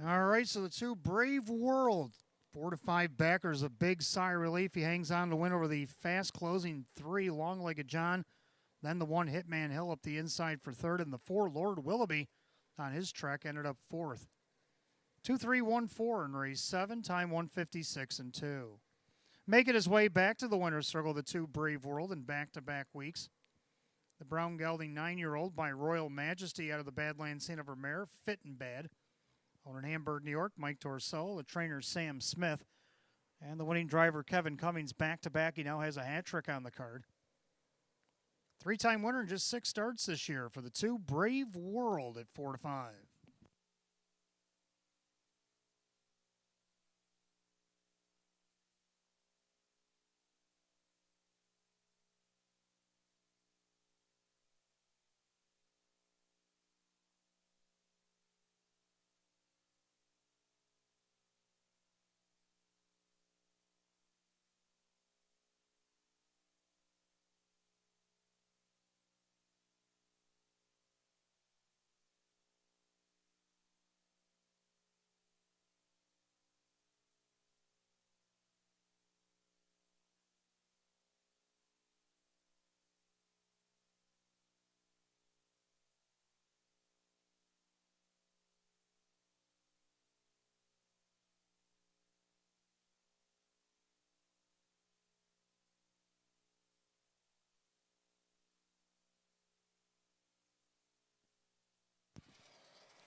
Speaker 1: All right, so the 2 Brave World, 4-5 backers, a big sigh of relief. He hangs on to win over the fast closing 3 Long-Legged John. Then the 1 Hitman Hill up the inside for third, and the 4 Lord Willoughby on his trek ended up fourth. 2-3-1-4 in race 7, time 156-2. Making his way back to the winner's circle, the 2 Brave World in back-to-back weeks. The brown gelding 9-year-old by Royal Majesty out of the Badlands St. of her mare, Fit and Bad. Owner in Hamburg, New York, Mike Torso. The trainer, Sam Smith. And the winning driver, Kevin Cummings, back-to-back. He now has a hat trick on the card. 3-time winner in just 6 starts this year for the 2 Brave World at 4-5.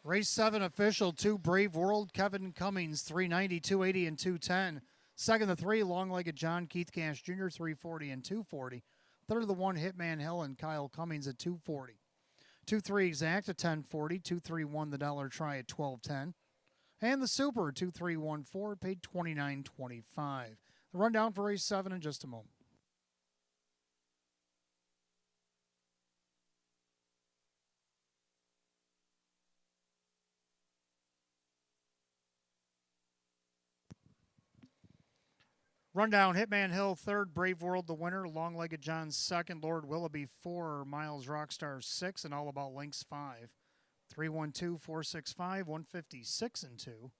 Speaker 1: Race 7 official, 2 Brave World, Kevin Cummings, 390, 280, and 210. Second, the 3 Long-Legged John Keith Cash Jr., 340 and 240. Third, the 1 Hitman Hill and Kyle Cummings at 240. 2-3 Exact at 1040. 2-3-1 the Dollar Try at 1210. And the Super 2-3-1-4 paid $29.25. The rundown for race 7 in just a moment. Rundown, Hitman Hill, third, Brave World, the winner, Long-Legged John, second, Lord Willoughby, 4, Miles Rockstar, 6, and All About Links, 5. 312, 465, 156 and 2.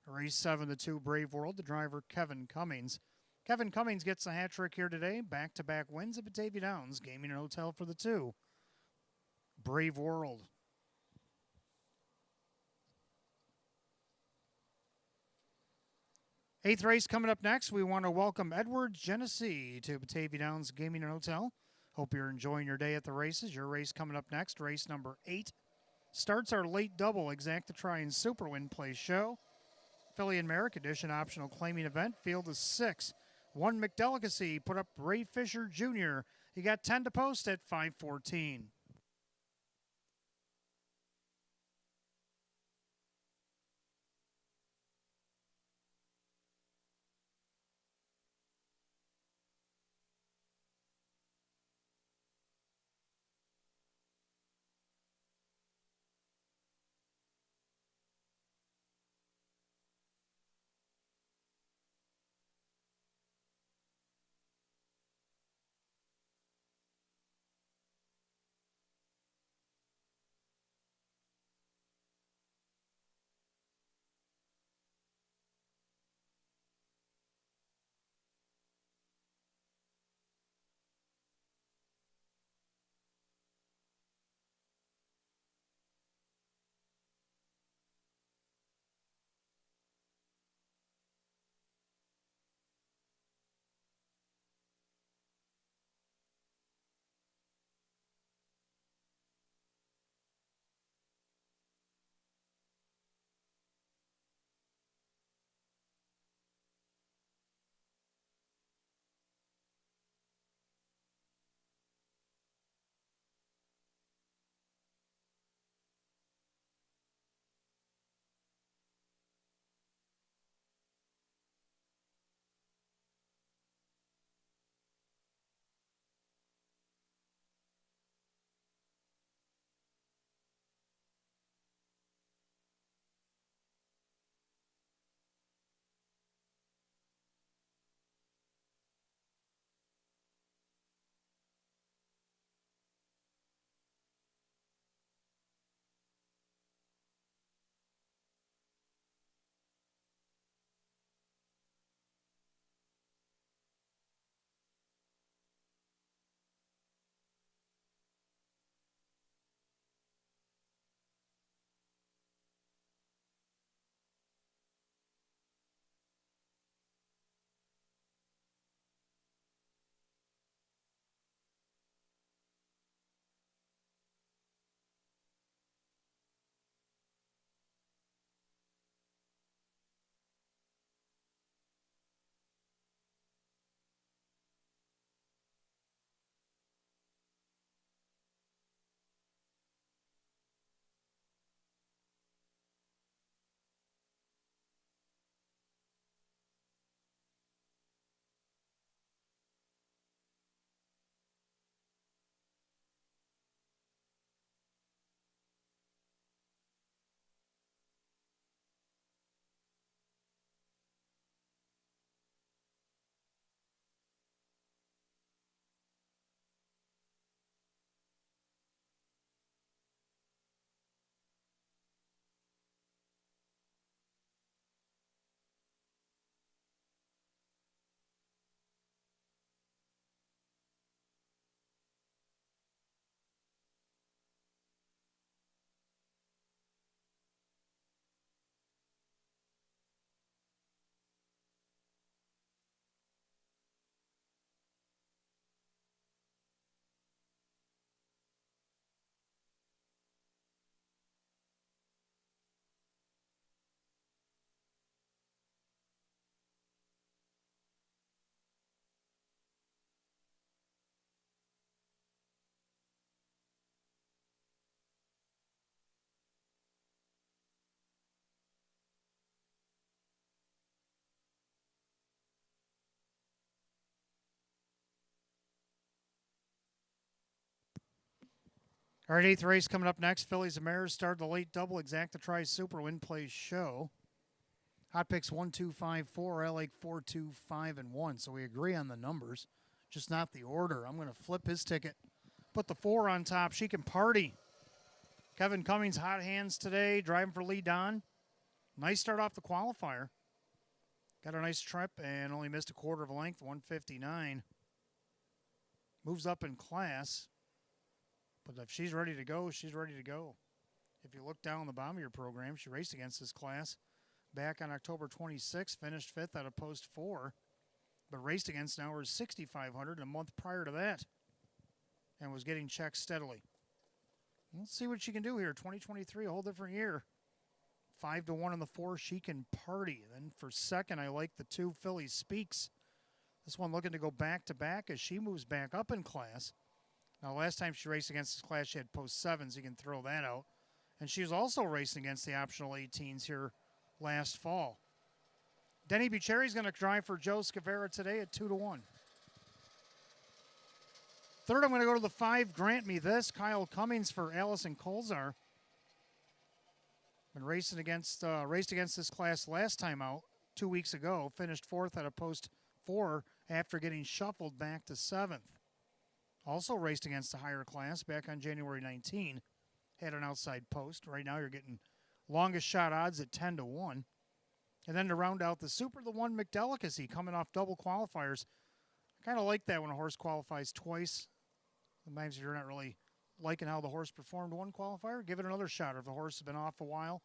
Speaker 1: Race 7, the 2, Brave World, the driver, Kevin Cummings. Kevin Cummings gets the hat trick here today, back-to-back wins at Batavia Downs, Gaming and Hotel for the 2. Brave World. Eighth race coming up next. We want to welcome Edward Genesee to Batavia Downs Gaming and Hotel. Hope you're enjoying your day at the races. Your race coming up next, race number 8. Starts our late double, Exact to Try and Super Win Play show. Philly and Merrick Edition optional claiming event. Field is 6. 1 McDelicacy put up Ray Fisher Jr. He got 10 to post at 5:14. All right, eighth race coming up next. Fillies and Mares start the late double. Exacta Tri Super Win Plays Show. Hot picks 1, 2, 5, 4. I like 4, 2, 5, and 1. So we agree on the numbers, just not the order. I'm going to flip his ticket. Put the 4 on top. She can party. Kevin Cummings, hot hands today, driving for Lee Don. Nice start off the qualifier. Got a nice trip and only missed a quarter of a length, 159. Moves up in class. But if she's ready to go, she's ready to go. If you look down the bottom of your program, she raced against this class back on October 26th, finished 5th out of post 4, but raced against now her 6,500 a month prior to that and was getting checked steadily. Let's see what she can do here. 2023, a whole different year. 5 to 1 on the 4, she can party. Then for second, I like the 2 Phillies Speaks. This one looking to go back to back as she moves back up in class. Now, last time she raced against this class, she had post 7s. You can throw that out. And she was also racing against the optional 18s here last fall. Denny Bucherri's going to drive for Joe Scavera today at 2 to 1. Third, I'm going to go to the 5, Grant Me This. Kyle Cummings for Allison Colzar. Been racing against, raced against this class last time out, 2 weeks ago. Finished 4th at a post 4 after getting shuffled back to 7th. Also raced against a higher class back on January 19. Had an outside post. Right now you're getting longest shot odds at 10 to 1. And then to round out the Super, the 1 McDelicacy coming off double qualifiers. I kind of like that when a horse qualifies twice. Sometimes if you're not really liking how the horse performed one qualifier, give it another shot. Or if the horse has been off a while,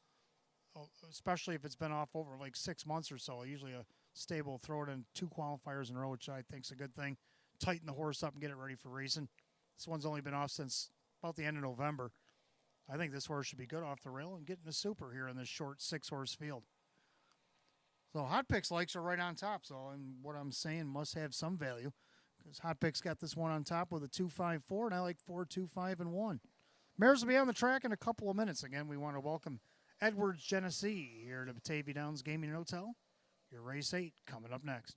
Speaker 1: especially if it's been off over like 6 months or so, usually a stable will throw it in 2 qualifiers in a row, which I think is a good thing. Tighten the horse up and get it ready for racing. This one's only been off since about the end of November. I think this horse should be good off the rail and get in the Super here in this short 6-horse field. So Hot Picks likes are right on top. So and what I'm saying must have some value because Hot Picks got this one on top with a 2-5-4, and I like 4, 2, 5, and 1. Mares will be on the track in a couple of minutes. Again, we want to welcome Edwards Genesee here to Batavia Downs Gaming and Hotel. Your race 8 coming up next.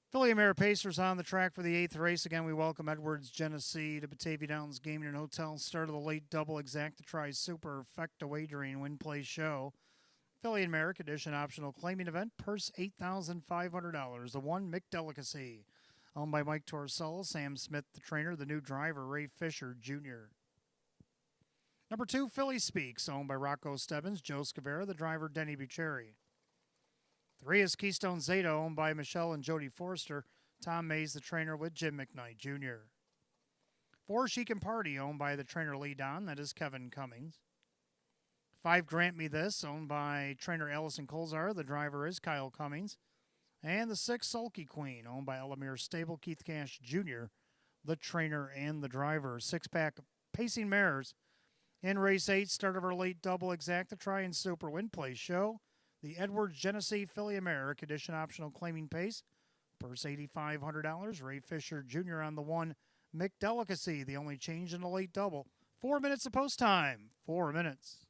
Speaker 1: Philly and Mare Pacers on the track for the 8th race. Again, we welcome Edwards Genesee to Batavia Downs Gaming and Hotel. Start of the late double exacta try super effecta wagering win play show. Philly and Mare condition optional claiming event. Purse $8,500. The 1 McDelicacy. Owned by Mike Torcella, Sam Smith, the trainer, the new driver, Ray Fisher Jr. Number 2, Philly Speaks, owned by Rocco Stebbins, Joe Scavera, the driver, Denny Bucheri. 3 is Keystone Zeta, owned by Michelle and Jody Forster, Tom Mays, the trainer, with Jim McKnight Jr. 4, Chic and Party, owned by the trainer Lee Don, that is Kevin Cummings. 5, Grant Me This, owned by trainer Allison Colzar, the driver is Kyle Cummings. And the 6, Sulky Queen, owned by Elamir Stable, Keith Cash Jr., the trainer and the driver. 6-pack Pacing Mares in race 8, start of our late double exacta try and super win play show. The Edwards Genesee Philly America condition optional claiming pace. Purse $8,500. Ray Fisher Jr. on the 1 McDelicacy, the only change in the late double. 4 minutes of post time. 4 minutes.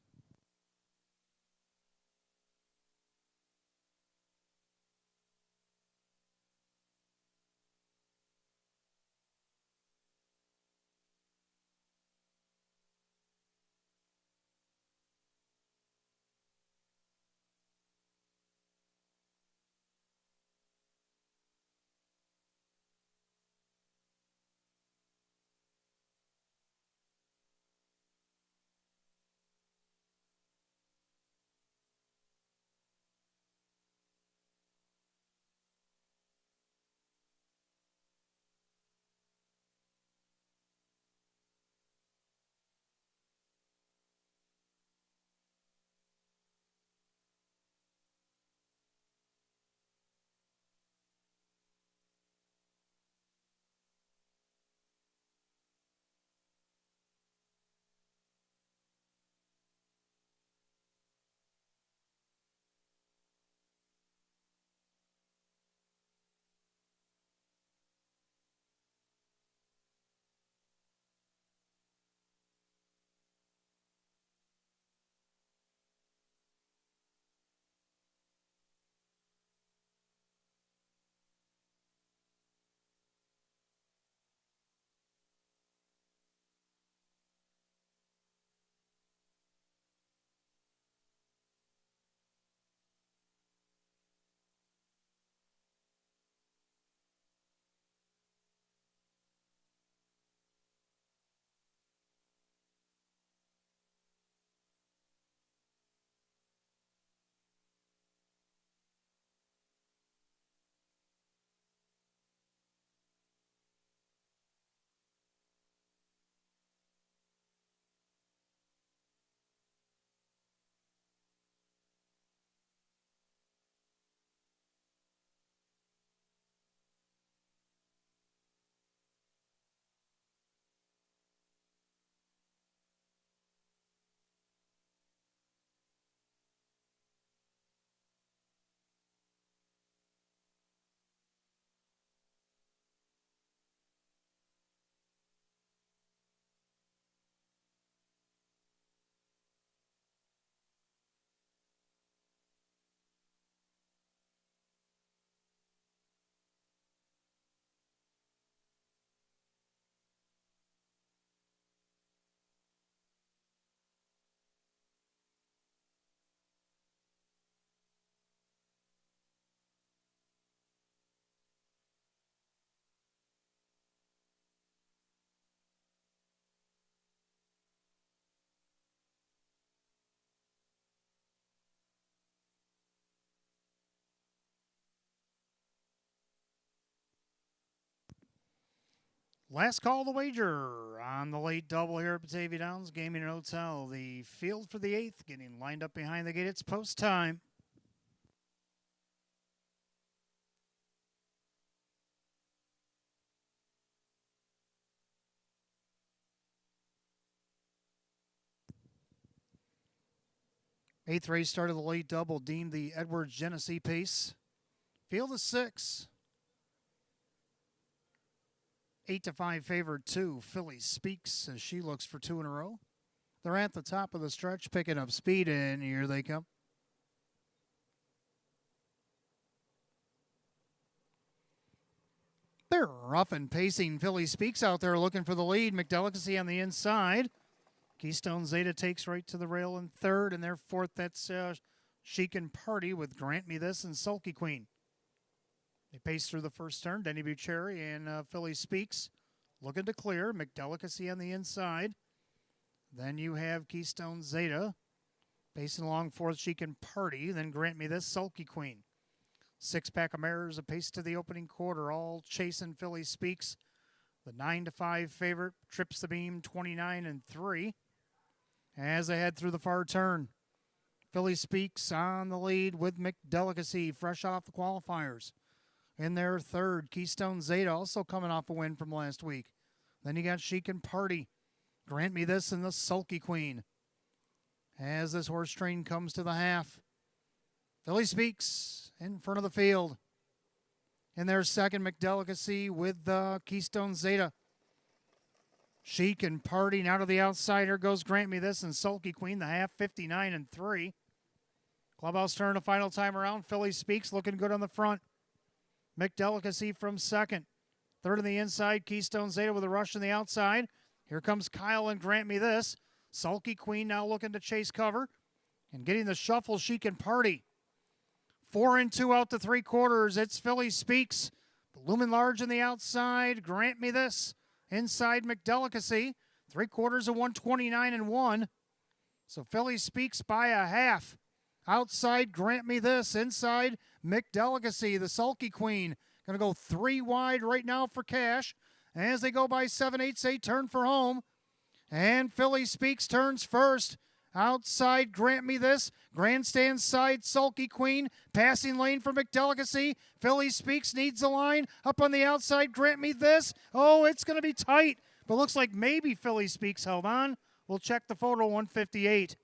Speaker 1: Last call the wager on the late double here at Batavia Downs Gaming and Hotel. The field for the 8th getting lined up behind the gate. It's post time. Eighth race start of the late double, deemed the Edwards Genesee pace. Field is 6. 8-5 favorite 2. Philly Speaks as she looks for 2 in a row. They're at the top of the stretch, picking up speed, and here they come. They're rough and pacing. Philly Speaks out there looking for the lead. McDelicacy on the inside. Keystone Zeta takes right to the rail in third, and their fourth, that's Chic and Party with Grant Me This and Sulky Queen. They pace through the first turn. Denny Bucherry and Philly Speaks looking to clear. McDelicacy on the inside. Then you have Keystone Zeta pacing along fourth, Chic and Party. Then Grant Me This, Sulky Queen. Six-pack of mares a pace to the opening quarter, all chasing Philly Speaks. The 9-5 favorite trips the beam 29-3 as they head through the far turn. Philly Speaks on the lead with McDelicacy, fresh off the qualifiers. In their third, Keystone Zeta also coming off a win from last week. Then you got Chic and Party. Grant Me This and the Sulky Queen. As this horse train comes to the half, Philly Speaks in front of the field. In their second, McDelicacy with Keystone Zeta. Chic and Party now to the outsider goes Grant Me This and Sulky Queen, the half 59-3. Clubhouse turn a final time around. Philly Speaks looking good on the front. McDelicacy from second. Third on the inside, Keystone Zeta with a rush on the outside. Here comes Kyle and Grant Me This. Sulky Queen now looking to chase cover. And getting the shuffle, Chic and Party. 4-2 out to 3/4. It's Philly Speaks. Looming large on the outside. Grant Me This. Inside McDelicacy. 3/4 of 129-1. So Philly Speaks by a half. Outside Grant Me This. Inside McDelicacy. The Sulky Queen. Going to go 3 wide right now for cash. As they go by 7/8, they turn for home. And Philly Speaks turns first. Outside Grant Me This. Grandstand side Sulky Queen. Passing lane for McDelicacy. Philly Speaks needs a line. Up on the outside, Grant Me This. Oh, it's going to be tight. But looks like maybe Philly Speaks held on. We'll check the photo, 158.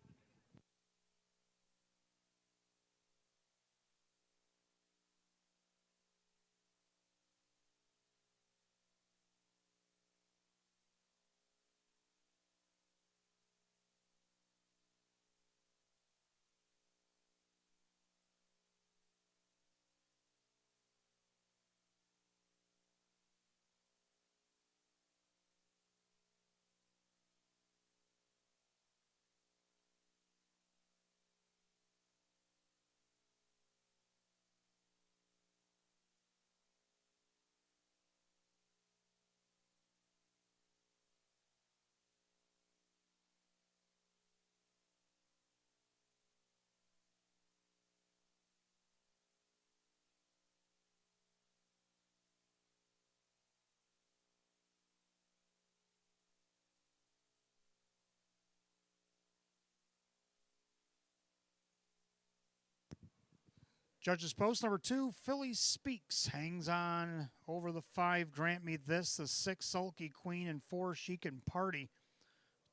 Speaker 1: Judges post number 2, Philly Speaks hangs on over the 5, Grant Me This, the 6, Sulky Queen, and 4, Chic and Party.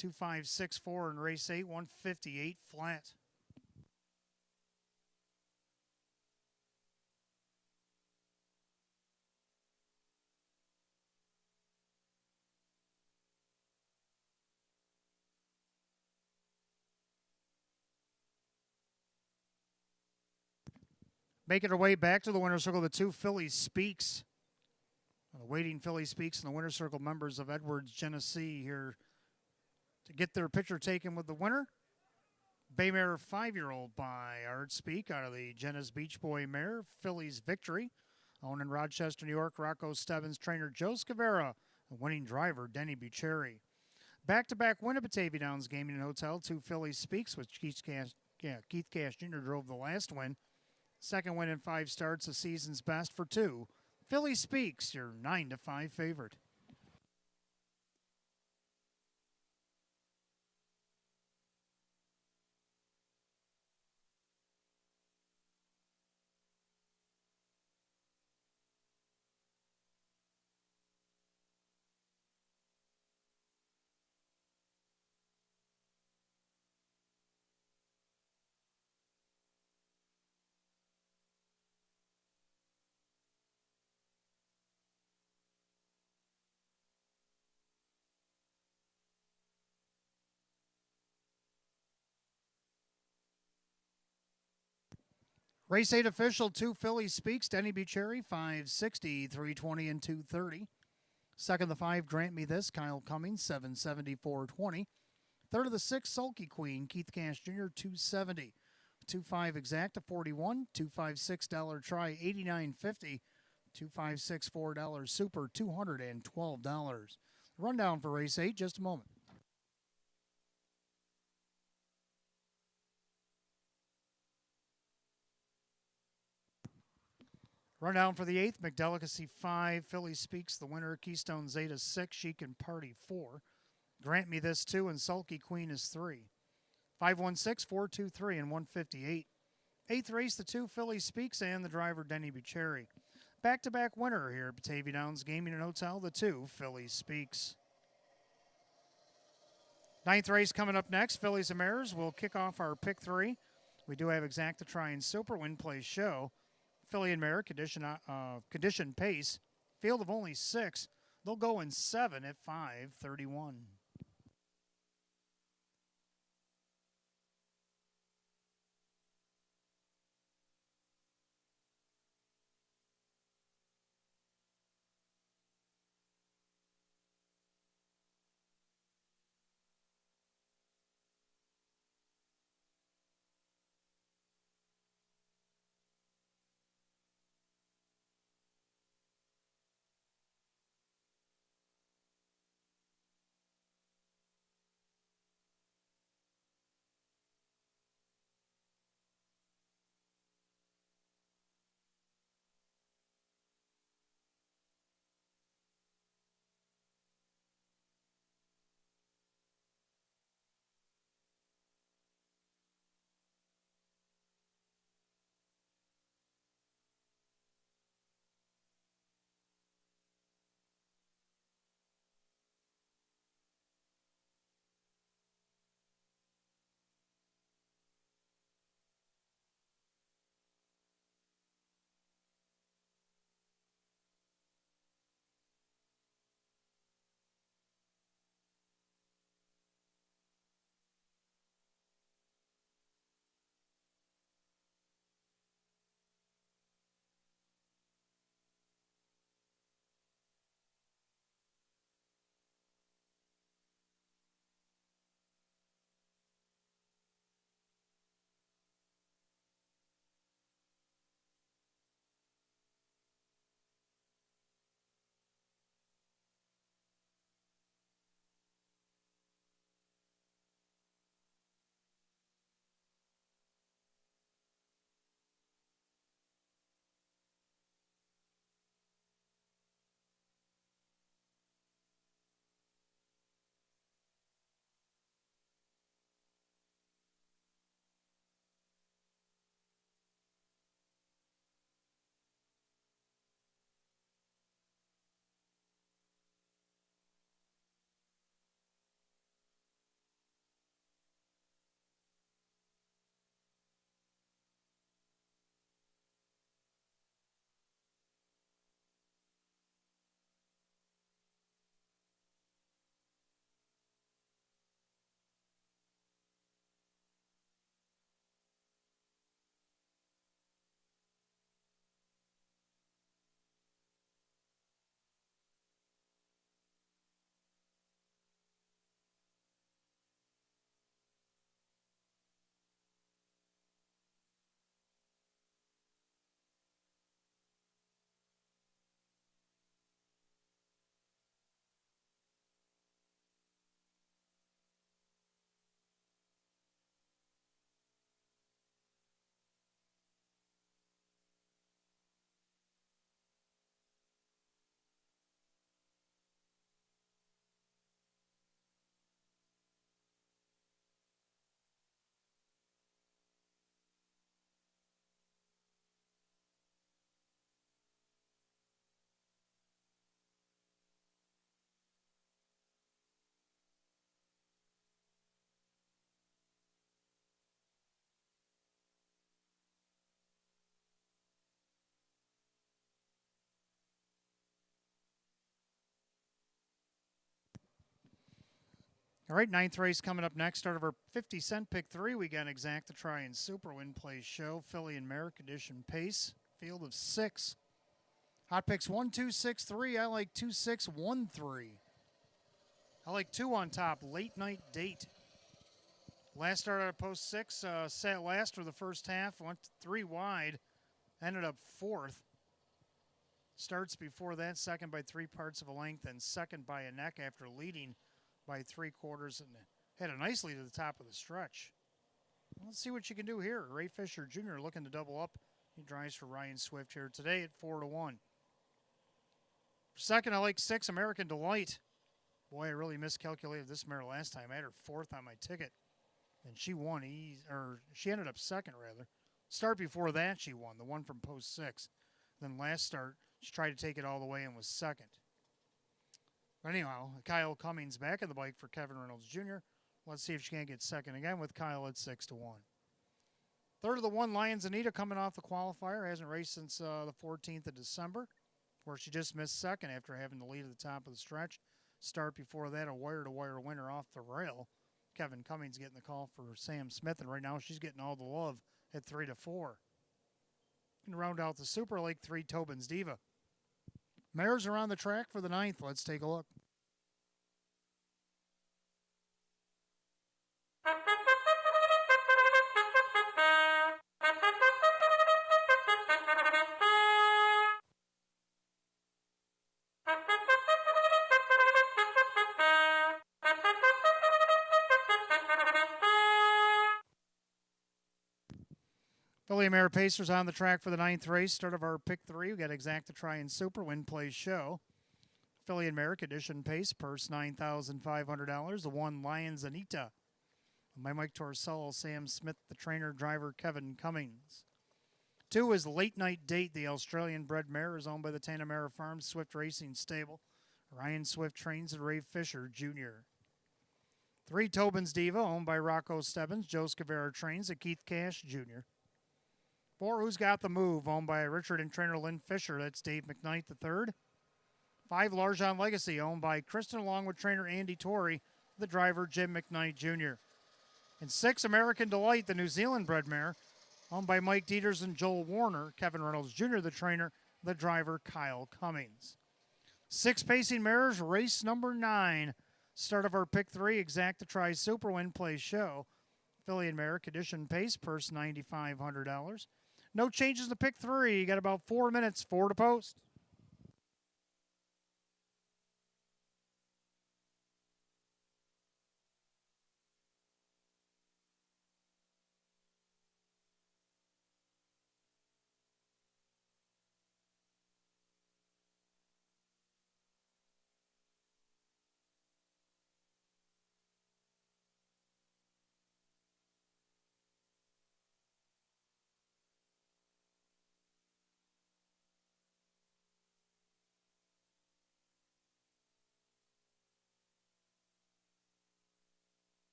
Speaker 1: 2-5-6-4 in race 8, 158 flat. Making her way back to the winner's circle, the 2, Philly Speaks. Waiting Philly Speaks and the winner's circle members of Edwards, Genesee here to get their picture taken with the winner. Baymare 5-year-old by Art Speak out of the Jenna's Beach Boy mare, Philly's Victory. Owned in Rochester, New York, Rocco Stebbins, trainer Joe Scavera, the winning driver, Denny Bucherry. Back-to-back win at Batavia Downs Gaming and Hotel, 2, Philly Speaks, which Keith Cash Jr. drove the last win. Second win in 5 starts, a season's best for 2. Philly Speaks, your 9-5 favorite. Race 8 official, 2 Philly Speaks, Denny Bucherry, 560, 320, and 230. Second, the 5, Grant Me This, Kyle Cummings, 770, 420. Third of the 6, Sulky Queen, Keith Cash Jr., 270. 2.5 Exacta, 41. 2.56 dollar try, 89.50. 2.56 $4 super, $212. Rundown for race 8, just a moment. Rundown for the 8th, McDelicacy 5, Philly Speaks, the winner, Keystone Zeta 6, Chic and Party 4. Grant Me This 2, and Sulky Queen is 3. 516, 423, and 158. 8th race, the 2 Philly Speaks, and the driver Denny Bucherry. Back-to-back winner here at Batavia Downs Gaming and Hotel, the 2 Philly Speaks. 9th race coming up next, Phillies and Mares. We'll kick off our pick 3. We do have Exacta Try and Super Win Play Show. Philly and Mare, condition pace. Field of only 6. They'll go in 7 at 5:31. All right, ninth race coming up next. Start of our 50-cent pick three. We got Exact to Try and Super Win Play Show. Philly and Merrick Edition Pace. Field of 6. Hot picks 1, 2, 6, 3. I like 2, 6, 1, 3. I like 2 on top. Late night date. Last start out of post 6. Sat last for the first half. Went 3 wide. Ended up 4th. Starts before that. Second by 3 parts of a length. And second by a neck after leading by 3/4 and had a nice lead to the top of the stretch. Let's see what you can do here. Ray Fisher Jr. looking to double up. He drives for Ryan Swift here today at 4-1. For second, I like 6 American Delight. Boy, I really miscalculated this mare last time. I had her 4th on my ticket, and she won. She ended up second rather. Start before that, she won the one from post 6. Then last start, she tried to take it all the way and was second. But anyhow, Kyle Cummings back on the bike for Kevin Reynolds Jr. Let's see if she can't get second again with Kyle at 6-1. Third of the 1, Lions Anita coming off the qualifier. Hasn't raced since the 14th of December, where she just missed second after having the lead at the top of the stretch. Start before that, a wire-to-wire winner off the rail. Kevin Cummings getting the call for Sam Smith, and right now she's getting all the love at 3-4. And round out the Super League 3, Tobin's Diva. Mares are on the track for the 9th. Let's take a look. Philly Mare Pacers on the track for the 9th race. Start of our pick 3. We got Exact to Try and Super Win Play Show. Philly and Merrick Edition Pace, purse $9,500. The 1, Lions Anita. By Mike Torsello, Sam Smith, the trainer, driver, Kevin Cummings. 2 is Late Night Date. The Australian bred mare is owned by the Tanamera Farms Swift Racing Stable. Ryan Swift trains at Ray Fisher Jr. 3, Tobin's Diva, owned by Rocco Stebbins. Joe Scavera trains at Keith Cash Jr. 4, Who's Got the Move, owned by Richard and trainer Lynn Fisher. That's Dave McKnight III. 5, Largent Legacy, owned by Kristen along with trainer Andy Torrey, the driver Jim McKnight Jr. And 6, American Delight, the New Zealand bred mare, owned by Mike Dieters and Joel Warner, Kevin Reynolds Jr., the trainer, the driver Kyle Cummings. 6 pacing mares, race number 9. Start of our pick 3, Exact to Try Super Win Play Show. Philly and Merrick Edition Pace, purse $9,500. No changes to pick 3. You got about 4 minutes, 4 to post.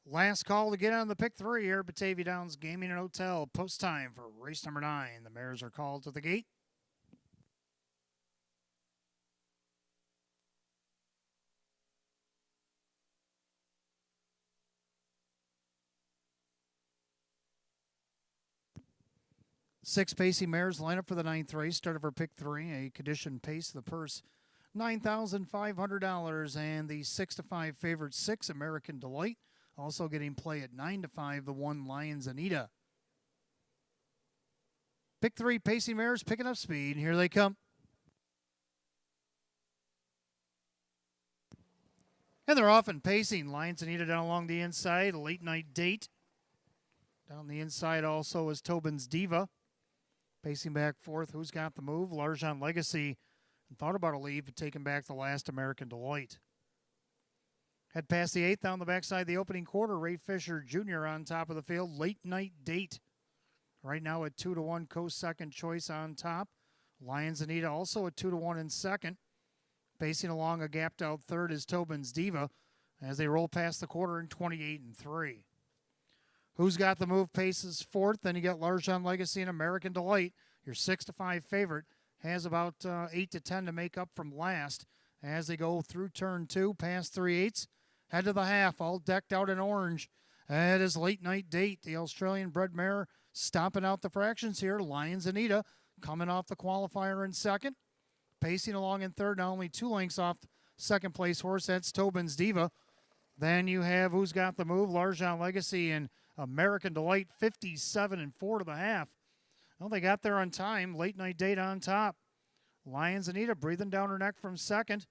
Speaker 1: Last call to get on the pick 3 here at Batavia Downs Gaming and Hotel. Post time for race number 9. The mares are called to the gate. Six pacey mares line up for the 9th race. Started for pick 3, a conditioned pace. The purse $9,500, and the 6-5 favorite 6 American Delight. Also getting play at 9-5, the 1 Lions Anita. Pick 3 pacey mares picking up speed. Here they come. And they're off and pacing. Lions Anita down along the inside. A late night date. Down the inside also is Tobin's Diva. Pacing back 4th, Who's Got the Move? Largent Legacy. And thought about a lead, but taking back the last American Delight. Head past the 8th down the backside the opening quarter. Ray Fisher Jr. on top of the field. Late night date. Right now at 2-1, Coast second choice on top. Lions Anita also at 2-1 in second. Pacing along a gapped out 3rd is Tobin's Diva as they roll past the quarter in 28-3. Who's Got the Move paces 4th. Then you got Largent Legacy and American Delight. Your 6-5 favorite has about 8-10 to make up from last as they go through turn 2, past 3/8. Head to the half, all decked out in orange. It is late night date. The Australian bred mare stomping out the fractions here. Lions Anita coming off the qualifier in second. Pacing along in 3rd, now only 2 lengths off second place horse. That's Tobin's Diva. Then you have Who's Got the Move, Largent Legacy, and American Delight, 57-4 to the half. Well, they got there on time. Late night date on top. Lions Anita breathing down her neck from second.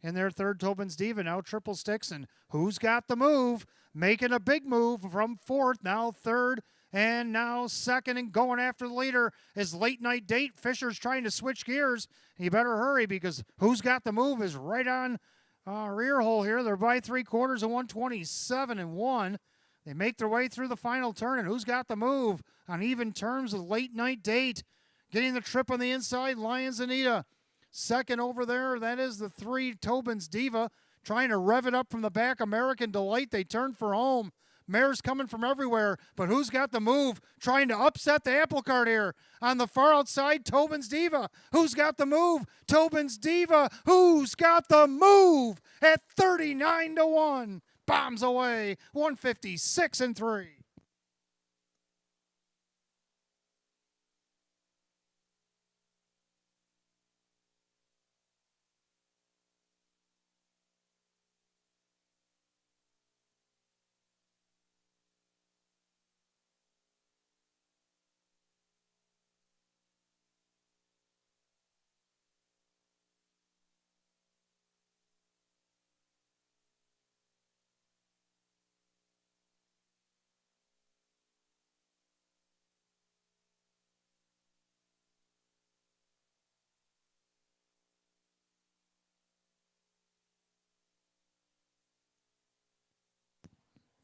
Speaker 1: In their 3rd, Tobin's Diva, now triple sticks. And Who's Got the Move? Making a big move from 4th, now 3rd, and now 2nd, and going after the leader is Late Night Date. Fisher's trying to switch gears. You better hurry because Who's Got the Move is right on rear hole here. They're by 3/4 of 127-1. They make their way through the final turn, and Who's Got the Move on even terms with Late Night Date. Getting the trip on the inside, Lions Anita. Second over there, that is the 3, Tobin's Diva. Trying to rev it up from the back, American Delight. They turn for home. Mares coming from everywhere, but Who's Got the Move? Trying to upset the apple cart here. On the far outside, Tobin's Diva. Who's Got the Move? Tobin's Diva. Who's Got the Move? At 39-1. Bombs away. 156-3.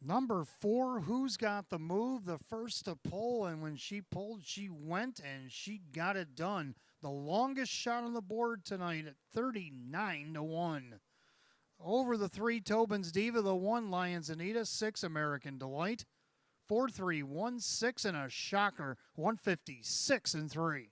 Speaker 1: Number 4, Who's Got the Move? The first to pull, and when she pulled, she went, and she got it done. The longest shot on the board tonight at 39-1. Over the 3, Tobin's Diva, the 1, Lions Anita, 6, American Delight. 4-3-1-6, and a shocker, 156-3.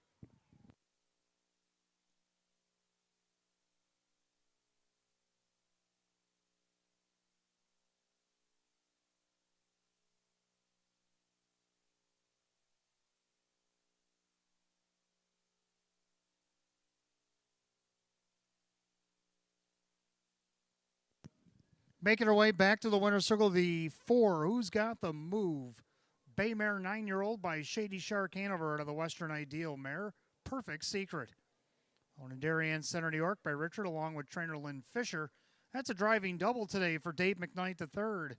Speaker 1: Making her way back to the winner's circle, the 4, Who's Got the Move? Bay Mare 9-year-old by Shady Shark Hanover out of the Western Ideal Mare. Perfect Secret. Owned in Darien Center, New York by Richard along with trainer Lynn Fisher. That's a driving double today for Dave McKnight III.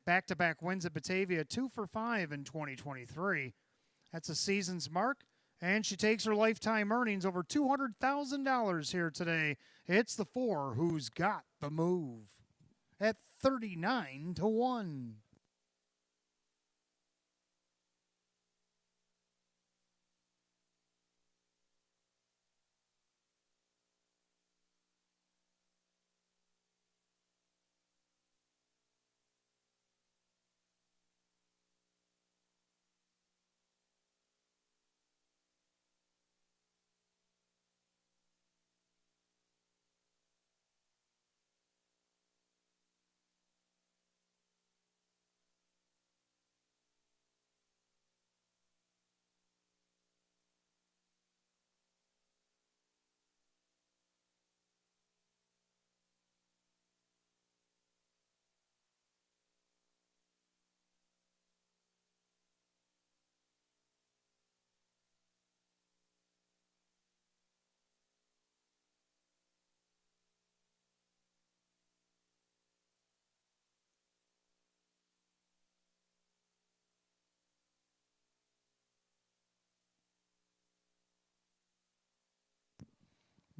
Speaker 1: Back-to-back wins at Batavia, 2 for 5 in 2023. That's a season's mark, and she takes her lifetime earnings over $200,000 here today. It's the 4, Who's Got the Move? At 39-1.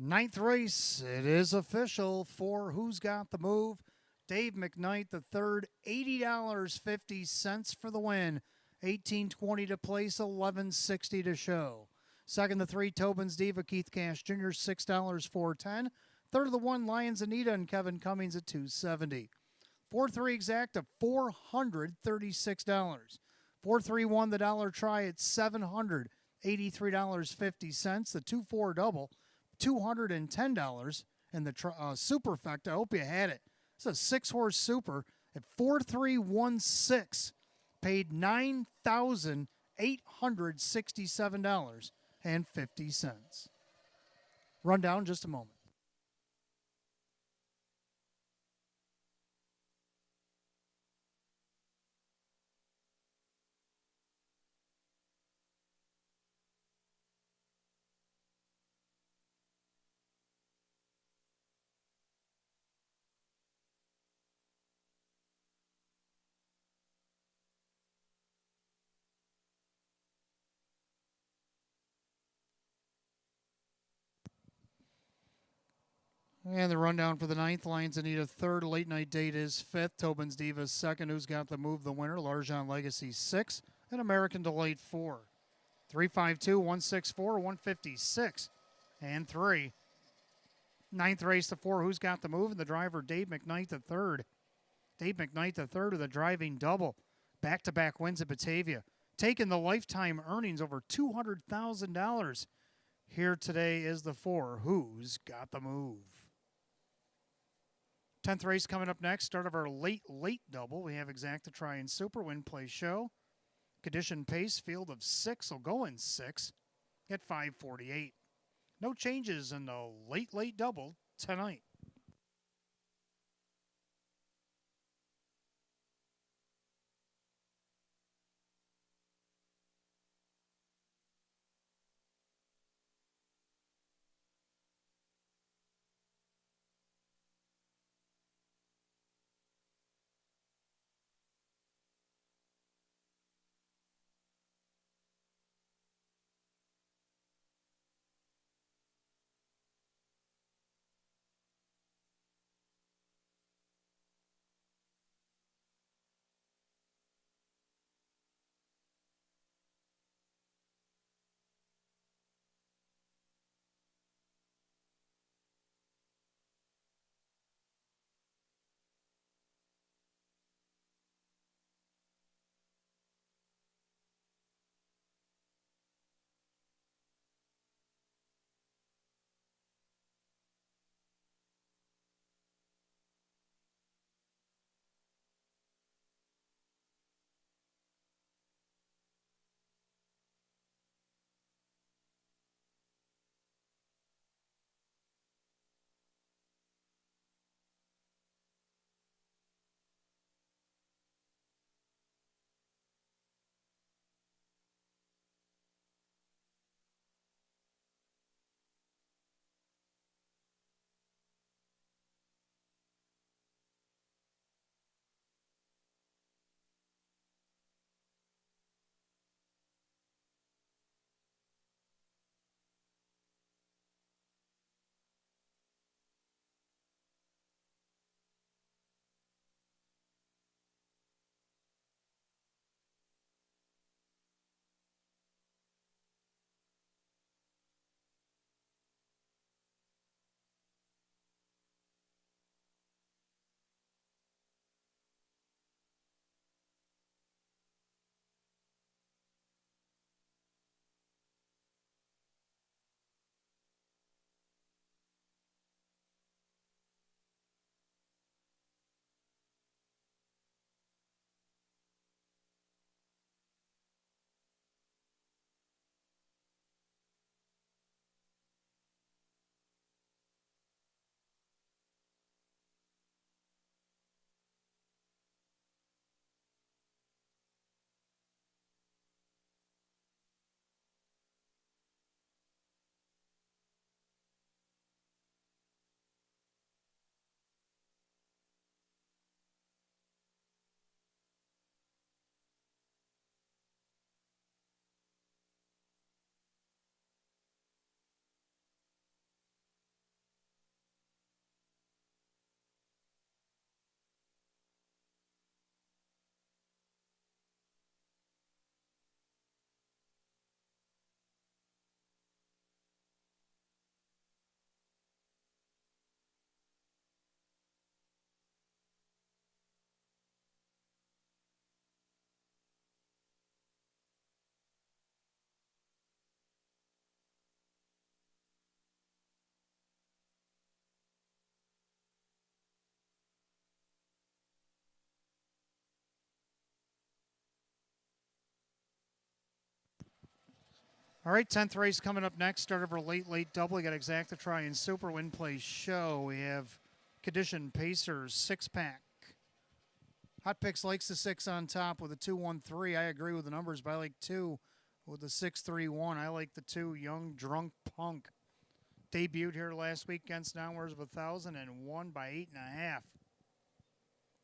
Speaker 1: Ninth race, it is official for Who's Got the Move. Dave McKnight the third, $80.50 for the win. 18.20 to place, 11.60 to show. Second, the three, Tobin's Diva, Keith Cash Jr., $6 410. Third of the one, Lions Anita and Kevin Cummings at $270. 4-3 exact at $436. 4-3 won the dollar try at $783.50. The 2-4 double, $210. And the superfecta, I hope you had it. It's a 6-horse super at 4-3-1-6. Paid $9,867.50. Rundown just a moment. And the rundown for the ninth, Lions Anita third, late night date is fifth, Tobin's Diva second, Who's Got the Move the winner, Largent Legacy sixth, and American Delight 4. 352, 164, 156, and 3. Ninth race to 4, Who's Got the Move, and the driver Dave McKnight the third. Dave McKnight the third of the driving double. Back-to-back wins at Batavia. Taking the lifetime earnings over $200,000. Here today is the 4, Who's Got the Move. 10th race coming up next. Start of our late double. We have Exacta Try and Super Win Play Show. Condition pace, field of 6 will go in 6 at 5:48. No changes in the late double tonight. All right, 10th race coming up next. Start of our late double. We got Exacta Try and Super Win Play Show. We have Condition Pacers 6-pack. Hot Picks likes the 6 on top with a 2-1-3. I agree with the numbers, but I like 2 with the 6-3-1. I like the 2 Young Drunk Punk. Debuted here last week against Downwards of 1,000 and won by 8.5.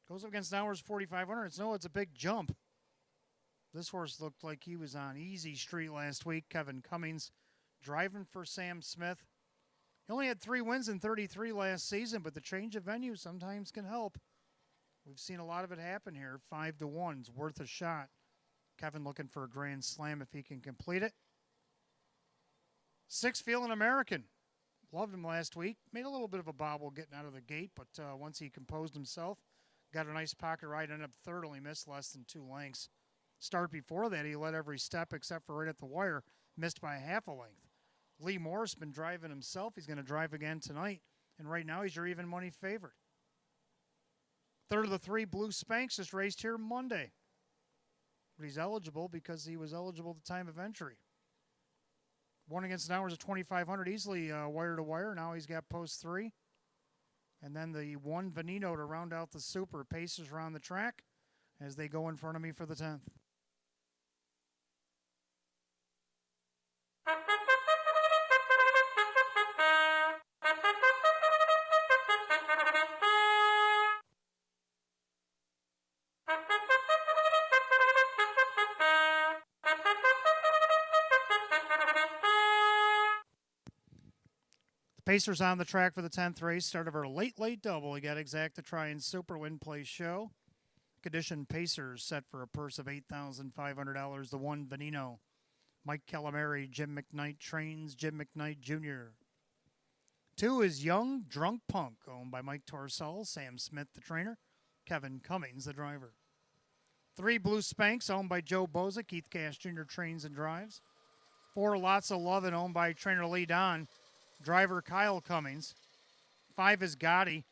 Speaker 1: Goes up against Downwards 4,500. It's a big jump. This horse looked like he was on easy street last week. Kevin Cummings driving for Sam Smith. He only had 3 wins in 33 last season, but the change of venue sometimes can help. We've seen a lot of it happen here. 5-1 is worth a shot. Kevin looking for a grand slam if he can complete it. 6 Feeling American. Loved him last week. Made a little bit of a bobble getting out of the gate, but once he composed himself, got a nice pocket ride, ended up third, only missed less than 2 lengths. Start before that, he led every step except for right at the wire, missed by half a length. Lee Morris been driving himself. He's going to drive again tonight, and right now he's your even money favorite. Third of the 3, Blue Spanks, just raced here Monday. But he's eligible because he was eligible at the time of entry. Won against Downwards of 2,500, easily wire to wire. Now he's got post 3. And then the 1 Veneno to round out the Super. Pacers around the track as they go in front of me for the 10th. Pacers on the track for the 10th race. Start of our late double. We got Exacta Try and Super Win Play Show. Condition Pacers set for a purse of $8,500. The 1 Veneno. Mike Calamari, Jim McKnight trains Jim McKnight Jr. 2 is Young Drunk Punk, owned by Mike Torcell, Sam Smith, the trainer, Kevin Cummings, the driver. 3 Blue Spanks, owned by Joe Boza, Keith Cash Jr. trains and drives. 4 Lots of Lovin', owned by trainer Lee Don, driver Kyle Cummings. 5 is Gotti,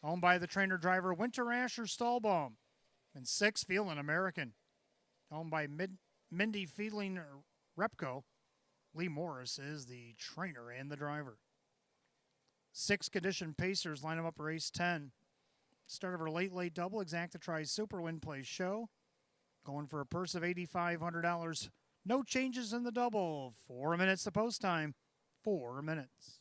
Speaker 1: owned by the trainer driver Winter Asher Stahlbaum. And 6 Feeling American, owned by Mindy Feeling Repco. Lee Morris is the trainer and the driver. 6 Condition Pacers line them up for race 10. Start of our late double. Exacta Try Super Win Play Show. Going for a purse of $8,500. No changes in the double. 4 minutes to post time. 4 minutes.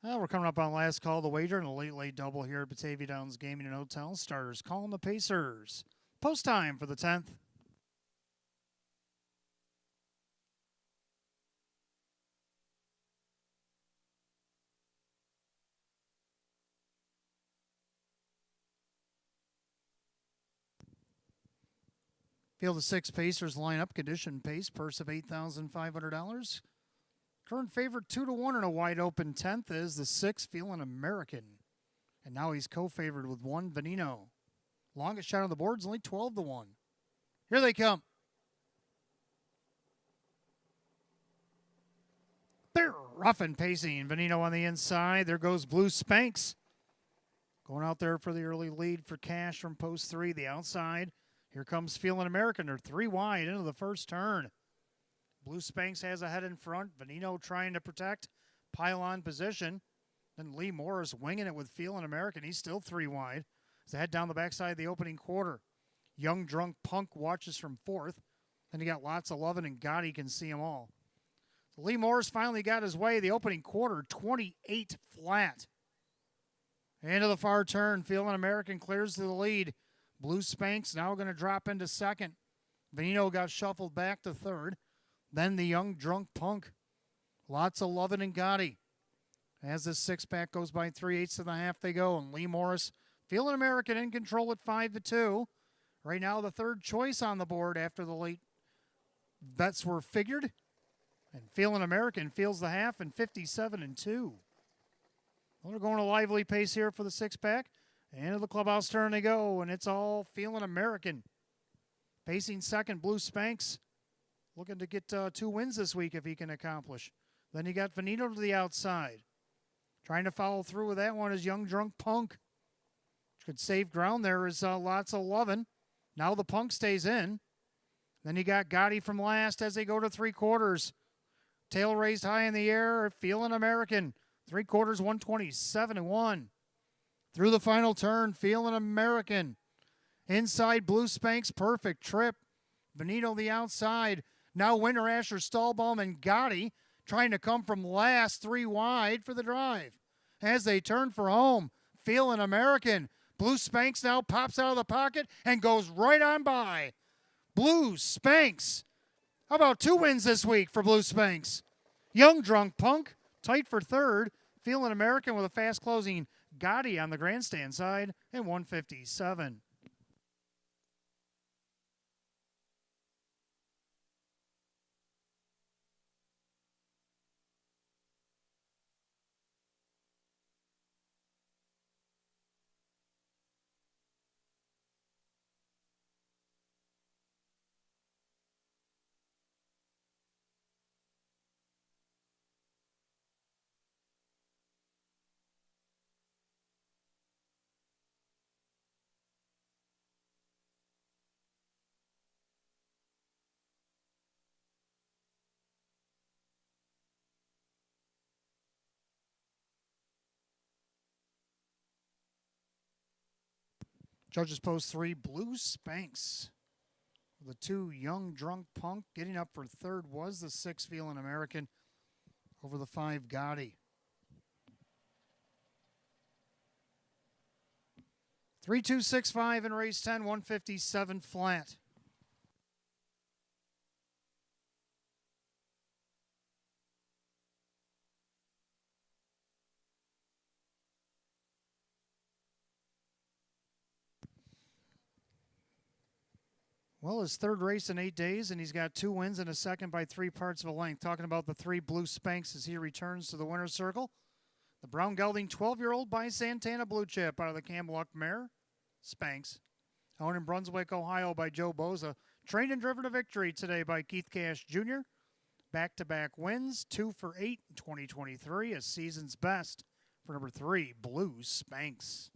Speaker 1: Well, we're coming up on last call of the wager and a late double here at Batavia Downs Gaming and Hotel. Starters calling the Pacers. Post time for the 10th. Field of 6 Pacers lineup, condition pace, purse of $8,500. Current favorite 2-1 in a wide open 10th is the 6 Feeling American. And now he's co-favored with 1 Venino. Longest shot on the board is only 12-1. Here they come. They're rough and pacing. Venino on the inside. There goes Blue Spanks. Going out there for the early lead for Cash from post 3, the outside. Here comes Feeling American. They're 3 wide into the first turn. Blue Spanks has a head in front. Venino trying to protect. Pylon position. Then Lee Morris winging it with Feeling American. He's still 3 wide. As they head down the backside of the opening quarter. Young Drunk Punk watches from 4th. Then you got Lots of Lovin' and Gotti can see them all. So Lee Morris finally got his way. The opening quarter, 28 flat. Into the far turn. Feeling American clears to the lead. Blue Spanks now going to drop into second. Venino got shuffled back to third. Then the Young Drunk Punk. Lots of Lovin' and Gotti. As this 6-pack goes by 3/8 of the half, they go. And Lee Morris, Feeling American in control at 5-2. Right now, the third choice on the board after the late bets were figured. And Feeling American feels the half and 57-2. Well, they're going a lively pace here for the 6-pack. Into the clubhouse turn they go, and it's all Feeling American. Pacing second, Blue Spanks. Looking to get 2 wins this week if he can accomplish. Then you got Venino to the outside. Trying to follow through with that one is Young Drunk Punk. Which could save ground there is Lots of Lovin'. Now the Punk stays in. Then you got Gotti from last as they go to 3/4. Tail raised high in the air, Feeling American. 3/4, 127-1. Through the final turn, Feeling American. Inside, Blue Spanks, perfect trip. Venino the outside. Now Winter, Asher, Stahlbaum, and Gotti trying to come from last, 3 wide for the drive. As they turn for home, Feeling American. Blue Spanks now pops out of the pocket and goes right on by. Blue Spanks. How about 2 wins this week for Blue Spanks? Young Drunk Punk, tight for third. Feeling American with a fast closing Gotti on the grandstand side and 157. Judges post 3, Blue Spanks. The 2 Young Drunk Punk. Getting up for third was the 6 Feeling American over the 5 Gotti. 3-2-6-5 in race 10, 157 flat. Well, his third race in 8 days, and he's got 2 wins and a second by 3 parts of a length. Talking about the 3 Blue Spanks as he returns to the winner's circle. The brown gelding 12-year-old by Santana Blue Chip out of the Camluck mare, Spanks. Owned in Brunswick, Ohio by Joe Boza. Trained and driven to victory today by Keith Cash Jr. Back-to-back wins, 2 for 8 in 2023, a season's best for number 3, Blue Spanks.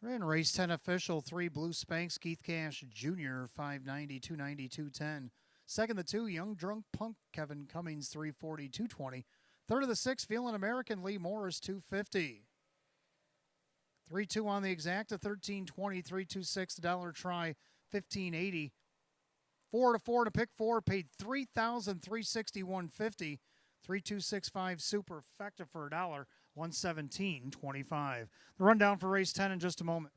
Speaker 1: We're in race 10 official, 3 Blue Spanks, Keith Cash Jr., 590, 290, 210. Second, the 2, Young Drunk Punk, Kevin Cummings, 340, 220. Third of the 6, Feeling American, Lee Morris, 250. 3-2 on the exacta, 1320, 326, the dollar try, 1580. 4-4 to pick 4, paid $3,361.50. 3265 superfecta for $1, 117.25. The rundown for race 10 in just a moment.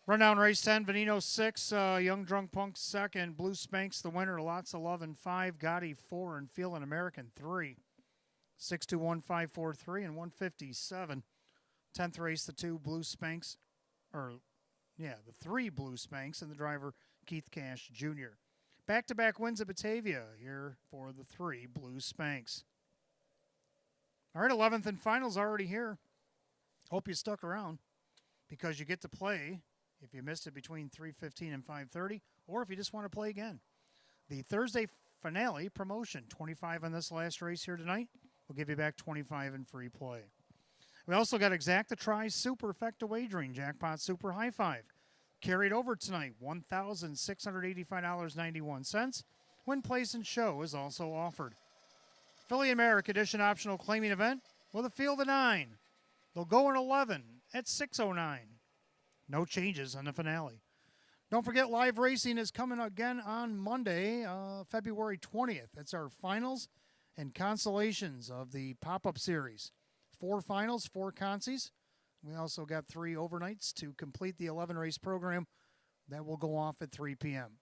Speaker 1: Rundown race 10, Veneno 6, Young Drunk Punk 2nd, Blue Spanks the winner, Lots of Love in 5, Gotti 4, and Feeling American 3. 621-543 and 157. 10th race, the 2 Blue Spanks, the 3 Blue Spanks, and the driver Keith Cash Jr. Back-to-back wins at Batavia here for the 3 Blue Spanks. All right, 11th and finals already here. Hope you stuck around because you get to play if you missed it between 3:15 and 5:30, or if you just want to play again. The Thursday finale promotion, 25 on this last race here tonight. We'll give you back 25 in free play. We also got Exacta Tries Superfecta Wagering, Jackpot Super High Five. Carried over tonight, $1,685.91. Win, place, and show is also offered. Philly America Edition optional claiming event with a field of 9. They'll go in 11 at 6:09. No changes on the finale. Don't forget, live racing is coming again on Monday, February 20th. That's our finals and consolations of the pop-up series. 4 finals, 4 consies. We also got 3 overnights to complete the 11-race program. That will go off at 3 p.m.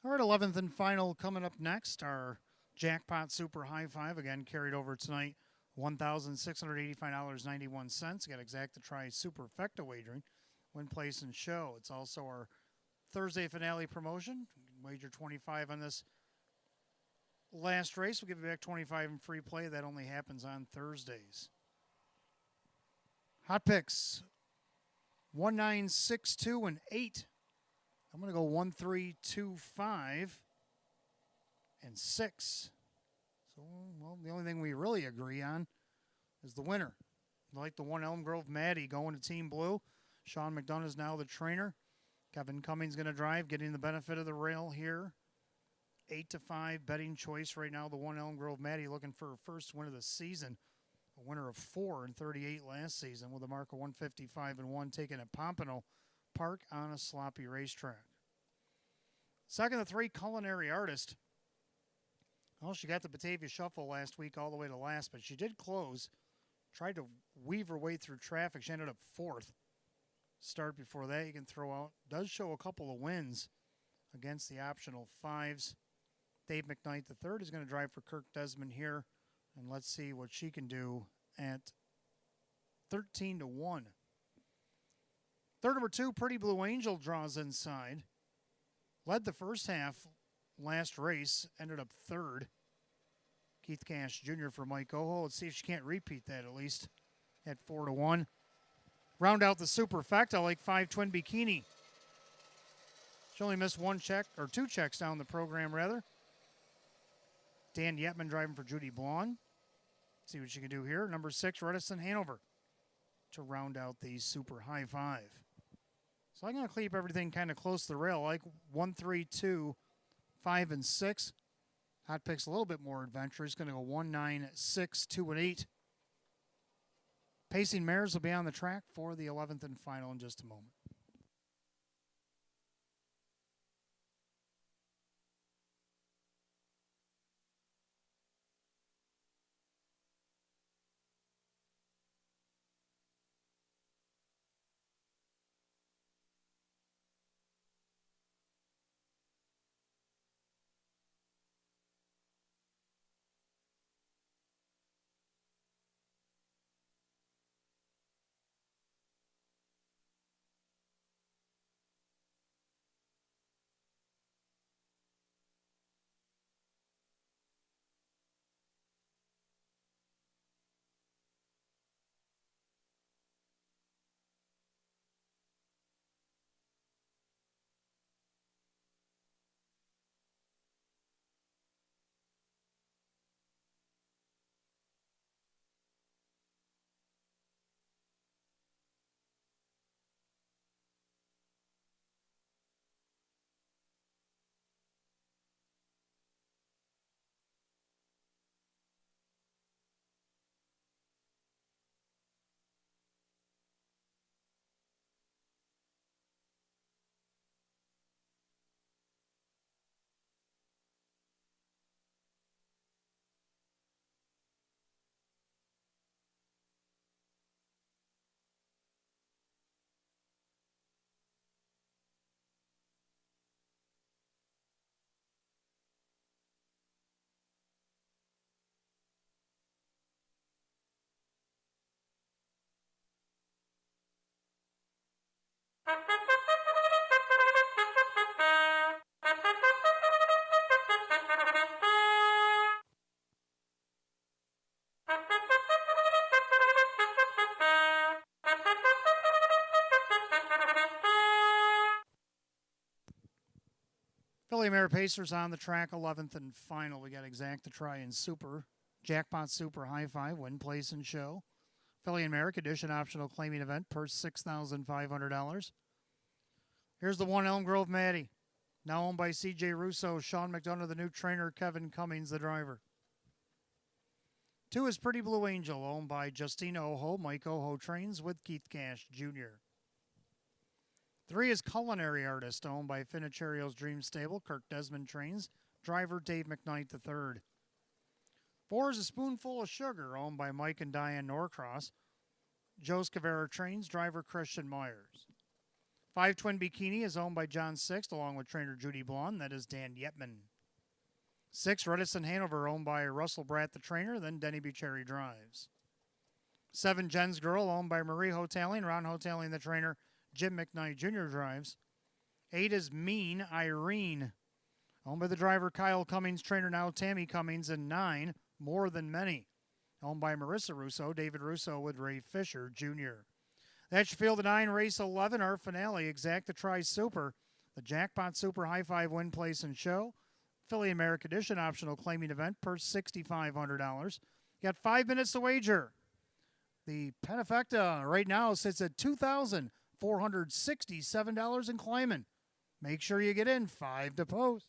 Speaker 1: All right, 11th and final coming up next. Our Jackpot Super High Five, again, carried over tonight. $1,685.91. Got Exacta Try Superfecta wagering. Win, place, and show. It's also our Thursday finale promotion. Wager 25 on this last race. We'll give you back 25 in free play. That only happens on Thursdays. Hot picks 1, 9, 6, 2, and 8. I'm going to go 1, 3, 2, 5, and 6. So, well, the only thing we really agree on is the winner. I like the one Elm Grove Maddie going to Team Blue. Sean McDonough is now the trainer. Kevin Cummings going to drive, getting the benefit of the rail here. 8-5 betting choice right now. The one Elm Grove Maddie looking for her first win of the season. A winner of 4 and 38 last season with a mark of 155-1 taken at Pompano Park on a sloppy racetrack. Second to 3, Culinary Artist. Well, she got the Batavia Shuffle last week all the way to last, but she did close. Tried to weave her way through traffic. She ended up 4th. Start before that, you can throw out. Does show a couple of wins against the optional 5s. Dave McKnight III is going to drive for Kirk Desmond here. And let's see what she can do at 13-1. Third number 2, Pretty Blue Angel draws inside. Led the first half last race, ended up 3rd. Keith Cash Jr. for Mike Oho. Let's see if she can't repeat that at least at 4-1. Round out the Superfecta, I like 5 Twin Bikini. She only missed 1 check, or 2 checks down the program, rather. Dan Yetman driving for Judy Blonde. See what she can do here. Number 6, Redison Hanover to round out the Super High Five. So I'm going to keep everything kind of close to the rail, like 1, 3, 2, 5, and 6. Hot pick's a little bit more adventurous. Going to go 1, 9, 6, 2, and 8. Pacing mares will be on the track for the 11th and final in just a moment. Philly Mare Pacers on the track, 11th and final. We got Exacta Try and Super. Jackpot Super High Five, win, place, and show. Philly and Mare Condition optional claiming event, purse $6,500. Here's the one Elm Grove Maddie, now owned by C.J. Russo, Sean McDonough, the new trainer, Kevin Cummings, the driver. 2 is Pretty Blue Angel, owned by Justina Oho. Mike Oho trains with Keith Cash Jr. 3 is Culinary Artist, owned by Finicherio's Dream Stable. Kirk Desmond trains. Driver Dave McKnight III. 4 is A Spoonful of Sugar, owned by Mike and Diane Norcross. Joe Scavera trains. Driver Christian Myers. 5 Twin Bikini is owned by John Sixt along with trainer Judy Blonde. That is Dan Yetman. 6 Redison Hanover owned by Russell Bratt the trainer. Then Denny Bucherry drives. 7 Jen's Girl owned by Marie Hoteling. Ron Hoteling the trainer. Jim McKnight Jr. drives. 8 is Mean Irene owned by the driver Kyle Cummings, trainer now Tammy Cummings. And 9 More Than Many owned by Marissa Russo, David Russo with Ray Fisher Jr. That's your field of 9, race 11, our finale, Exacta Tri Super, the Jackpot Super High Five Win Place and Show, Philly America Edition optional claiming event, purse $6,500. You got 5 minutes to wager. The Penafecta right now sits at $2,467 in claiming. Make sure you get in 5 to post.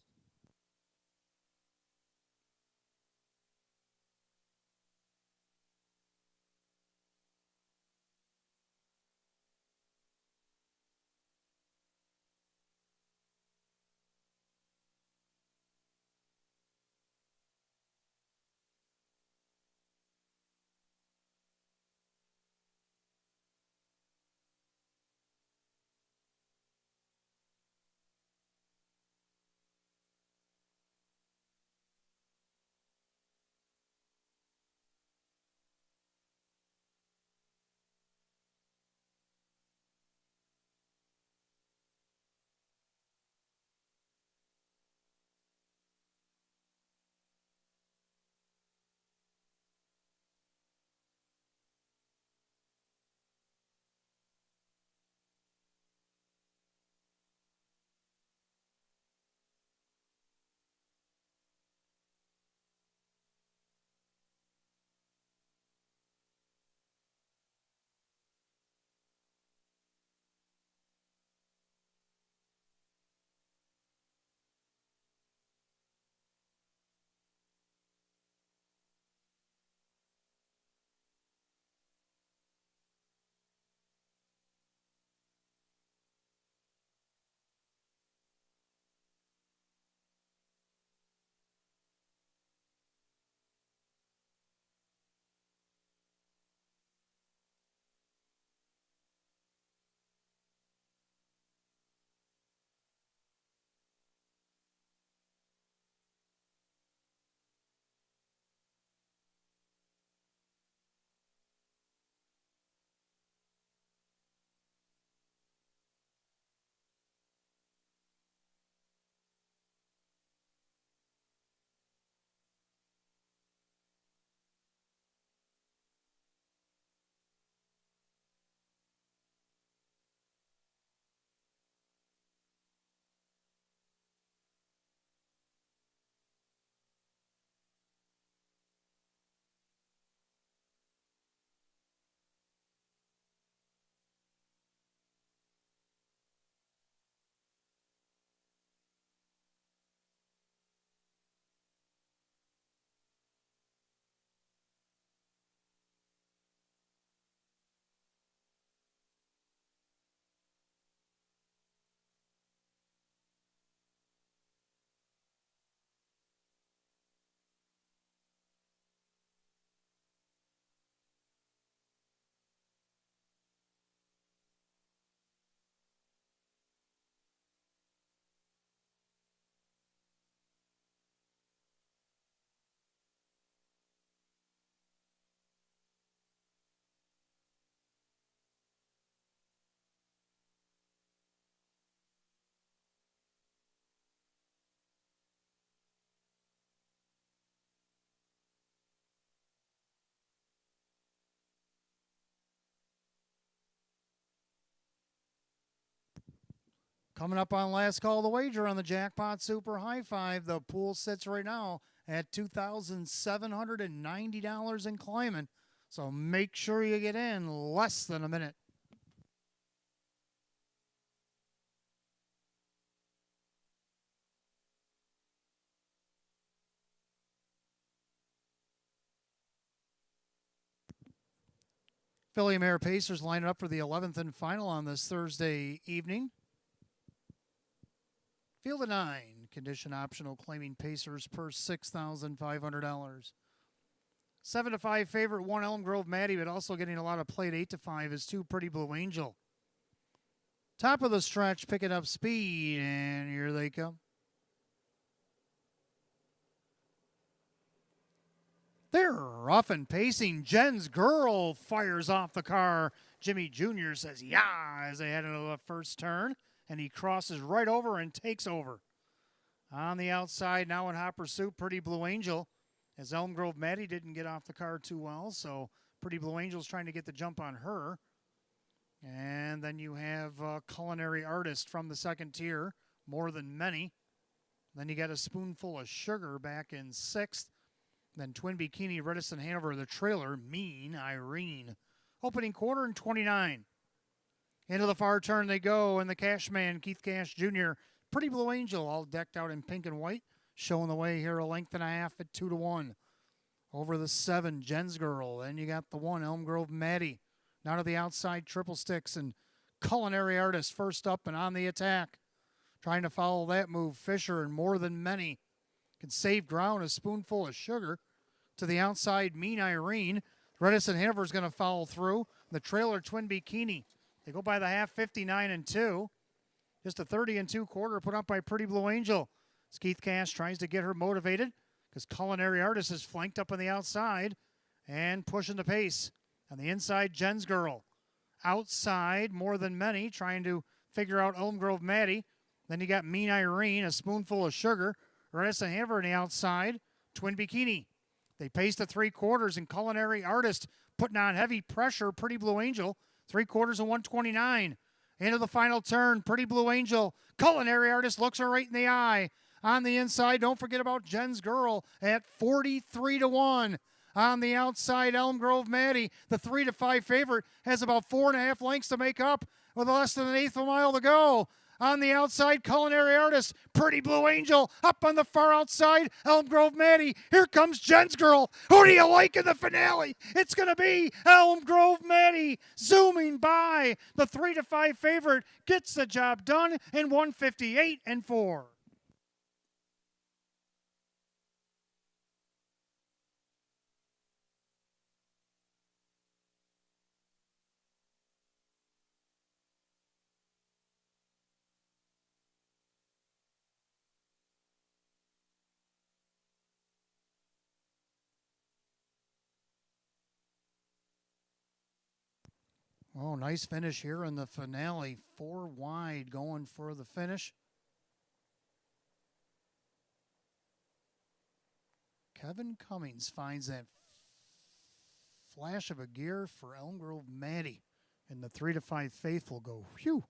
Speaker 1: Coming up on last call of the wager on the Jackpot Super High Five, the pool sits right now at $2,790 in claiming. So make sure you get in less than a minute. Philly Mare Pacers lining up for the 11th and final on this Thursday evening. Field of 9, condition optional, claiming Pacers per $6,500. 7-5 favorite, 1 Elm Grove Maddie, but also getting a lot of play at 8-5 is 2 Pretty Blue Angel. Top of the stretch, picking up speed, and here they come. They're off and pacing. Jen's Girl fires off the car. Jimmy Jr. says, yeah, as they head into the first turn, and he crosses right over and takes over. On the outside, now in hot pursuit, Pretty Blue Angel, as Elm Grove Maddie didn't get off the car too well, so Pretty Blue Angel's trying to get the jump on her. And then you have Culinary Artist from the second tier, More Than Many. Then you got A Spoonful of Sugar back in sixth. Then Twin Bikini, Redison Hanover, the trailer, Mean Irene. Opening quarter in 29. Into the far turn they go, and the Cash Man, Keith Cash Jr., Pretty Blue Angel, all decked out in pink and white, showing the way here, a length and a half at 2-1. Over the 7, Jen's Girl. Then you got the 1, Elm Grove Maddie. Now to the outside, Triple Sticks, and Culinary Artist first up and on the attack. Trying to follow that move, Fisher and More Than Many. Can save ground, A Spoonful of Sugar. To the outside, Mean Irene. Redison Hanover's going to follow through. The trailer, Twin Bikini. They go by the half, 59-2. Just a 30-2 quarter put up by Pretty Blue Angel. As Keith Cash tries to get her motivated because Culinary Artist is flanked up on the outside and pushing the pace. On the inside, Jen's Girl. Outside, More Than Many, trying to figure out Elm Grove Maddie. Then you got Mean Irene, A Spoonful of Sugar. Redison Hanover on the outside, Twin Bikini. They pace to 3 quarters, and Culinary Artist putting on heavy pressure. Pretty Blue Angel, 3 quarters and 129. Into the final turn, Pretty Blue Angel. Culinary Artist looks her right in the eye. On the inside, don't forget about Jen's Girl at 43-1. On the outside, Elm Grove Maddie, the 3-5 favorite, has about 4.5 lengths to make up with less than an eighth of a mile to go. On the outside, Culinary Artist, Pretty Blue Angel, up on the far outside, Elm Grove Maddie. Here comes Jen's Girl. Who do you like in the finale? It's going to be Elm Grove Maddie zooming by. The 3-5 favorite gets the job done in 158-4. Oh, nice finish here in the finale. 4 wide going for the finish. Kevin Cummings finds that flash of a gear for Elm Grove Maddie. And the 3-5 faithful go, whew.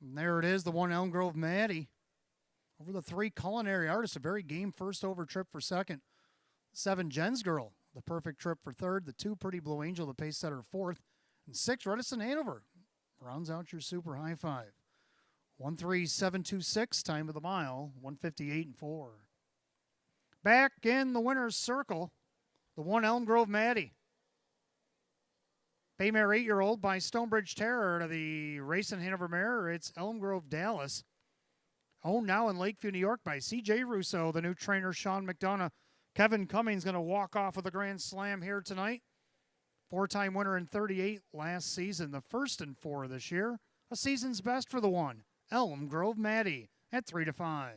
Speaker 1: And there it is, the 1 Elm Grove Maddie. Over the 3 Culinary Artists, a very game first over trip for second. 7 Jen's Girl, the perfect trip for third. The 2 Pretty Blue Angel, the pace setter, fourth. And 6 Redison Hanover rounds out your super high 5. 13726, time of the mile, 158-4. Back in the winner's circle, the 1 Elm Grove Maddie. Baymare 8-year-old by Stonebridge Terror to the Racing Hanover mare. It's Elm Grove Dallas. Owned now in Lakeview, New York by C.J. Russo, the new trainer Sean McDonough. Kevin Cummings going to walk off with a grand slam here tonight. 4-time winner in 38 last season, the first in 4 this year. A season's best for the 1 Elm Grove Maddie at 3-5.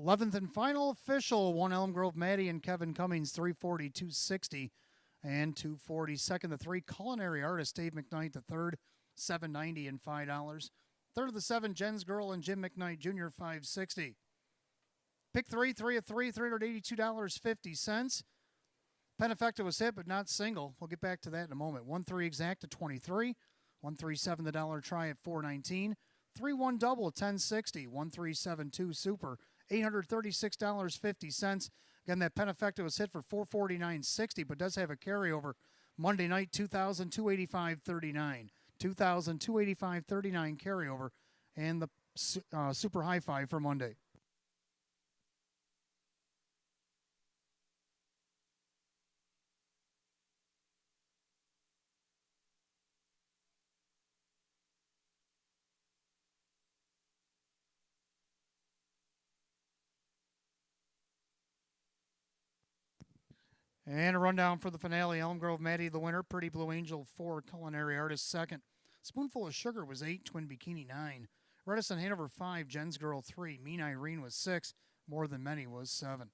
Speaker 1: 11th and final official, 1 Elm Grove Maddie and Kevin Cummings, 340, 260, and 240. Second, the 3 Culinary Artist, Dave McKnight, the third, $7.90 and $5. Third of the 7, Jen's Girl and Jim McKnight Jr., $5.60. Pick 3, 3 of 3, $382.50. Penifecta was hit, but not single. We'll get back to that in a moment. 1-3 exact at $23. 1-3-7 the dollar try at $4.19. 3-1 double at $10.60. 1-3-7-2 super, $836.50. Again, that Penifecta was hit for $449.60, but does have a carryover. Monday night, $2,285.39. $2,285.39 carryover, and the super high five for Monday. And a rundown for the finale. Elm Grove Maddie, the winner. Pretty Blue Angel, 4. Culinary Artist, second. Spoonful of Sugar was 8. Twin Bikini, 9. Redison Hanover, 5. Jen's Girl, 3. Mean Irene was 6. More Than Many was 7.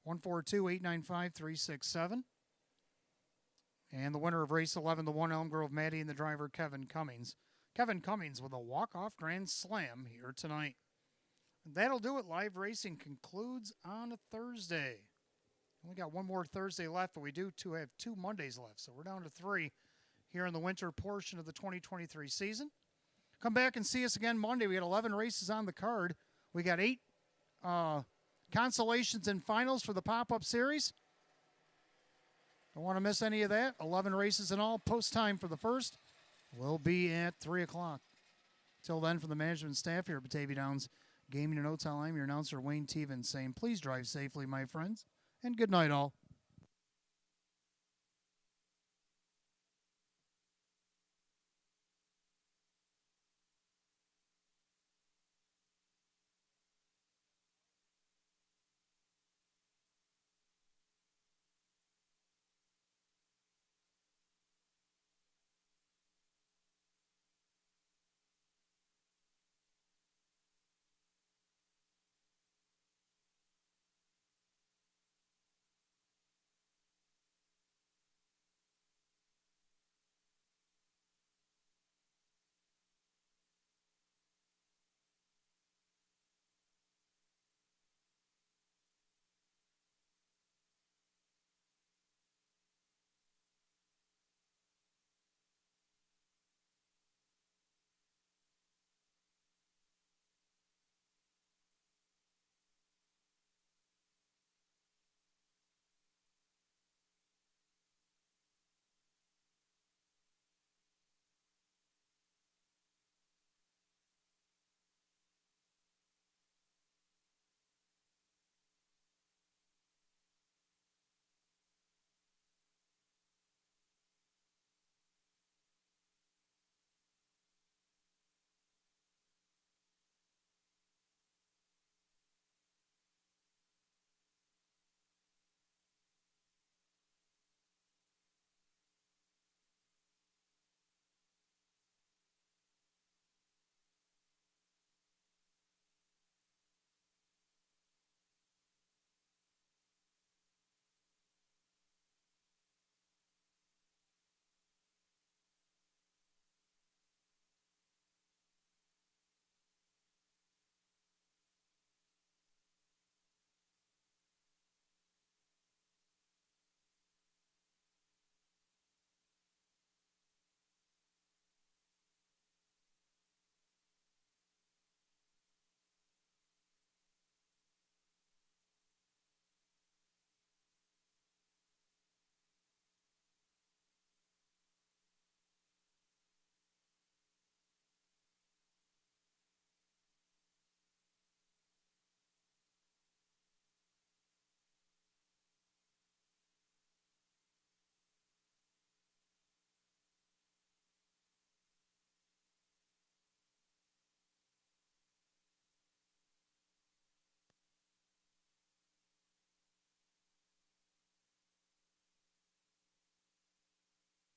Speaker 1: 142-895-367. And the winner of race 11, the 1 Elm Grove Maddie, and the driver Kevin Cummings. Kevin Cummings with a walk-off grand slam here tonight. And that'll do it. Live racing concludes on a Thursday. We got one more Thursday left, but we do have 2 Mondays left, so we're down to 3 here in the winter portion of the 2023 season. Come back and see us again Monday. We got 11 races on the card. We got 8 consolations and finals for the pop-up series. Don't want to miss any of that. 11 races in all. Post time for the first will be at 3 o'clock. Till then, from the management staff here at Batavia Downs Gaming and Hotel, I'm your announcer, Wayne Teven, saying please drive safely, my friends, and good night all.